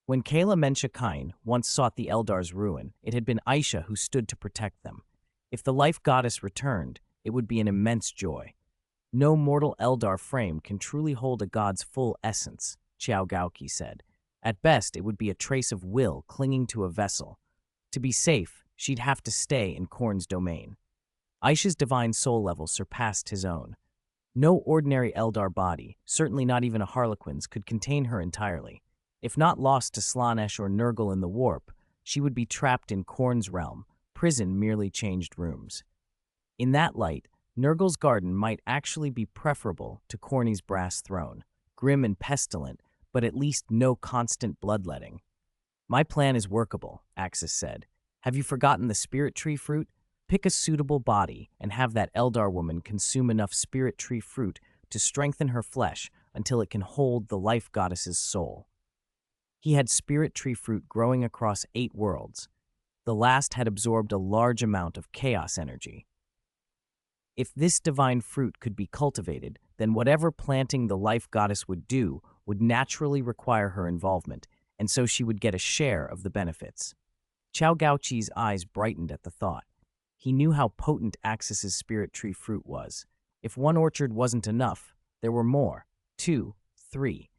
When Kayla Menshakain once sought the Eldar's ruin, it had been Aisha who stood to protect them. If the life goddess returned, it would be an immense joy. No mortal Eldar frame can truly hold a god's full essence, Xiaogaoqi said. At best, it would be a trace of will clinging to a vessel. To be safe, she'd have to stay in Khorne's domain. Aisha's divine soul level surpassed his own. No ordinary Eldar body, certainly not even a Harlequin's, could contain her entirely. If not lost to Slaanesh or Nurgle in the warp, she would be trapped in Khorne's realm, prison merely changed rooms. In that light, Nurgle's garden might actually be preferable to Khorne's brass throne, grim and pestilent, but at least no constant bloodletting. My plan is workable, Axis said. Have you forgotten the spirit tree fruit? Pick a suitable body and have that Eldar woman consume enough spirit tree fruit to strengthen her flesh until it can hold the life goddess's soul. He had spirit tree fruit growing across 8 worlds. The last had absorbed a large amount of chaos energy. If this divine fruit could be cultivated, then whatever planting the life goddess would do would naturally require her involvement, and so she would get a share of the benefits. Xiaogaoqi's eyes brightened at the thought. He knew how potent Axis's spirit tree fruit was. If one orchard wasn't enough, there were more. 2, 3.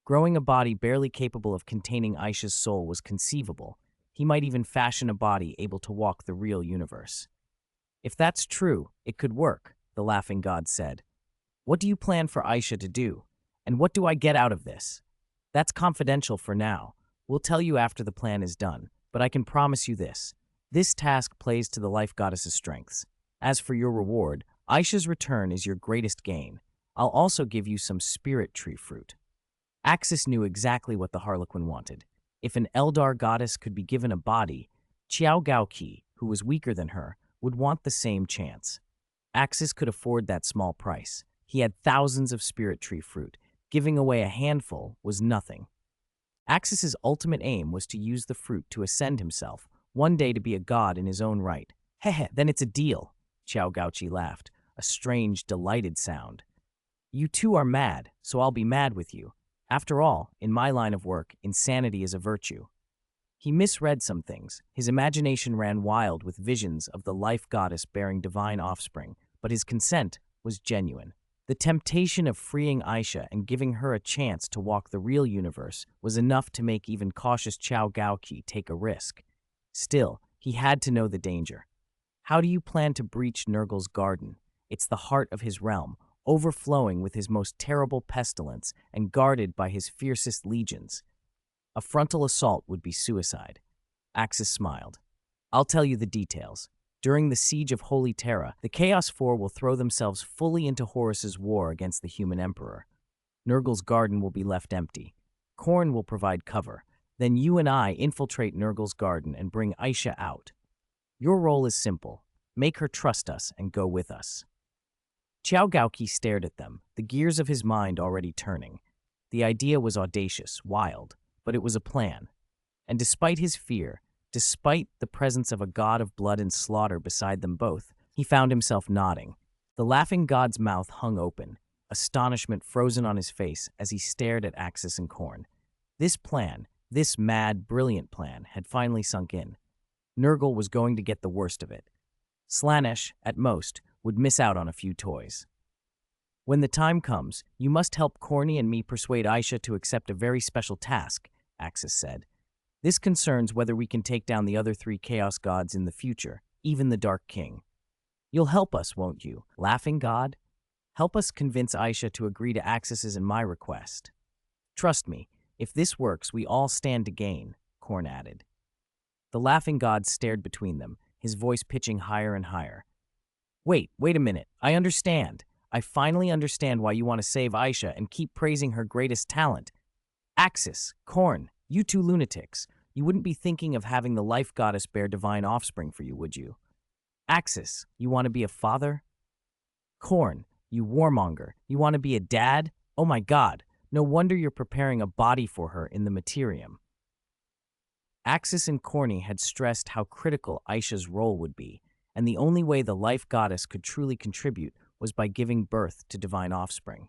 Growing a body barely capable of containing Aisha's soul was conceivable. He might even fashion a body able to walk the real universe. If that's true, it could work, the laughing god said. What do you plan for Aisha to do? And what do I get out of this? That's confidential for now. We'll tell you after the plan is done, but I can promise you this. This task plays to the life goddess's strengths. As for your reward, Aisha's return is your greatest gain. I'll also give you some spirit tree fruit. Axis knew exactly what the Harlequin wanted. If an Eldar goddess could be given a body, Xiaogaoqi, who was weaker than her, would want the same chance. Axis could afford that small price. He had thousands of spirit tree fruit. Giving away a handful was nothing. Axis's ultimate aim was to use the fruit to ascend himself, one day to be a god in his own right. Heh, then it's a deal, Xiaogaoqi laughed, a strange, delighted sound. You two are mad, so I'll be mad with you. After all, in my line of work, insanity is a virtue. He misread some things. His imagination ran wild with visions of the life goddess bearing divine offspring, but his consent was genuine. The temptation of freeing Aisha and giving her a chance to walk the real universe was enough to make even cautious Xiaogaoqi take a risk. Still, he had to know the danger. How do you plan to breach Nurgle's garden? It's the heart of his realm, overflowing with his most terrible pestilence and guarded by his fiercest legions. A frontal assault would be suicide. Axis smiled. I'll tell you the details. During the siege of Holy Terra, the Chaos Four will throw themselves fully into Horus's war against the human emperor. Nurgle's garden will be left empty. Khorne will provide cover. Then you and I infiltrate Nurgle's garden and bring Aisha out. Your role is simple. Make her trust us and go with us. Xiaogaoqi stared at them, the gears of his mind already turning. The idea was audacious, wild, but it was a plan. And despite his fear, despite the presence of a god of blood and slaughter beside them both, he found himself nodding. The laughing god's mouth hung open, astonishment frozen on his face as he stared at Axis and Khorne. This plan, this mad, brilliant plan, had finally sunk in. Nurgle was going to get the worst of it. Slaanesh, at most, would miss out on a few toys. When the time comes, you must help Khorne and me persuade Aisha to accept a very special task, Axis said. This concerns whether we can take down the other 3 Chaos Gods in the future, even the Dark King. You'll help us, won't you, Laughing God? Help us convince Aisha to agree to Axis's and my request. Trust me, if this works, we all stand to gain, Khorne added. The Laughing God stared between them, his voice pitching higher and higher. Wait a minute. I understand. I finally understand why you want to save Aisha and keep praising her greatest talent. Axis, Khorne, you 2 lunatics. You wouldn't be thinking of having the life goddess bear divine offspring for you, would you? Axis, you want to be a father? Khorne, you warmonger, you want to be a dad? Oh my god, no wonder you're preparing a body for her in the Imperium. Axis and Khorne had stressed how critical Aisha's role would be, and the only way the life goddess could truly contribute was by giving birth to divine offspring.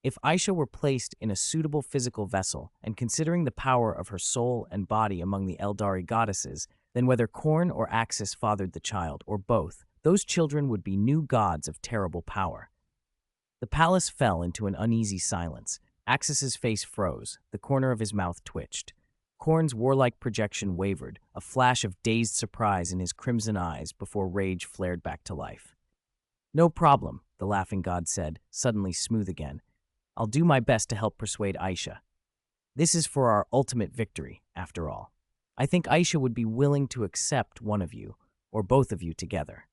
If Aisha were placed in a suitable physical vessel, and considering the power of her soul and body among the Eldari goddesses, then whether Khorne or Axis fathered the child, or both, those children would be new gods of terrible power. The palace fell into an uneasy silence. Axis's face froze, the corner of his mouth twitched. Khorne's warlike projection wavered, a flash of dazed surprise in his crimson eyes before rage flared back to life. No problem, the Laughing God said, suddenly smooth again. I'll do my best to help persuade Aisha. This is for our ultimate victory, after all. I think Aisha would be willing to accept one of you, or both of you together.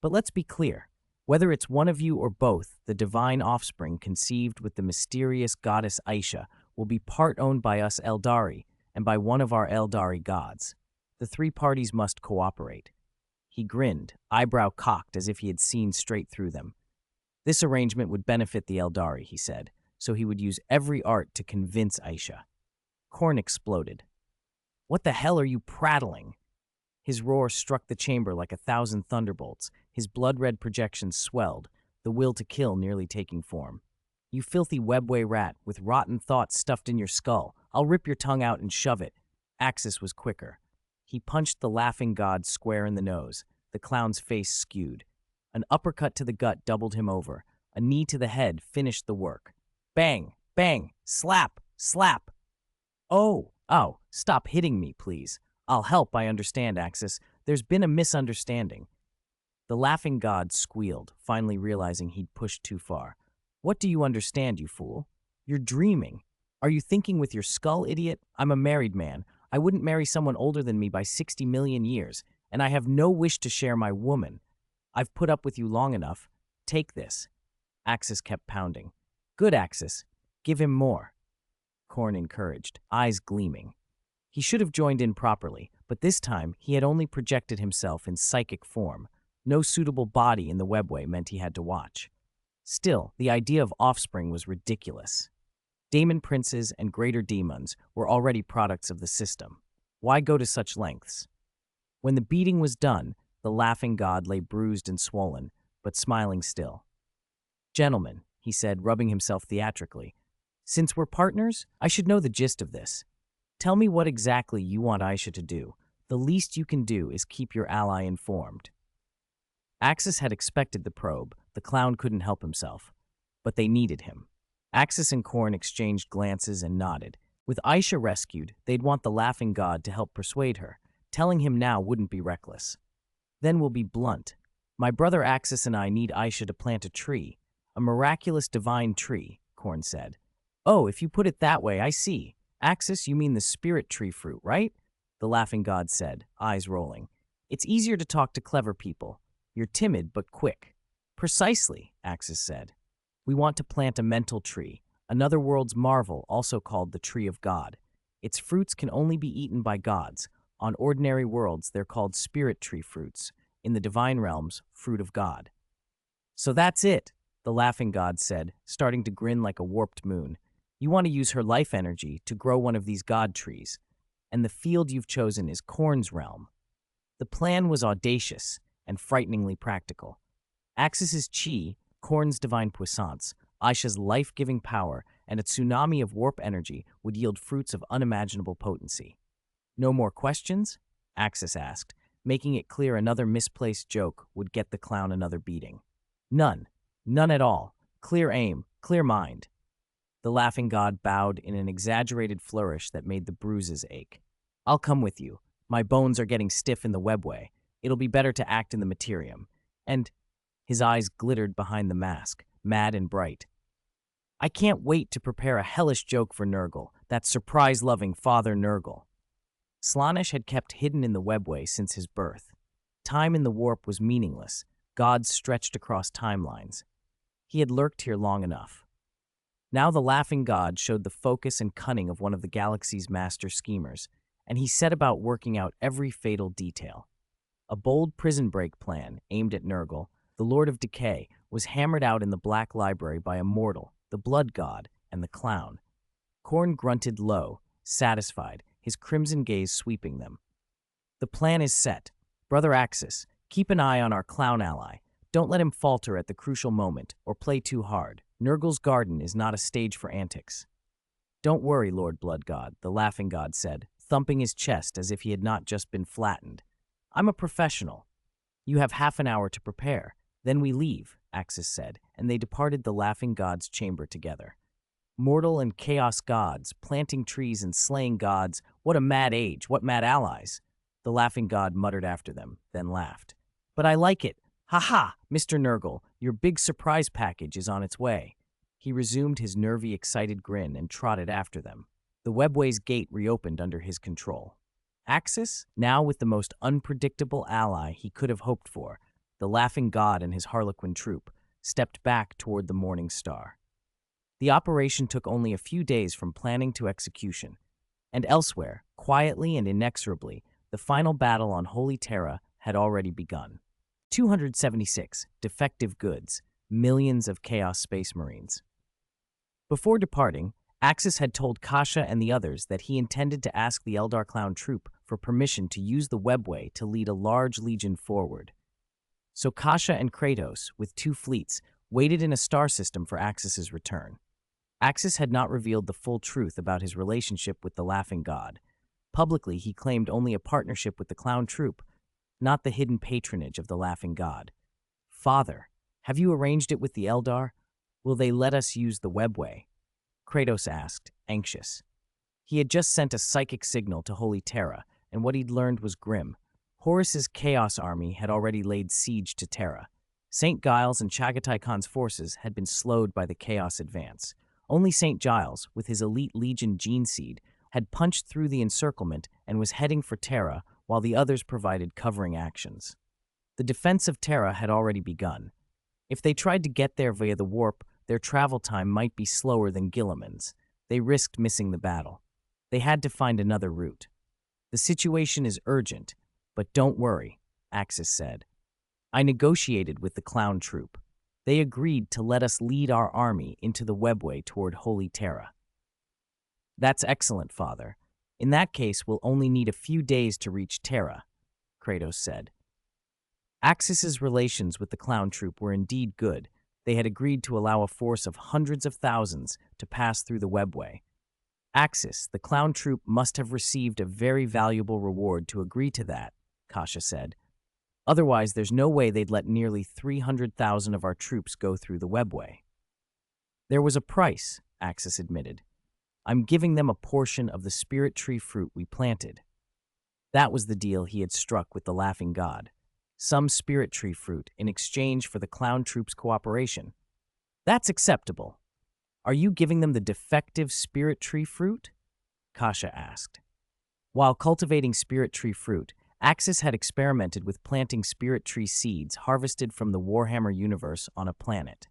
But let's be clear. Whether it's one of you or both, the divine offspring conceived with the mysterious goddess Aisha will be part owned by us Eldari and by one of our Eldari gods. The 3 parties must cooperate. He grinned, eyebrow cocked as if he had seen straight through them. This arrangement would benefit the Eldari, he said, so he would use every art to convince Aisha. Khorne exploded. What the hell are you prattling? His roar struck the chamber like 1,000 thunderbolts. His blood-red projections swelled, the will to kill nearly taking form. You filthy webway rat with rotten thoughts stuffed in your skull. I'll rip your tongue out and shove it. Axis was quicker. He punched the Laughing God square in the nose. The clown's face skewed. An uppercut to the gut doubled him over. A knee to the head finished the work. Bang! Bang! Slap! Slap! Oh! Oh! Stop hitting me, please. I'll help, I understand, Axis. There's been a misunderstanding. The Laughing God squealed, finally realizing he'd pushed too far. What do you understand, you fool? You're dreaming. Are you thinking with your skull, idiot? I'm a married man. I wouldn't marry someone older than me by 60 million years, and I have no wish to share my woman. I've put up with you long enough. Take this. Axis kept pounding. Good, Axis. Give him more. Khorne encouraged, eyes gleaming. He should have joined in properly, but this time he had only projected himself in psychic form. No suitable body in the webway meant he had to watch. Still, the idea of offspring was ridiculous. Daemon princes and greater demons were already products of the system. Why go to such lengths? When the beating was done, the Laughing God lay bruised and swollen, but smiling still. Gentlemen, he said, rubbing himself theatrically, since we're partners, I should know the gist of this. Tell me what exactly you want Aisha to do. The least you can do is keep your ally informed. Axis had expected the probe. The clown couldn't help himself. But they needed him. Axis and Khorne exchanged glances and nodded. With Aisha rescued, they'd want the Laughing God to help persuade her. Telling him now wouldn't be reckless. Then we'll be blunt. My brother Axis and I need Aisha to plant a tree. A miraculous divine tree, Khorne said. Oh, if you put it that way, I see. Axis, you mean the spirit tree fruit, right? The Laughing God said, eyes rolling. It's easier to talk to clever people. You're timid but quick. Precisely, Axis said. We want to plant a mental tree, another world's marvel also called the Tree of God. Its fruits can only be eaten by gods. On ordinary worlds, they're called spirit tree fruits. In the divine realms, fruit of God. So that's it, the Laughing God said, starting to grin like a warped moon. You want to use her life energy to grow one of these god trees, and the field you've chosen is Khorne's realm. The plan was audacious and frighteningly practical. Axis's chi, Khorne's divine puissance, Aisha's life-giving power, and a tsunami of warp energy would yield fruits of unimaginable potency. No more questions? Axis asked, making it clear another misplaced joke would get the clown another beating. None. None at all. Clear aim, clear mind. The laughing god bowed in an exaggerated flourish that made the bruises ache. I'll come with you. My bones are getting stiff in the webway. It'll be better to act in the Imperium. And his eyes glittered behind the mask, mad and bright. I can't wait to prepare a hellish joke for Nurgle, that surprise-loving Father Nurgle. Slaanesh had kept hidden in the webway since his birth. Time in the warp was meaningless. Gods stretched across timelines. He had lurked here long enough. Now the laughing god showed the focus and cunning of one of the galaxy's master schemers, and he set about working out every fatal detail. A bold prison break plan aimed at Nurgle, the Lord of Decay, was hammered out in the Black Library by a mortal, the Blood God, and the Clown. Khorne grunted low, satisfied, his crimson gaze sweeping them. The plan is set. Brother Axis, keep an eye on our clown ally. Don't let him falter at the crucial moment or play too hard. Nurgle's garden is not a stage for antics. Don't worry, Lord Blood God, the laughing god said, thumping his chest as if he had not just been flattened. I'm a professional. You have half an hour to prepare. Then we leave, Axis said, and they departed the laughing god's chamber together. Mortal and chaos gods, planting trees and slaying gods, what a mad age, what mad allies. The laughing god muttered after them, then laughed. But I like it. Ha-ha, Mr. Nurgle, your big surprise package is on its way. He resumed his nervy, excited grin and trotted after them. The webway's gate reopened under his control. Axis, now with the most unpredictable ally he could have hoped for, the laughing god and his harlequin troop, stepped back toward the morning star. The operation took only a few days from planning to execution, and elsewhere, quietly and inexorably, the final battle on Holy Terra had already begun. 276 defective goods, millions of Chaos Space Marines. Before departing, Axis had told Kasha and the others that he intended to ask the Eldar clown troop for permission to use the webway to lead a large legion forward. So Kasha and Kratos, with 2 fleets, waited in a star system for Axis's return. Axis had not revealed the full truth about his relationship with the laughing god. Publicly, he claimed only a partnership with the clown troop, not the hidden patronage of the laughing god. Father, have you arranged it with the Eldar? Will they let us use the webway? Kratos asked, anxious. He had just sent a psychic signal to Holy Terra, and what he'd learned was grim. Horus's Chaos Army had already laid siege to Terra. St. Giles and Chagatai Khan's forces had been slowed by the Chaos advance. Only St. Giles, with his elite legion gene seed, had punched through the encirclement and was heading for Terra, while the others provided covering actions. The defense of Terra had already begun. If they tried to get there via the warp, their travel time might be slower than Guilliman's. They risked missing the battle. They had to find another route. The situation is urgent, but don't worry, Axis said. I negotiated with the clown troop. They agreed to let us lead our army into the webway toward Holy Terra. That's excellent, Father. In that case, we'll only need a few days to reach Terra, Kratos said. Axis's relations with the clown troop were indeed good. They had agreed to allow a force of hundreds of thousands to pass through the webway. Axis, the clown troop must have received a very valuable reward to agree to that, Kasha said. Otherwise, there's no way they'd let nearly 300,000 of our troops go through the webway. There was a price, Axis admitted. I'm giving them a portion of the spirit tree fruit we planted. That was the deal he had struck with the laughing god. Some spirit tree fruit in exchange for the clown troop's cooperation. That's acceptable. Are you giving them the defective spirit tree fruit? Kasha asked. While cultivating spirit tree fruit, Axis had experimented with planting spirit tree seeds harvested from the Warhammer universe on a planet.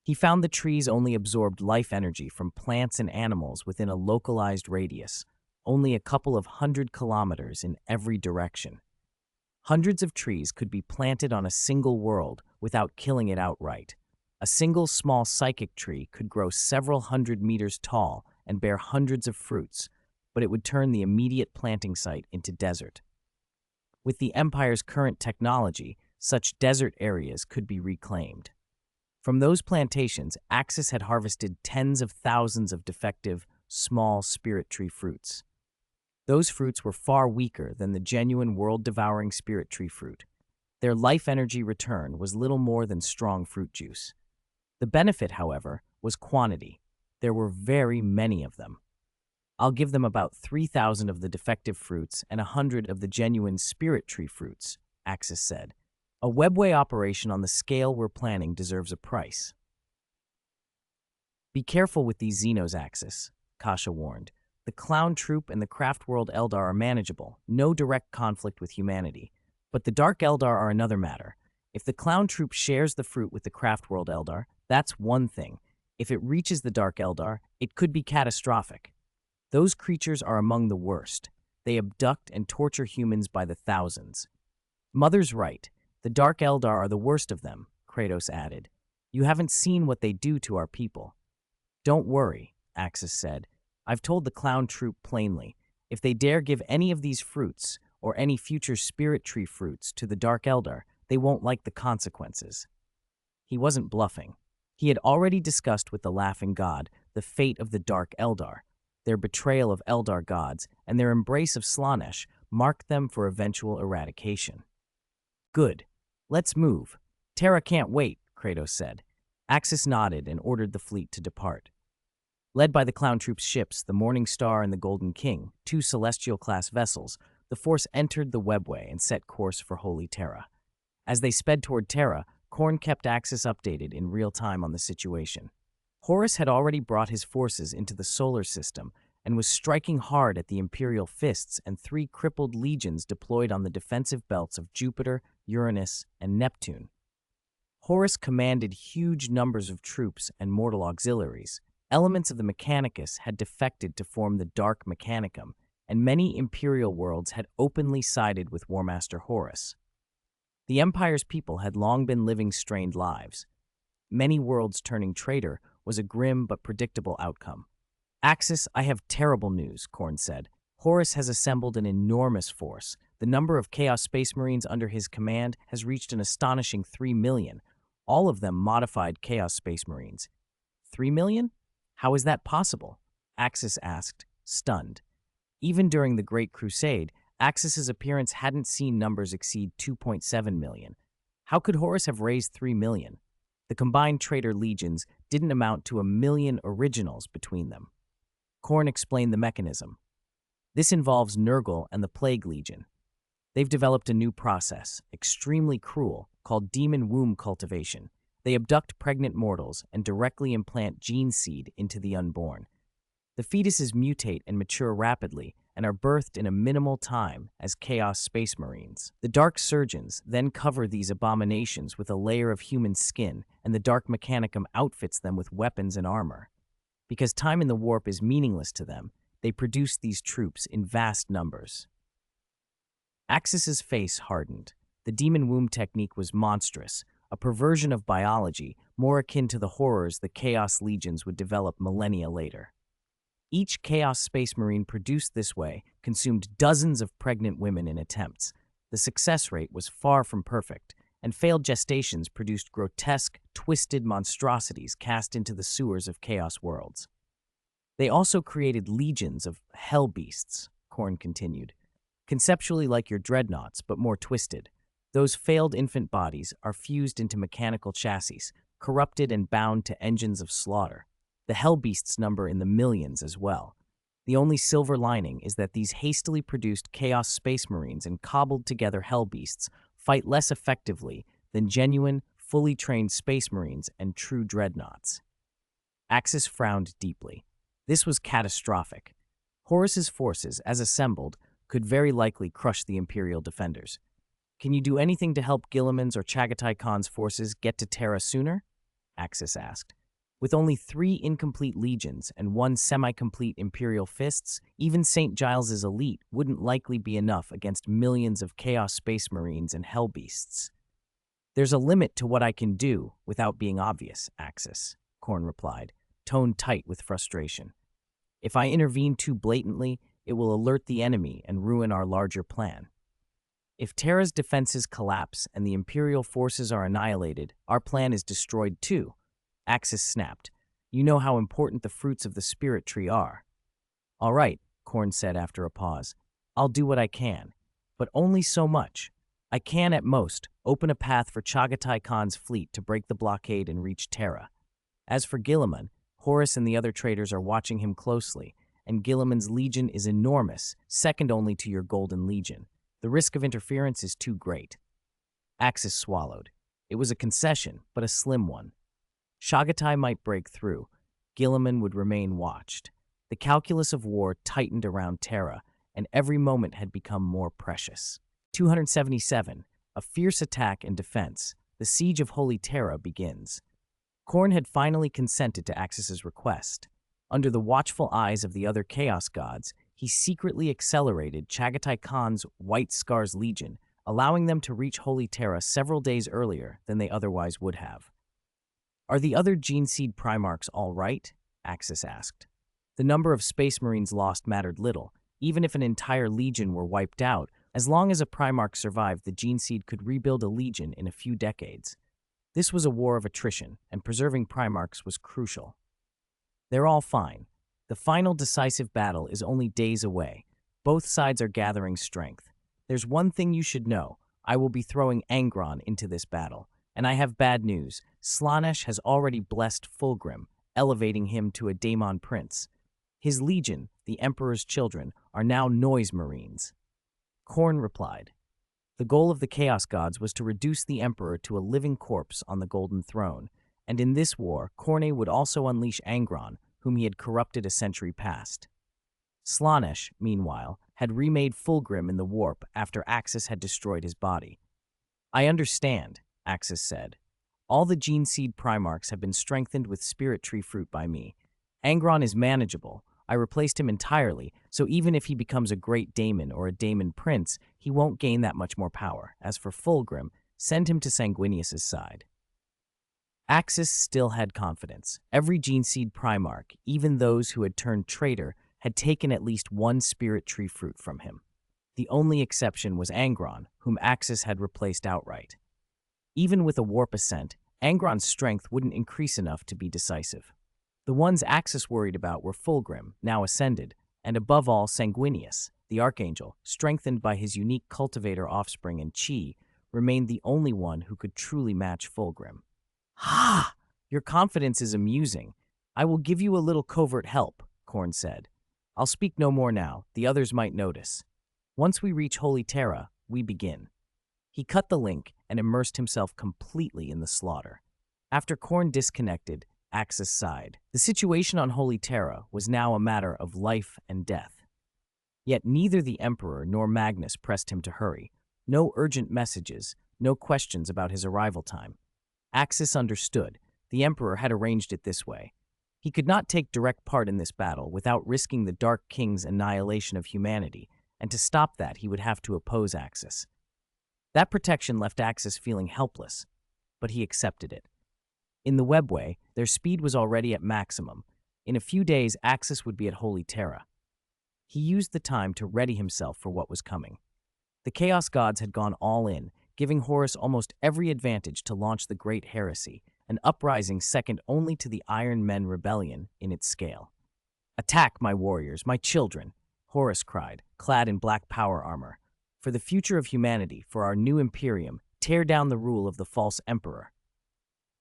He found the trees only absorbed life energy from plants and animals within a localized radius, only a couple of 100 kilometers in every direction. Hundreds of trees could be planted on a single world without killing it outright. A single small psychic tree could grow several 100 meters tall and bear hundreds of fruits, but it would turn the immediate planting site into desert. With the Empire's current technology, such desert areas could be reclaimed. From those plantations, Axis had harvested tens of thousands of defective, small spirit tree fruits. Those fruits were far weaker than the genuine world-devouring spirit tree fruit. Their life energy return was little more than strong fruit juice. The benefit, however, was quantity. There were very many of them. I'll give them about 3,000 of the defective fruits and 100 of the genuine spirit tree fruits, Axis said. A webway operation on the scale we're planning deserves a price. Be careful with these Xenos, Axis, Kasha warned. The clown troop and the craft world Eldar are manageable, no direct conflict with humanity. But the Dark Eldar are another matter. If the clown troop shares the fruit with the craft world Eldar, that's one thing. If it reaches the Dark Eldar, it could be catastrophic. Those creatures are among the worst. They abduct and torture humans by the thousands. Mother's right. The Dark Eldar are the worst of them, Kratos added. You haven't seen what they do to our people. Don't worry, Axis said. I've told the clown troop plainly. If they dare give any of these fruits, or any future spirit tree fruits, to the Dark Eldar, they won't like the consequences. He wasn't bluffing. He had already discussed with the Laughing God the fate of the Dark Eldar. Their betrayal of Eldar gods and their embrace of Slaanesh marked them for eventual eradication. Good. Let's move. Terra can't wait, Kratos said. Axis nodded and ordered the fleet to depart. Led by the clown troop's ships, the Morning Star and the Golden King, two Celestial-class vessels, the force entered the webway and set course for Holy Terra. As they sped toward Terra, Khorne kept Axis updated in real time on the situation. Horus had already brought his forces into the solar system and was striking hard at the Imperial fists and 3 crippled legions deployed on the defensive belts of Jupiter, Uranus, and Neptune. Horus commanded huge numbers of troops and mortal auxiliaries. Elements of the Mechanicus had defected to form the Dark Mechanicum, and many Imperial worlds had openly sided with Warmaster Horus. The Empire's people had long been living strained lives. Many worlds turning traitor was a grim but predictable outcome. Axis, I have terrible news, Khorne said. Horus has assembled an enormous force. The number of Chaos Space Marines under his command has reached an astonishing 3 million, all of them modified Chaos Space Marines. 3 million? How is that possible? Axis asked, stunned. Even during the Great Crusade, Axis's appearance hadn't seen numbers exceed 2.7 million. How could Horus have raised 3 million? The combined traitor legions didn't amount to 1 million originals between them. Khorne explained the mechanism. This involves Nurgle and the Plague Legion. They've developed a new process, extremely cruel, called demon womb cultivation. They abduct pregnant mortals and directly implant gene seed into the unborn. The fetuses mutate and mature rapidly and are birthed in a minimal time as Chaos Space Marines. The Dark Surgeons then cover these abominations with a layer of human skin, and the Dark Mechanicum outfits them with weapons and armor. Because time in the warp is meaningless to them, they produce these troops in vast numbers. Axis's face hardened. The demon womb technique was monstrous, a perversion of biology more akin to the horrors the Chaos Legions would develop millennia later. Each Chaos Space Marine produced this way consumed dozens of pregnant women in attempts. The success rate was far from perfect, and failed gestations produced grotesque, twisted monstrosities cast into the sewers of Chaos worlds. They also created legions of hell beasts, Khorne continued, conceptually like your dreadnoughts, but more twisted. Those failed infant bodies are fused into mechanical chassis, corrupted and bound to engines of slaughter. The hell beasts number in the millions as well. The only silver lining is that these hastily produced Chaos Space Marines and cobbled together hell beasts fight less effectively than genuine, fully trained Space Marines and true dreadnoughts. Axis frowned deeply. This was catastrophic. Horus's forces, as assembled, could very likely crush the Imperial defenders. Can you do anything to help Guilliman's or Chagatai Khan's forces get to Terra sooner? Axis asked. With only 3 incomplete legions and 1 semi-complete Imperial fists, even St. Giles's elite wouldn't likely be enough against millions of Chaos Space Marines and Hell Beasts. There's a limit to what I can do without being obvious, Axis, Khorne replied, tone tight with frustration. If I intervene too blatantly, it will alert the enemy and ruin our larger plan. If Terra's defenses collapse and the Imperial forces are annihilated, our plan is destroyed too. Axis snapped. You know how important the fruits of the spirit tree are. All right, Khorne said after a pause. "I'll do what I can, but only so much. I can, at most, open a path for Chagatai Khan's fleet to break the blockade and reach Terra. As for Guilliman, Horus and the other traders are watching him closely, and Guilliman's legion is enormous, second only to your Golden Legion. The risk of interference is too great." Axis swallowed. It was a concession, but a slim one. Chagatai might break through. Guilliman would remain watched. The calculus of war tightened around Terra, and every moment had become more precious. 277. A fierce attack and defense. The siege of Holy Terra begins. Khorne had finally consented to Axis's request. Under the watchful eyes of the other Chaos Gods, he secretly accelerated Chagatai Khan's White Scar's Legion, allowing them to reach Holy Terra several days earlier than they otherwise would have. "Are the other Gene Seed Primarchs all right?" Axis asked. The number of Space Marines lost mattered little. Even if an entire legion were wiped out, as long as a Primarch survived, the Gene Seed could rebuild a legion in a few decades. This was a war of attrition, and preserving Primarchs was crucial. "They're all fine. The final decisive battle is only days away. Both sides are gathering strength. There's one thing you should know. I will be throwing Angron into this battle. And I have bad news. Slaanesh has already blessed Fulgrim, elevating him to a Daemon Prince. His legion, the Emperor's children, are now Noise Marines." Khorne replied. The goal of the Chaos Gods was to reduce the Emperor to a living corpse on the Golden Throne, and in this war, Khorne would also unleash Angron, whom he had corrupted a century past. Slaanesh, meanwhile, had remade Fulgrim in the warp after Axis had destroyed his body. "I understand," Axis said. "All the Gene Seed Primarchs have been strengthened with Spirit Tree fruit by me. Angron is manageable. I replaced him entirely, so even if he becomes a great Daemon or a Daemon Prince, he won't gain that much more power. As for Fulgrim, send him to Sanguinius's side." Axis still had confidence. Every Gene Seed Primarch, even those who had turned traitor, had taken at least one Spirit Tree fruit from him. The only exception was Angron, whom Axis had replaced outright. Even with a warp ascent, Angron's strength wouldn't increase enough to be decisive. The ones Axis worried about were Fulgrim, now ascended, and above all Sanguinius, the Archangel, strengthened by his unique cultivator offspring and chi, remained the only one who could truly match Fulgrim. "Ha! Your confidence is amusing. I will give you a little covert help," Khorne said. "I'll speak no more now. The others might notice. Once we reach Holy Terra, we begin." He cut the link and immersed himself completely in the slaughter. After Khorne disconnected, Axis sighed. The situation on Holy Terra was now a matter of life and death. Yet neither the Emperor nor Magnus pressed him to hurry. No urgent messages, no questions about his arrival time. Axis understood. The Emperor had arranged it this way. He could not take direct part in this battle without risking the Dark King's annihilation of humanity, and to stop that he would have to oppose Axis. That protection left Axis feeling helpless, but he accepted it. In the webway, their speed was already at maximum. In a few days, Axis would be at Holy Terra. He used the time to ready himself for what was coming. The Chaos Gods had gone all in, giving Horus almost every advantage to launch the Great Heresy, an uprising second only to the Iron Men Rebellion in its scale. "Attack, my warriors, my children!" Horus cried, clad in black power armor. "For the future of humanity, for our new Imperium, tear down the rule of the false Emperor."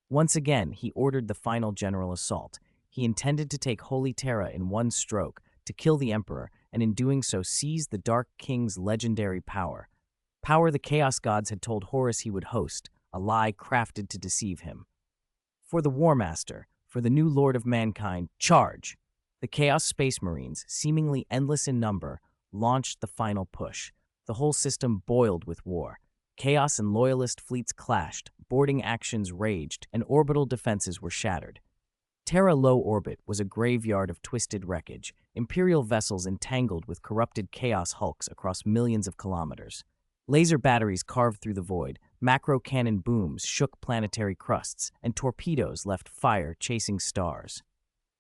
Once again, he ordered the final general assault. He intended to take Holy Terra in one stroke, to kill the Emperor, and in doing so seize the Dark King's legendary power. Power the Chaos Gods had told Horus he would host, a lie crafted to deceive him. For the War Master, for the new Lord of Mankind, charge! The Chaos Space Marines, seemingly endless in number, launched the final push. The whole system boiled with war. Chaos and Loyalist fleets clashed, boarding actions raged, and orbital defenses were shattered. Terra Low Orbit was a graveyard of twisted wreckage, Imperial vessels entangled with corrupted Chaos hulks across millions of kilometers. Laser batteries carved through the void, macro cannon booms shook planetary crusts, and torpedoes left fire chasing stars.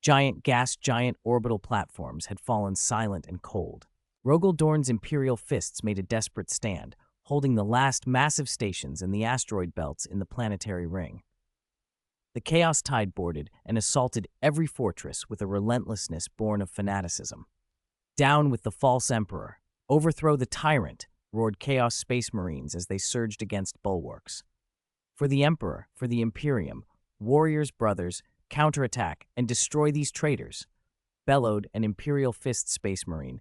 Giant orbital platforms had fallen silent and cold. Rogel Dorn's Imperial fists made a desperate stand, holding the last massive stations in the asteroid belts in the planetary ring. The Chaos Tide boarded and assaulted every fortress with a relentlessness born of fanaticism. Down with the false emperor. Overthrow the tyrant, roared Chaos Space Marines as they surged against bulwarks. For the Emperor, for the Imperium, warriors, brothers, counterattack and destroy these traitors, bellowed an Imperial Fist Space Marine,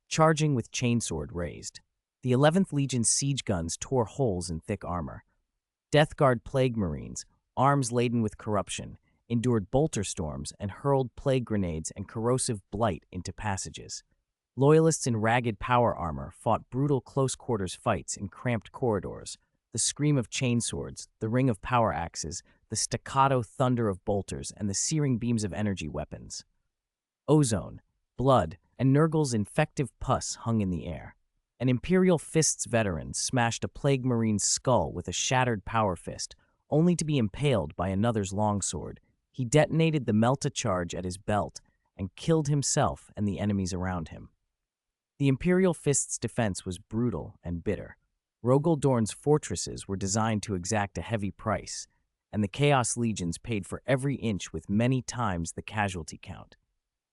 charging with chainsword raised. The 11th Legion's siege guns tore holes in thick armor. Death Guard Plague Marines, arms laden with corruption, endured bolter storms and hurled plague grenades and corrosive blight into passages. Loyalists in ragged power armor fought brutal close-quarters fights in cramped corridors, the scream of chainswords, the ring of power axes, the staccato thunder of bolters, and the searing beams of energy weapons. Ozone, blood, and Nurgle's infective pus hung in the air. An Imperial Fist's veteran smashed a Plague Marine's skull with a shattered power fist, only to be impaled by another's longsword. He detonated the Melta charge at his belt and killed himself and the enemies around him. The Imperial Fist's defense was brutal and bitter. Rogel Dorn's fortresses were designed to exact a heavy price, and the Chaos Legions paid for every inch with many times the casualty count.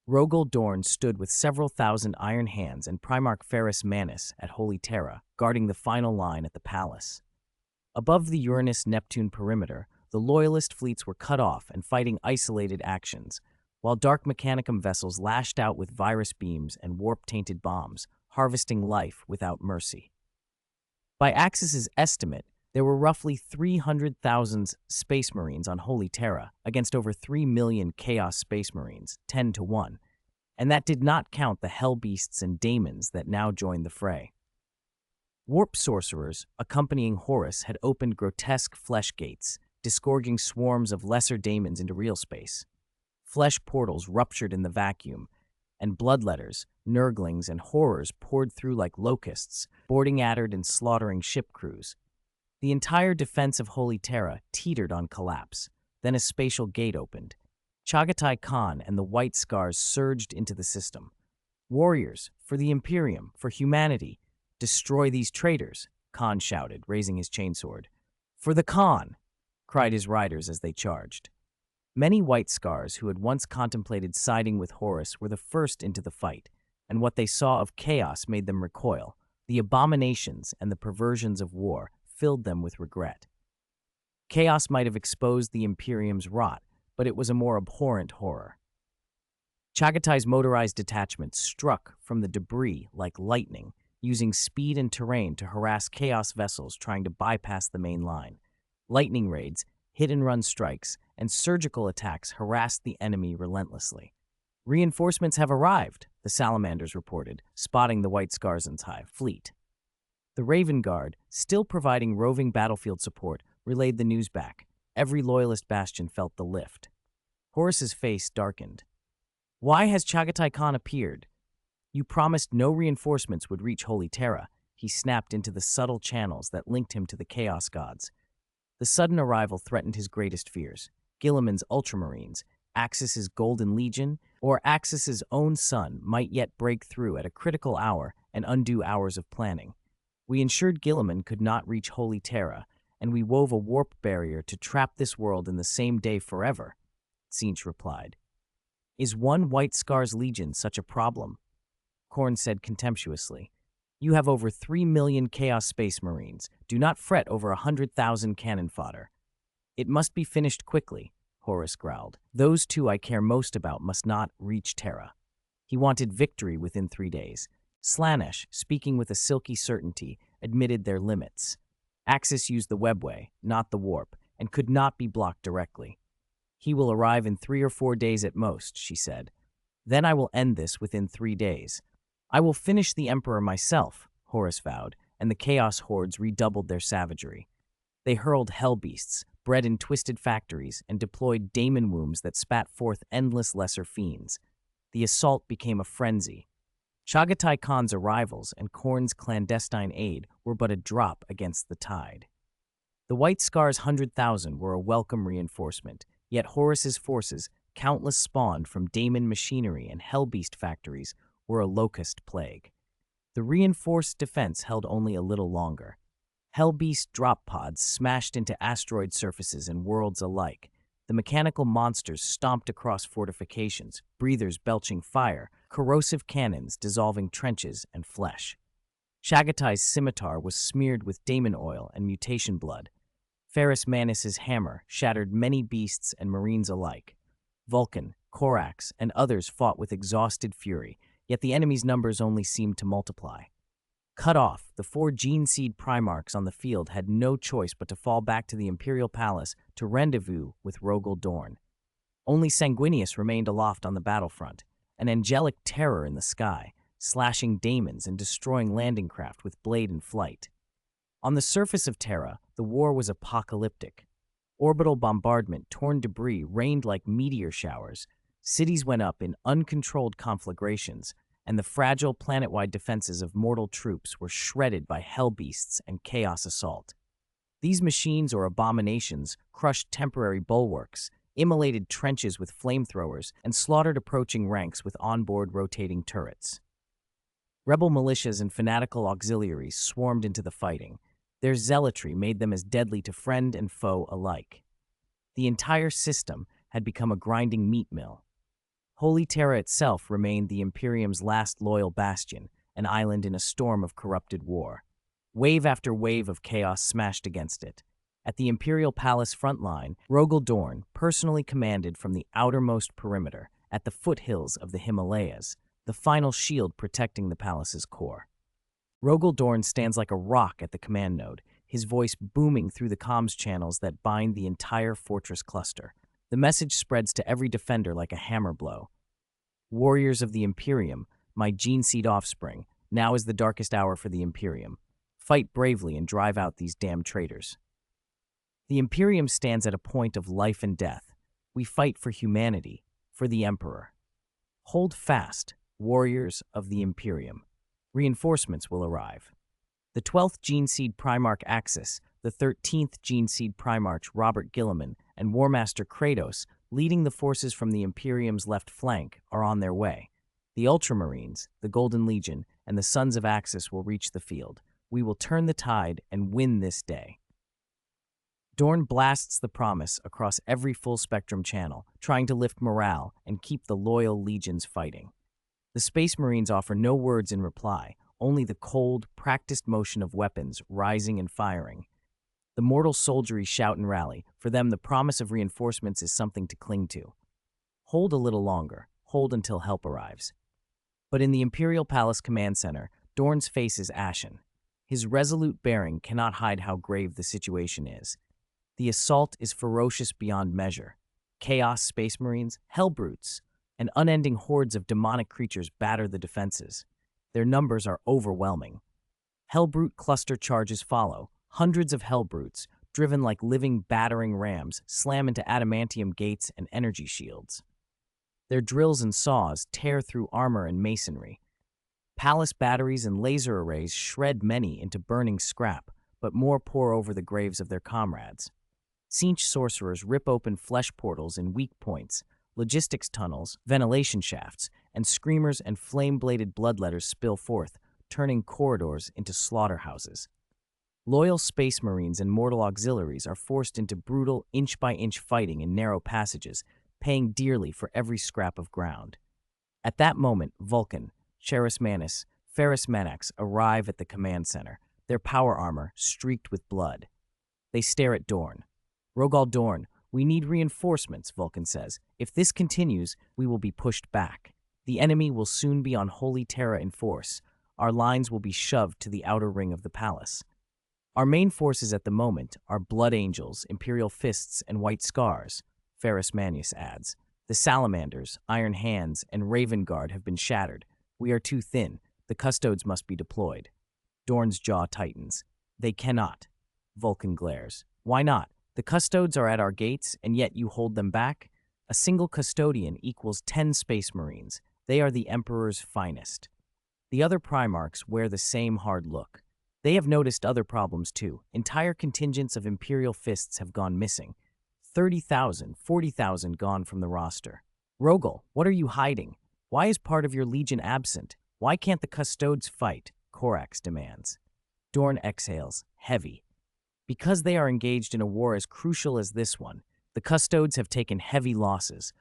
Rogel Dorn stood with several thousand iron hands and Primarch Ferris Manus at Holy Terra, guarding the final line at the palace. Above the Uranus-Neptune perimeter, the Loyalist fleets were cut off and fighting isolated actions, while Dark Mechanicum vessels lashed out with virus beams and warp-tainted bombs, harvesting life without mercy. By Axis's estimate, there were roughly 300,000 Space Marines on Holy Terra against over 3 million Chaos Space Marines, 10 to 1, and that did not count the Hell Beasts and Daemons that now joined the fray. Warp sorcerers, accompanying Horus, had opened grotesque flesh gates, disgorging swarms of lesser daemons into real space. Flesh portals ruptured in the vacuum, and bloodletters, nurglings, and horrors poured through like locusts, boarding addered and slaughtering ship crews. The entire defense of Holy Terra teetered on collapse. Then a spatial gate opened. Chagatai Khan and the White Scars surged into the system. Warriors, for the Imperium, for humanity, destroy these traitors, Khan shouted, raising his chainsword. For the Khan, cried his riders as they charged. Many White Scars who had once contemplated siding with Horus were the first into the fight, and what they saw of chaos made them recoil. The abominations and the perversions of war filled them with regret. Chaos might have exposed the Imperium's rot, but it was a more abhorrent horror. Chagatai's motorized detachment struck from the debris like lightning, using speed and terrain to harass Chaos vessels trying to bypass the main line. Lightning raids, hit-and-run strikes, and surgical attacks harassed the enemy relentlessly. Reinforcements have arrived, the Salamanders reported, spotting the White Scarson's fleet. The Raven Guard, still providing roving battlefield support, relayed the news back. Every Loyalist bastion felt the lift. Horus's face darkened. Why has Chagatai Khan appeared? You promised no reinforcements would reach Holy Terra. He snapped into the subtle channels that linked him to the Chaos Gods. The sudden arrival threatened his greatest fears. Guilliman's Ultramarines, Axis's Golden Legion, or Axis's own sun might yet break through at a critical hour and undo hours of planning. We ensured Guilliman could not reach Holy Terra, and we wove a warp barrier to trap this world in the same day forever, Tzeentch replied. Is one White Scar's Legion such a problem? Khorne said contemptuously. You have over 3 million Chaos Space Marines. Do not fret over 100,000 cannon fodder. It must be finished quickly, Horus growled. Those two I care most about must not reach Terra. He wanted victory within 3 days. Slanesh, speaking with a silky certainty, admitted their limits. Axis used the webway, not the warp, and could not be blocked directly. He will arrive in 3 or 4 days at most, she said. Then I will end this within 3 days. I will finish the Emperor myself, Horus vowed, and the Chaos Hordes redoubled their savagery. They hurled hell beasts, bred in twisted factories, and deployed daemon wombs that spat forth endless lesser fiends. The assault became a frenzy. Chagatai Khan's arrivals and Khorne's clandestine aid were but a drop against the tide. The White Scar's 100,000 were a welcome reinforcement, yet Horus's forces, countless spawned from daemon machinery and hellbeast factories, were a locust plague. The reinforced defense held only a little longer. Hellbeast drop pods smashed into asteroid surfaces and worlds alike. The mechanical monsters stomped across fortifications, breathers belching fire, corrosive cannons dissolving trenches and flesh. Chagotay's scimitar was smeared with daemon oil and mutation blood. Ferrus Manus's hammer shattered many beasts and marines alike. Vulcan, Korax, and others fought with exhausted fury, yet the enemy's numbers only seemed to multiply. Cut off, the 4 gene-seed Primarchs on the field had no choice but to fall back to the Imperial Palace to rendezvous with Rogel Dorn. Only Sanguinius remained aloft on the battlefront, an angelic terror in the sky, slashing daemons and destroying landing craft with blade and flight. On the surface of Terra, the war was apocalyptic. Orbital bombardment, torn debris rained like meteor showers, cities went up in uncontrolled conflagrations, and the fragile planet-wide defenses of mortal troops were shredded by hellbeasts and chaos assault. These machines or abominations crushed temporary bulwarks, immolated trenches with flamethrowers, and slaughtered approaching ranks with onboard rotating turrets. Rebel militias and fanatical auxiliaries swarmed into the fighting. Their zealotry made them as deadly to friend and foe alike. The entire system had become a grinding meat mill. Holy Terra itself remained the Imperium's last loyal bastion, an island in a storm of corrupted war. Wave after wave of chaos smashed against it. At the Imperial Palace front line, Rogel Dorn personally commanded from the outermost perimeter, at the foothills of the Himalayas, the final shield protecting the palace's core. Rogel Dorn stands like a rock at the command node, his voice booming through the comms channels that bind the entire fortress cluster. The message spreads to every defender like a hammer blow. Warriors of the Imperium, my gene-seed offspring, now is the darkest hour for the Imperium. Fight bravely and drive out these damned traitors. The Imperium stands at a point of life and death. We fight for humanity, for the Emperor. Hold fast, warriors of the Imperium. Reinforcements will arrive. The 12th Gene-Seed Primarch Axis, the 13th Gene-Seed Primarch Robert Guilliman, and War Master Kratos, leading the forces from the Imperium's left flank, are on their way. The Ultramarines, the Golden Legion, and the Sons of Axis will reach the field. We will turn the tide and win this day. Dorn blasts the promise across every full-spectrum channel, trying to lift morale and keep the loyal legions fighting. The Space Marines offer no words in reply, only the cold, practiced motion of weapons rising and firing. The mortal soldiery shout and rally. For them, the promise of reinforcements is something to cling to. Hold a little longer. Hold until help arrives. But in the Imperial Palace Command Center, Dorn's face is ashen. His resolute bearing cannot hide how grave the situation is. The assault is ferocious beyond measure. Chaos Space Marines, Hellbrutes, and unending hordes of demonic creatures batter the defenses. Their numbers are overwhelming. Hellbrute cluster charges follow. Hundreds of Hellbrutes, driven like living battering rams, slam into adamantium gates and energy shields. Their drills and saws tear through armor and masonry. Palace batteries and laser arrays shred many into burning scrap, but more pour over the graves of their comrades. Tzeentch sorcerers rip open flesh portals in weak points, logistics tunnels, ventilation shafts, and screamers and flame-bladed bloodletters spill forth, turning corridors into slaughterhouses. Loyal Space Marines and mortal auxiliaries are forced into brutal inch-by-inch fighting in narrow passages, paying dearly for every scrap of ground. At that moment, Vulcan, Ferrus Manus, Ferrus Manax arrive at the command center, their power armor streaked with blood. They stare at Dorn. Rogel Dorn, we need reinforcements, Vulcan says. If this continues, we will be pushed back. The enemy will soon be on Holy Terra in force. Our lines will be shoved to the outer ring of the palace. Our main forces at the moment are Blood Angels, Imperial Fists, and White Scars, Ferrus Manus adds. The Salamanders, Iron Hands, and Raven Guard have been shattered. We are too thin. The Custodes must be deployed. Dorn's jaw tightens. They cannot. Vulcan glares. Why not? The Custodes are at our gates, and yet you hold them back? A single custodian equals 10 Space Marines. They are the Emperor's finest. The other Primarchs wear the same hard look. They have noticed other problems too. Entire contingents of Imperial Fists have gone missing. 30,000, 40,000 gone from the roster. Rogel, what are you hiding? Why is part of your legion absent? Why can't the Custodes fight? Korax demands. Dorn exhales, heavy. Because they are engaged in a war as crucial as this one, the Custodes have taken heavy losses.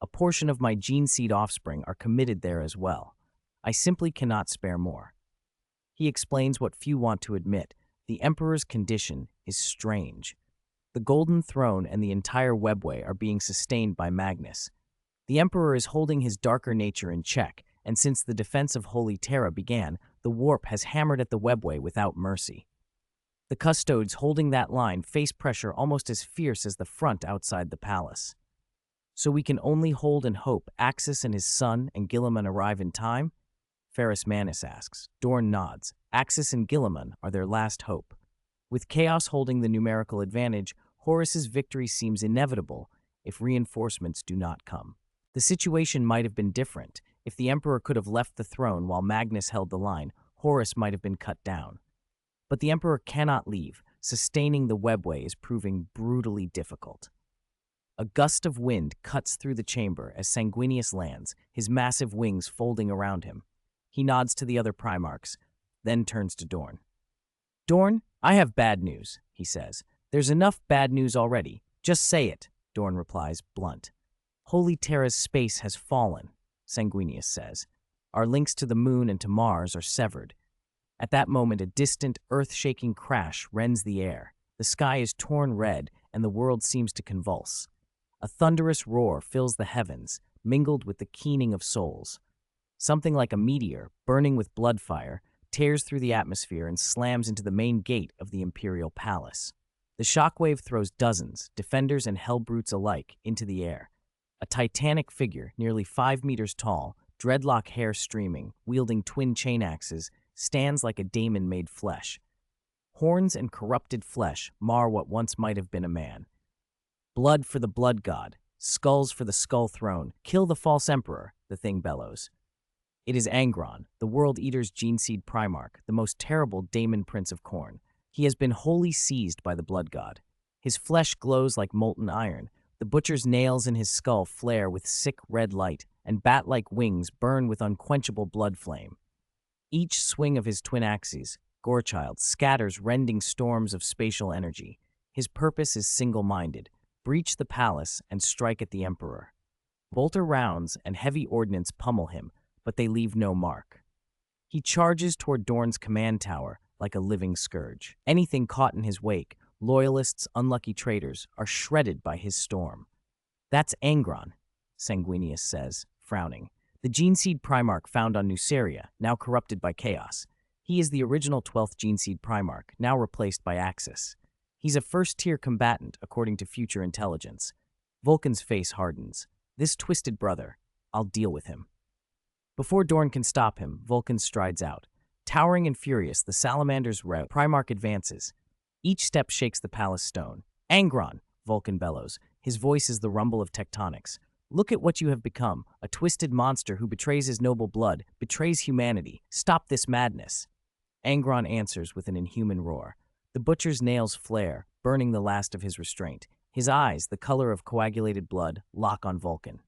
A portion of my gene seed offspring are committed there as well. I simply cannot spare more. He explains what few want to admit. The Emperor's condition is strange. The Golden Throne and the entire webway are being sustained by Magnus. The Emperor is holding his darker nature in check, and since the defense of Holy Terra began, the warp has hammered at the webway without mercy. The custodes holding that line face pressure almost as fierce as the front outside the palace. So we can only hold and hope Axis and his son and Guilliman arrive in time? Ferrus Manus asks. Dorn nods. Axis and Guilliman are their last hope. With Chaos holding the numerical advantage, Horus's victory seems inevitable if reinforcements do not come. The situation might have been different. If the Emperor could have left the throne while Magnus held the line, Horus might have been cut down. But the Emperor cannot leave. Sustaining the webway is proving brutally difficult. A gust of wind cuts through the chamber as Sanguinius lands, his massive wings folding around him. He nods to the other Primarchs, then turns to Dorn. Dorn, I have bad news, he says. There's enough bad news already. Just say it, Dorn replies, blunt. Holy Terra's space has fallen, Sanguinius says. Our links to the moon and to Mars are severed. At that moment, a distant, earth-shaking crash rends the air. The sky is torn red, and the world seems to convulse. A thunderous roar fills the heavens, mingled with the keening of souls. Something like a meteor, burning with bloodfire, tears through the atmosphere and slams into the main gate of the Imperial Palace. The shockwave throws dozens, defenders and hellbrutes alike, into the air. A titanic figure, nearly 5 meters tall, dreadlock hair streaming, wielding twin chain axes, stands like a daemon made flesh. Horns and corrupted flesh mar what once might have been a man. Blood for the blood god, skulls for the skull throne, kill the false emperor, the thing bellows. It is Angron, the World Eater's Geneseed Primarch, the most terrible daemon prince of Khorne. He has been wholly seized by the blood god. His flesh glows like molten iron. The butcher's nails in his skull flare with sick red light, and bat-like wings burn with unquenchable blood flame. Each swing of his twin axes, Gorechild, scatters rending storms of spatial energy. His purpose is single-minded: breach the palace and strike at the Emperor. Bolter rounds and heavy ordnance pummel him, but they leave no mark. He charges toward Dorn's command tower like a living scourge. Anything caught in his wake, loyalists, unlucky traitors, are shredded by his storm. That's Angron, Sanguinius says, frowning. The Geneseed Primarch found on Nuceria, now corrupted by Chaos. He is the original 12th Geneseed Primarch, now replaced by Axis. He's a first-tier combatant, according to future intelligence. Vulcan's face hardens. This twisted brother, I'll deal with him. Before Dorn can stop him, Vulcan strides out. Towering and furious, the salamander's rout. Primarch advances. Each step shakes the palace stone. Angron, Vulcan bellows. His voice is the rumble of tectonics. Look at what you have become, a twisted monster who betrays his noble blood, betrays humanity. Stop this madness. Angron answers with an inhuman roar. The butcher's nails flare, burning the last of his restraint. His eyes, the color of coagulated blood, lock on Vulcan.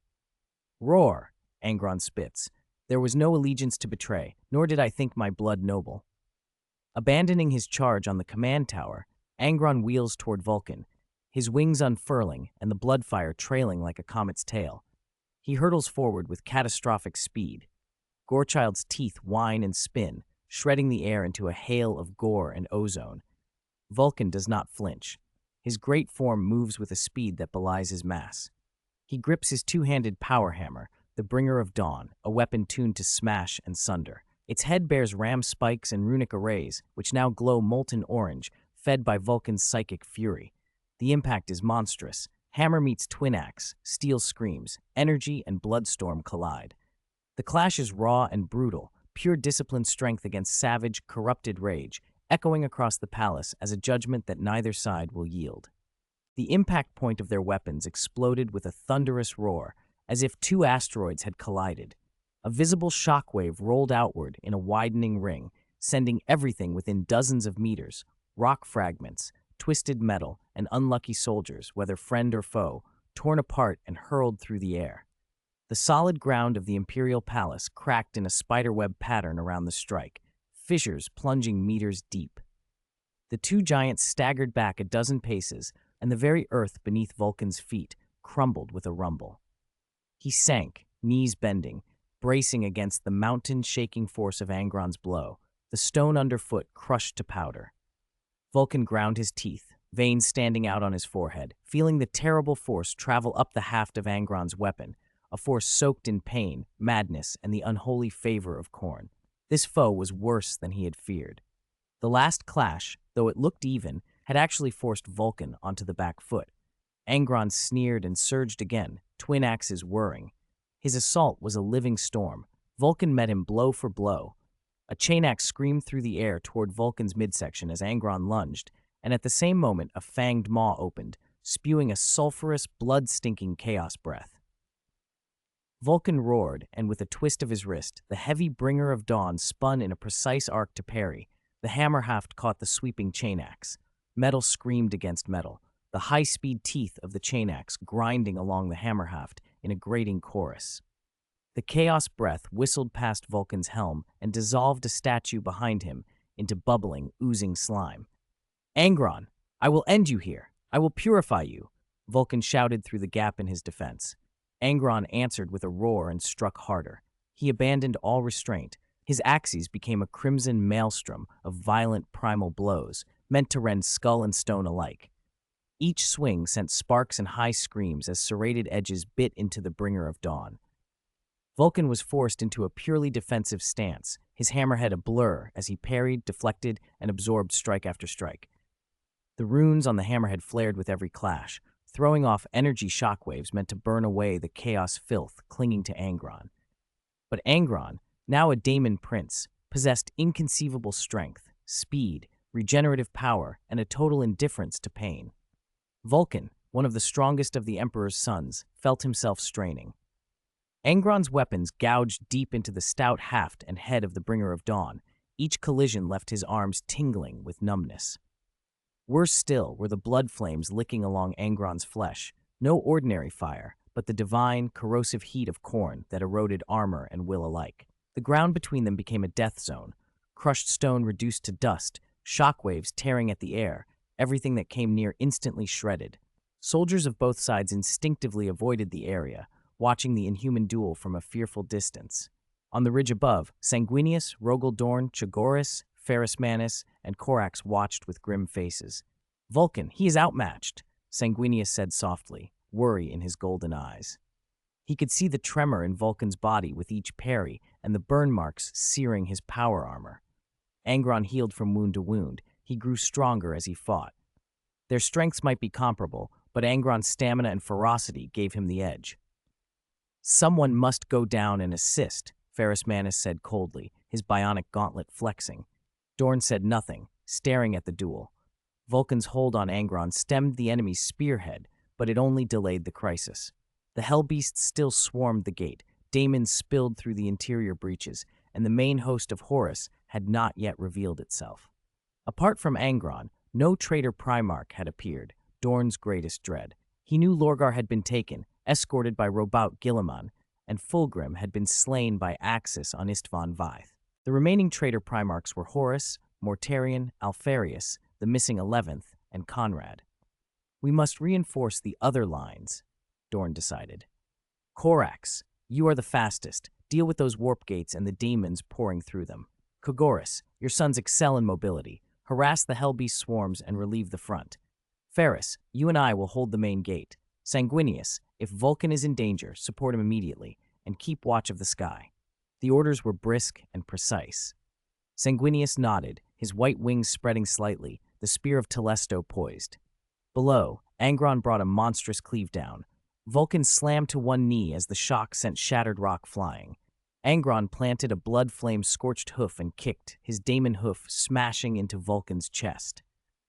Roar, Angron spits. There was no allegiance to betray, nor did I think my blood noble. Abandoning his charge on the command tower, Angron wheels toward Vulcan, his wings unfurling and the blood fire trailing like a comet's tail. He hurtles forward with catastrophic speed. Gorechild's teeth whine and spin, shredding the air into a hail of gore and ozone. Vulcan does not flinch. His great form moves with a speed that belies his mass. He grips his two-handed power hammer, the bringer of dawn, a weapon tuned to smash and sunder. Its head bears ram spikes and runic arrays, which now glow molten orange, fed by Vulcan's psychic fury. The impact is monstrous. Hammer meets twin axe, steel screams, energy and bloodstorm collide. The clash is raw and brutal, pure disciplined strength against savage, corrupted rage, echoing across the palace as a judgment that neither side will yield. The impact point of their weapons exploded with a thunderous roar, as if 2 asteroids had collided. A visible shockwave rolled outward in a widening ring, sending everything within dozens of meters: rock fragments, twisted metal, and unlucky soldiers, whether friend or foe, torn apart and hurled through the air. The solid ground of the Imperial Palace cracked in a spiderweb pattern around the strike, fissures plunging meters deep. The 2 giants staggered back a dozen paces, and the very earth beneath Vulcan's feet crumbled with a rumble. He sank, knees bending, bracing against the mountain-shaking force of Angron's blow, the stone underfoot crushed to powder. Vulcan ground his teeth, veins standing out on his forehead, feeling the terrible force travel up the haft of Angron's weapon, a force soaked in pain, madness, and the unholy favor of Khorne. This foe was worse than he had feared. The last clash, though it looked even, had actually forced Vulcan onto the back foot. Angron sneered and surged again, twin axes whirring. His assault was a living storm. Vulcan met him blow for blow. A chain axe screamed through the air toward Vulcan's midsection as Angron lunged, and at the same moment a fanged maw opened, spewing a sulphurous, blood-stinking chaos breath. Vulcan roared, and with a twist of his wrist, the heavy bringer of dawn spun in a precise arc to parry. The hammer haft caught the sweeping chain axe. Metal screamed against metal, the high-speed teeth of the chain axe grinding along the hammer haft in a grating chorus. The chaos breath whistled past Vulcan's helm and dissolved a statue behind him into bubbling, oozing slime. "Angron, I will end you here. I will purify you," Vulcan shouted through the gap in his defense. Angron answered with a roar and struck harder. He abandoned all restraint. His axes became a crimson maelstrom of violent primal blows, meant to rend skull and stone alike. Each swing sent sparks and high screams as serrated edges bit into the bringer of dawn. Vulcan was forced into a purely defensive stance, his hammerhead a blur as he parried, deflected, and absorbed strike after strike. The runes on the hammerhead flared with every clash, throwing off energy shockwaves meant to burn away the chaos filth clinging to Angron. But Angron, now a daemon prince, possessed inconceivable strength, speed, regenerative power, and a total indifference to pain. Vulcan, one of the strongest of the Emperor's sons, felt himself straining. Angron's weapons gouged deep into the stout haft and head of the Bringer of Dawn. Each collision left his arms tingling with numbness. Worse still were the blood flames licking along Angron's flesh, no ordinary fire, but the divine, corrosive heat of Khorne that eroded armor and will alike. The ground between them became a death zone, crushed stone reduced to dust, shockwaves tearing at the air, everything that came near instantly shredded. Soldiers of both sides instinctively avoided the area, watching the inhuman duel from a fearful distance. On the ridge above, Sanguinius, Rogaldorn, Chagoris, Pharismanus, and Corax watched with grim faces. "Vulcan, he is outmatched," Sanguinius said softly, worry in his golden eyes. He could see the tremor in Vulcan's body with each parry and the burn marks searing his power armor. Angron healed from wound to wound. He grew stronger as he fought. Their strengths might be comparable, but Angron's stamina and ferocity gave him the edge. "Someone must go down and assist," Pharismanus said coldly, his bionic gauntlet flexing. Dorn said nothing, staring at the duel. Vulcan's hold on Angron stemmed the enemy's spearhead, but it only delayed the crisis. The hellbeasts still swarmed the gate, daemons spilled through the interior breaches, and the main host of Horus had not yet revealed itself. Apart from Angron, no traitor Primarch had appeared, Dorn's greatest dread. He knew Lorgar had been taken, escorted by Robout Guilliman, and Fulgrim had been slain by Axis on Istvan Vaith. The remaining traitor Primarchs were Horus, Mortarion, Alfarius, the missing 11th, and Conrad. "We must reinforce the other lines," Dorn decided. "Corax, you are the fastest. Deal with those warp gates and the demons pouring through them. Chagoris, your sons excel in mobility. Harass the hellbeast swarms and relieve the front. Pharis, you and I will hold the main gate. Sanguinius, if Vulcan is in danger, support him immediately, and keep watch of the sky." The orders were brisk and precise. Sanguinius nodded, his white wings spreading slightly, the spear of Telesto poised. Below, Angron brought a monstrous cleave down. Vulcan slammed to one knee as the shock sent shattered rock flying. Angron planted a blood-flame-scorched hoof and kicked, his daemon hoof smashing into Vulcan's chest.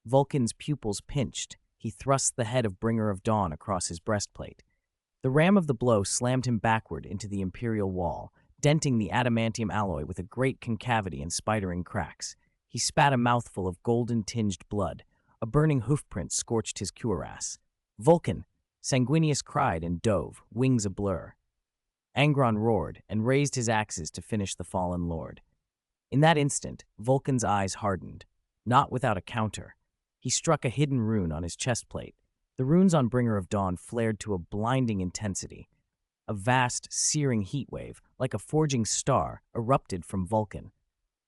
Vulcan's pupils pinched. He thrust the head of Bringer of Dawn across his breastplate. The ram of the blow slammed him backward into the Imperial wall, denting the adamantium alloy with a great concavity and spidering cracks. He spat a mouthful of golden-tinged blood. A burning hoofprint scorched his cuirass. "Vulcan!" Sanguinius cried and dove, wings ablur. Angron roared and raised his axes to finish the fallen lord. In that instant, Vulcan's eyes hardened, not without a counter. He struck a hidden rune on his chestplate. The runes on Bringer of Dawn flared to a blinding intensity. a vast, searing heat wave, like a forging star, erupted from Vulcan.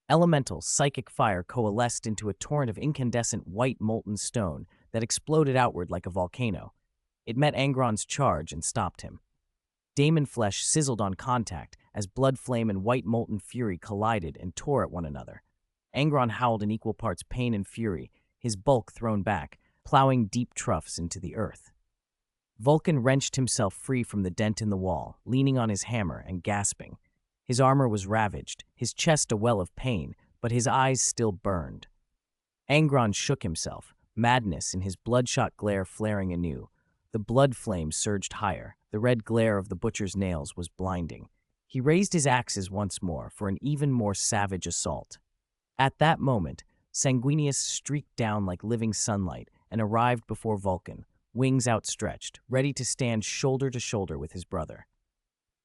Elemental, psychic fire coalesced into a torrent of incandescent white molten stone that exploded outward like a volcano. It met Angron's charge and stopped him. Daemon flesh sizzled on contact as blood flame and white molten fury collided and tore at one another. Angron howled in equal parts pain and fury, his bulk thrown back, plowing deep troughs into the earth. Vulcan wrenched himself free from the dent in the wall, leaning on his hammer and gasping. His armor was ravaged, his chest a well of pain, but his eyes still burned. Angron shook himself, madness in his bloodshot glare flaring anew. The blood flame surged higher. The red glare of the butcher's nails was blinding. He raised his axes once more for an even more savage assault. At that moment, Sanguinius streaked down like living sunlight and arrived before Vulcan, wings outstretched, ready to stand shoulder to shoulder with his brother.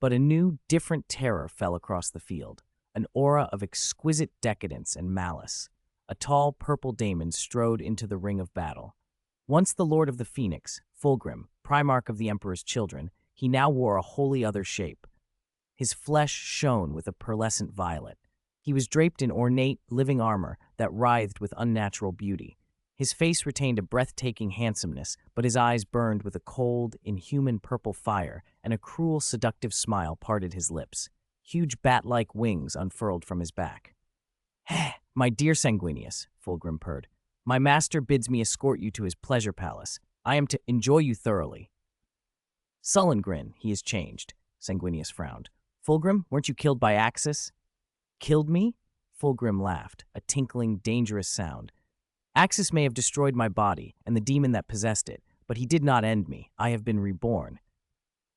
But a new, different terror fell across the field, an aura of exquisite decadence and malice. A tall, purple daemon strode into the ring of battle. Once the Lord of the Phoenix, Fulgrim, Primarch of the Emperor's children, he now wore a wholly other shape. His flesh shone with a pearlescent violet. He was draped in ornate, living armor that writhed with unnatural beauty. His face retained a breathtaking handsomeness, but his eyes burned with a cold, inhuman purple fire, and a cruel, seductive smile parted his lips. Huge bat-like wings unfurled from his back. "Heh, my dear Sanguinius," Fulgrim purred. "My master bids me escort you to his pleasure palace. I am to enjoy you thoroughly." Sullen grin, he is changed, Sanguinius frowned. "Fulgrim, weren't you killed by Axis?" "Killed me?" Fulgrim laughed, a tinkling, dangerous sound. "Axis may have destroyed my body and the demon that possessed it, but he did not end me. I have been reborn.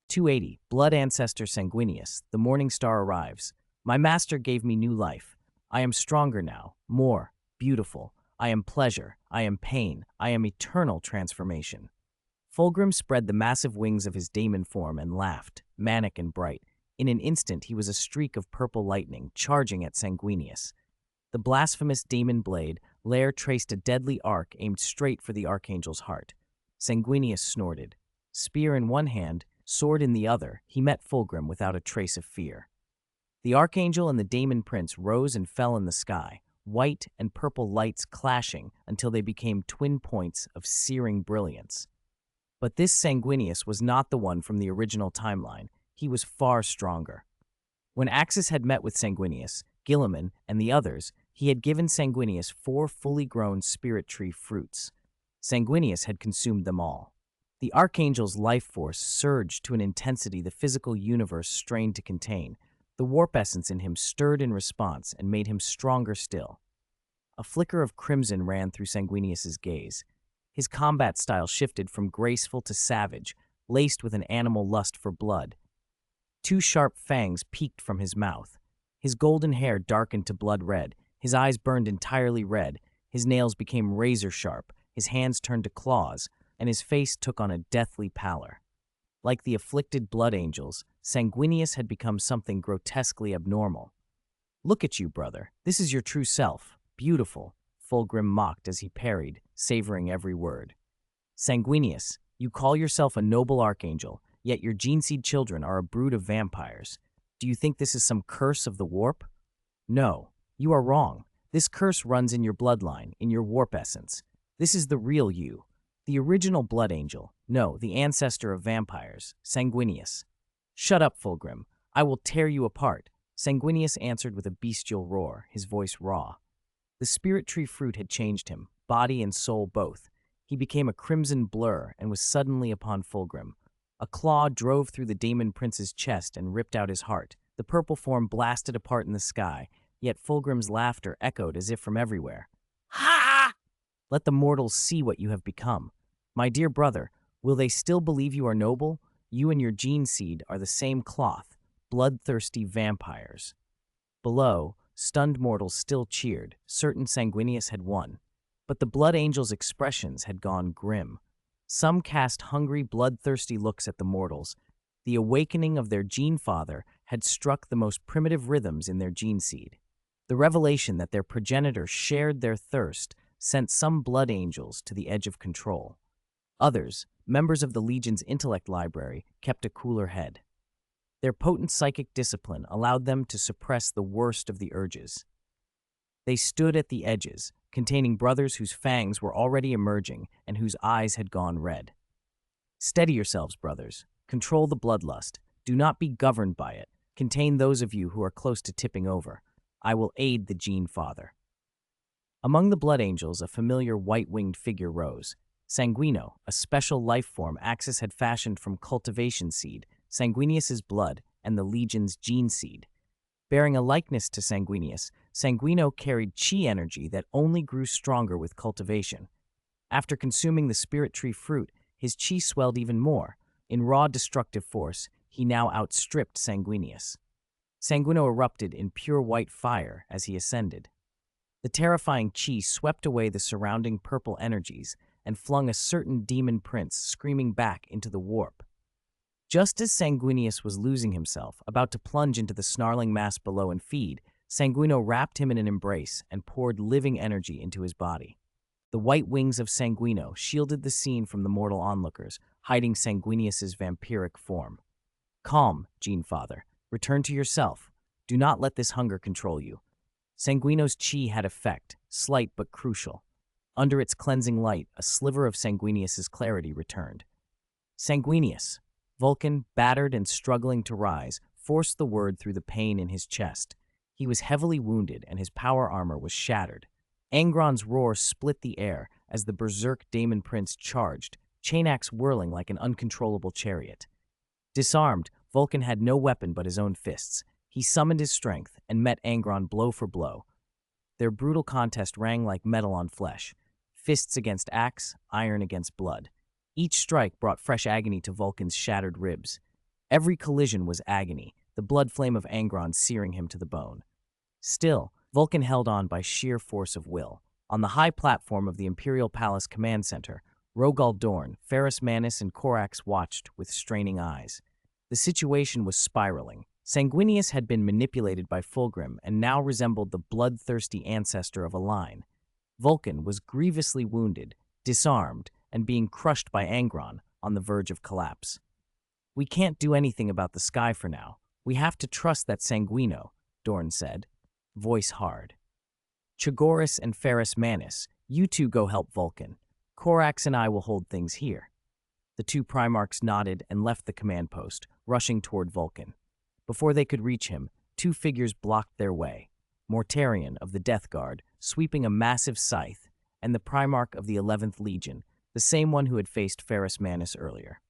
280, Blood Ancestor Sanguinius, the morning star arrives. My master gave me new life. I am stronger now, more, beautiful. I am pleasure, I am pain, I am eternal transformation." Fulgrim spread the massive wings of his daemon form and laughed, manic and bright. In an instant, he was a streak of purple lightning, charging at Sanguinius. The blasphemous daemon blade, Lair traced a deadly arc aimed straight for the Archangel's heart. Sanguinius snorted. Spear in one hand, sword in the other, he met Fulgrim without a trace of fear. The Archangel and the Daemon Prince rose and fell in the sky, white and purple lights clashing until they became twin points of searing brilliance. But this Sanguinius was not the one from the original timeline. He was far stronger. When Axis had met with Sanguinius, Guilliman, and the others, he had given Sanguinius 4 fully grown spirit tree fruits. Sanguinius had consumed them all. The Archangel's life force surged to an intensity the physical universe strained to contain. The warp essence in him stirred in response and made him stronger still. A flicker of crimson ran through Sanguinius's gaze. His combat style shifted from graceful to savage, laced with an animal lust for blood. 2 sharp fangs peeked from his mouth. His golden hair darkened to blood red. His eyes burned entirely red. His nails became razor sharp. His hands turned to claws, and his face took on a deathly pallor. Like the afflicted blood angels, Sanguinius had become something grotesquely abnormal. "Look at you, brother. This is your true self. Beautiful," Fulgrim mocked as he parried, savoring every word. "Sanguinius, you call yourself a noble archangel, yet your gene-seed children are a brood of vampires. Do you think this is some curse of the warp? No, you are wrong. This curse runs in your bloodline, in your warp essence. This is the real you, the original blood angel, no, the ancestor of vampires, Sanguinius." "Shut up, Fulgrim. I will tear you apart," Sanguinius answered with a bestial roar, his voice raw. The spirit tree fruit had changed him, body and soul both. He became a crimson blur and was suddenly upon Fulgrim. A claw drove through the Daemon Prince's chest and ripped out his heart. The purple form blasted apart in the sky, yet Fulgrim's laughter echoed as if from everywhere. "Ha! Let the mortals see what you have become. My dear brother, will they still believe you are noble? You and your gene seed are the same cloth, bloodthirsty vampires." Below, stunned mortals still cheered, certain Sanguinius had won. But the blood angel's expressions had gone grim. Some cast hungry, bloodthirsty looks at the mortals. The awakening of their gene father had struck the most primitive rhythms in their gene seed. The revelation that their progenitor shared their thirst sent some blood angels to the edge of control. Others, members of the Legion's intellect library, kept a cooler head. Their potent psychic discipline allowed them to suppress the worst of the urges. They stood at the edges, containing brothers whose fangs were already emerging and whose eyes had gone red. Steady yourselves, brothers. Control the bloodlust. Do not be governed by it. Contain those of you who are close to tipping over. I will aid the Gene Father. Among the Blood Angels, a familiar white-winged figure rose. Sanguino, a special life form Axis had fashioned from cultivation seed, Sanguinius's blood, and the Legion's gene seed. Bearing a likeness to Sanguinius, Sanguino carried chi energy that only grew stronger with cultivation. After consuming the spirit tree fruit, his chi swelled even more. In raw destructive force, he now outstripped Sanguinius. Sanguino erupted in pure white fire as he ascended. The terrifying chi swept away the surrounding purple energies and flung a certain demon prince screaming back into the warp. Just as Sanguinius was losing himself, about to plunge into the snarling mass below and feed, Sanguino wrapped him in an embrace and poured living energy into his body. The white wings of Sanguino shielded the scene from the mortal onlookers, hiding Sanguinius's vampiric form. Calm, Gene Father. Return to yourself. Do not let this hunger control you. Sanguino's chi had effect, slight but crucial. Under its cleansing light, a sliver of Sanguinius's clarity returned. Sanguinius. Vulcan, battered and struggling to rise, forced the word through the pain in his chest. He was heavily wounded and his power armor was shattered. Angron's roar split the air as the berserk Daemon Prince charged, chain axe whirling like an uncontrollable chariot. Disarmed, Vulcan had no weapon but his own fists. He summoned his strength and met Angron blow for blow. Their brutal contest rang like metal on flesh, fists against axe, iron against blood. Each strike brought fresh agony to Vulcan's shattered ribs. Every collision was agony, the blood flame of Angron searing him to the bone. Still, Vulcan held on by sheer force of will. On the high platform of the Imperial Palace Command Center, Rogal Dorn, Ferrus Manus, and Corax watched with straining eyes. The situation was spiraling. Sanguinius had been manipulated by Fulgrim and now resembled the bloodthirsty ancestor of a line. Vulcan was grievously wounded, disarmed, and being crushed by Angron on the verge of collapse. We can't do anything about the sky for now. We have to trust that Sanguino, Dorn said, voice hard. Chagoris and Ferrus Manus, you two go help Vulcan. Corax and I will hold things here. The two Primarchs nodded and left the command post, rushing toward Vulcan. Before they could reach him, two figures blocked their way. Mortarion of the Death Guard, sweeping a massive scythe, and the Primarch of the 11th Legion, the same one who had faced Ferrus Manus earlier.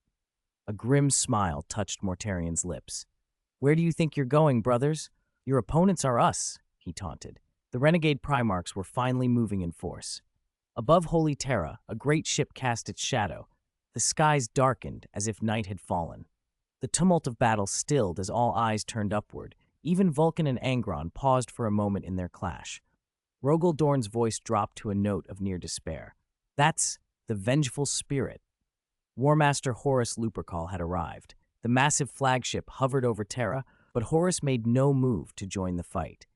A grim smile touched Mortarion's lips. Where do you think you're going, brothers? Your opponents are us, he taunted. The renegade Primarchs were finally moving in force. Above Holy Terra, a great ship cast its shadow. The skies darkened as if night had fallen. The tumult of battle stilled as all eyes turned upward. Even Vulcan and Angron paused for a moment in their clash. Rogal Dorn's voice dropped to a note of near despair. That's the vengeful spirit. Warmaster Horus Lupercal had arrived. The massive flagship hovered over Terra, but Horus made no move to join the fight.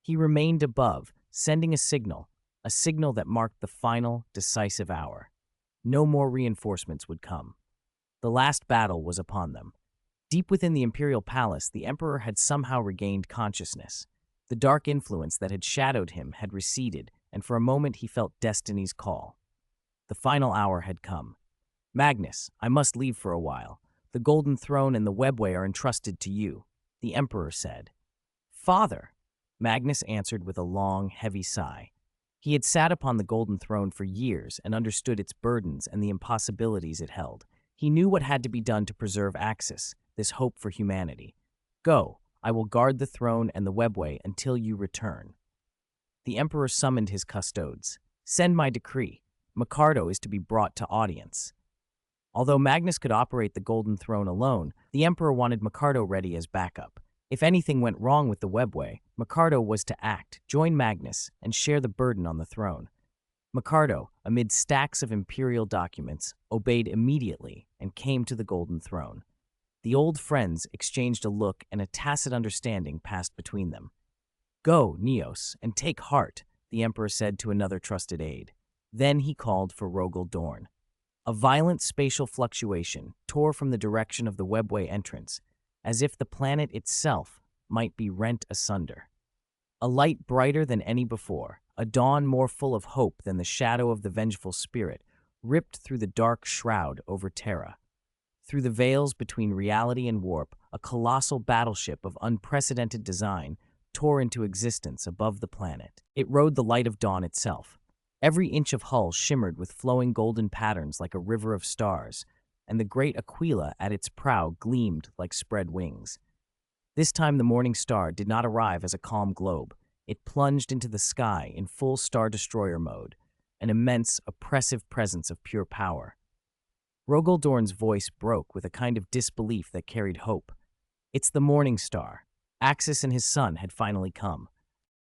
He remained above, sending a signal that marked the final, decisive hour. No more reinforcements would come. The last battle was upon them. Deep within the Imperial Palace, the Emperor had somehow regained consciousness. The dark influence that had shadowed him had receded, and for a moment he felt destiny's call. The final hour had come. Magnus, I must leave for a while. The Golden Throne and the Webway are entrusted to you, the Emperor said. Father, Magnus answered with a long, heavy sigh. He had sat upon the Golden Throne for years and understood its burdens and the impossibilities it held. He knew what had to be done to preserve Axis, this hope for humanity. Go, I will guard the throne and the Webway until you return. The Emperor summoned his custodes. Send my decree. Micardo is to be brought to audience. Although Magnus could operate the Golden Throne alone, the Emperor wanted Micardo ready as backup. If anything went wrong with the Webway, Micardo was to act, join Magnus, and share the burden on the throne. Micardo, amid stacks of imperial documents, obeyed immediately and came to the Golden Throne. The old friends exchanged a look and a tacit understanding passed between them. Go, Neos, and take heart, the Emperor said to another trusted aide. Then he called for Rogal Dorn. A violent spatial fluctuation tore from the direction of the Webway entrance. as if the planet itself might be rent asunder. A light brighter than any before, a dawn more full of hope than the shadow of the vengeful spirit, ripped through the dark shroud over Terra. Through the veils between reality and warp, a colossal battleship of unprecedented design tore into existence above the planet. It rode the light of dawn itself. Every inch of hull shimmered with flowing golden patterns like a river of stars, and the great Aquila at its prow gleamed like spread wings. This time the morning star did not arrive as a calm globe. It plunged into the sky in full Star Destroyer mode, an immense, oppressive presence of pure power. Rogaldorn's voice broke with a kind of disbelief that carried hope. It's the morning star. Axis and his son had finally come.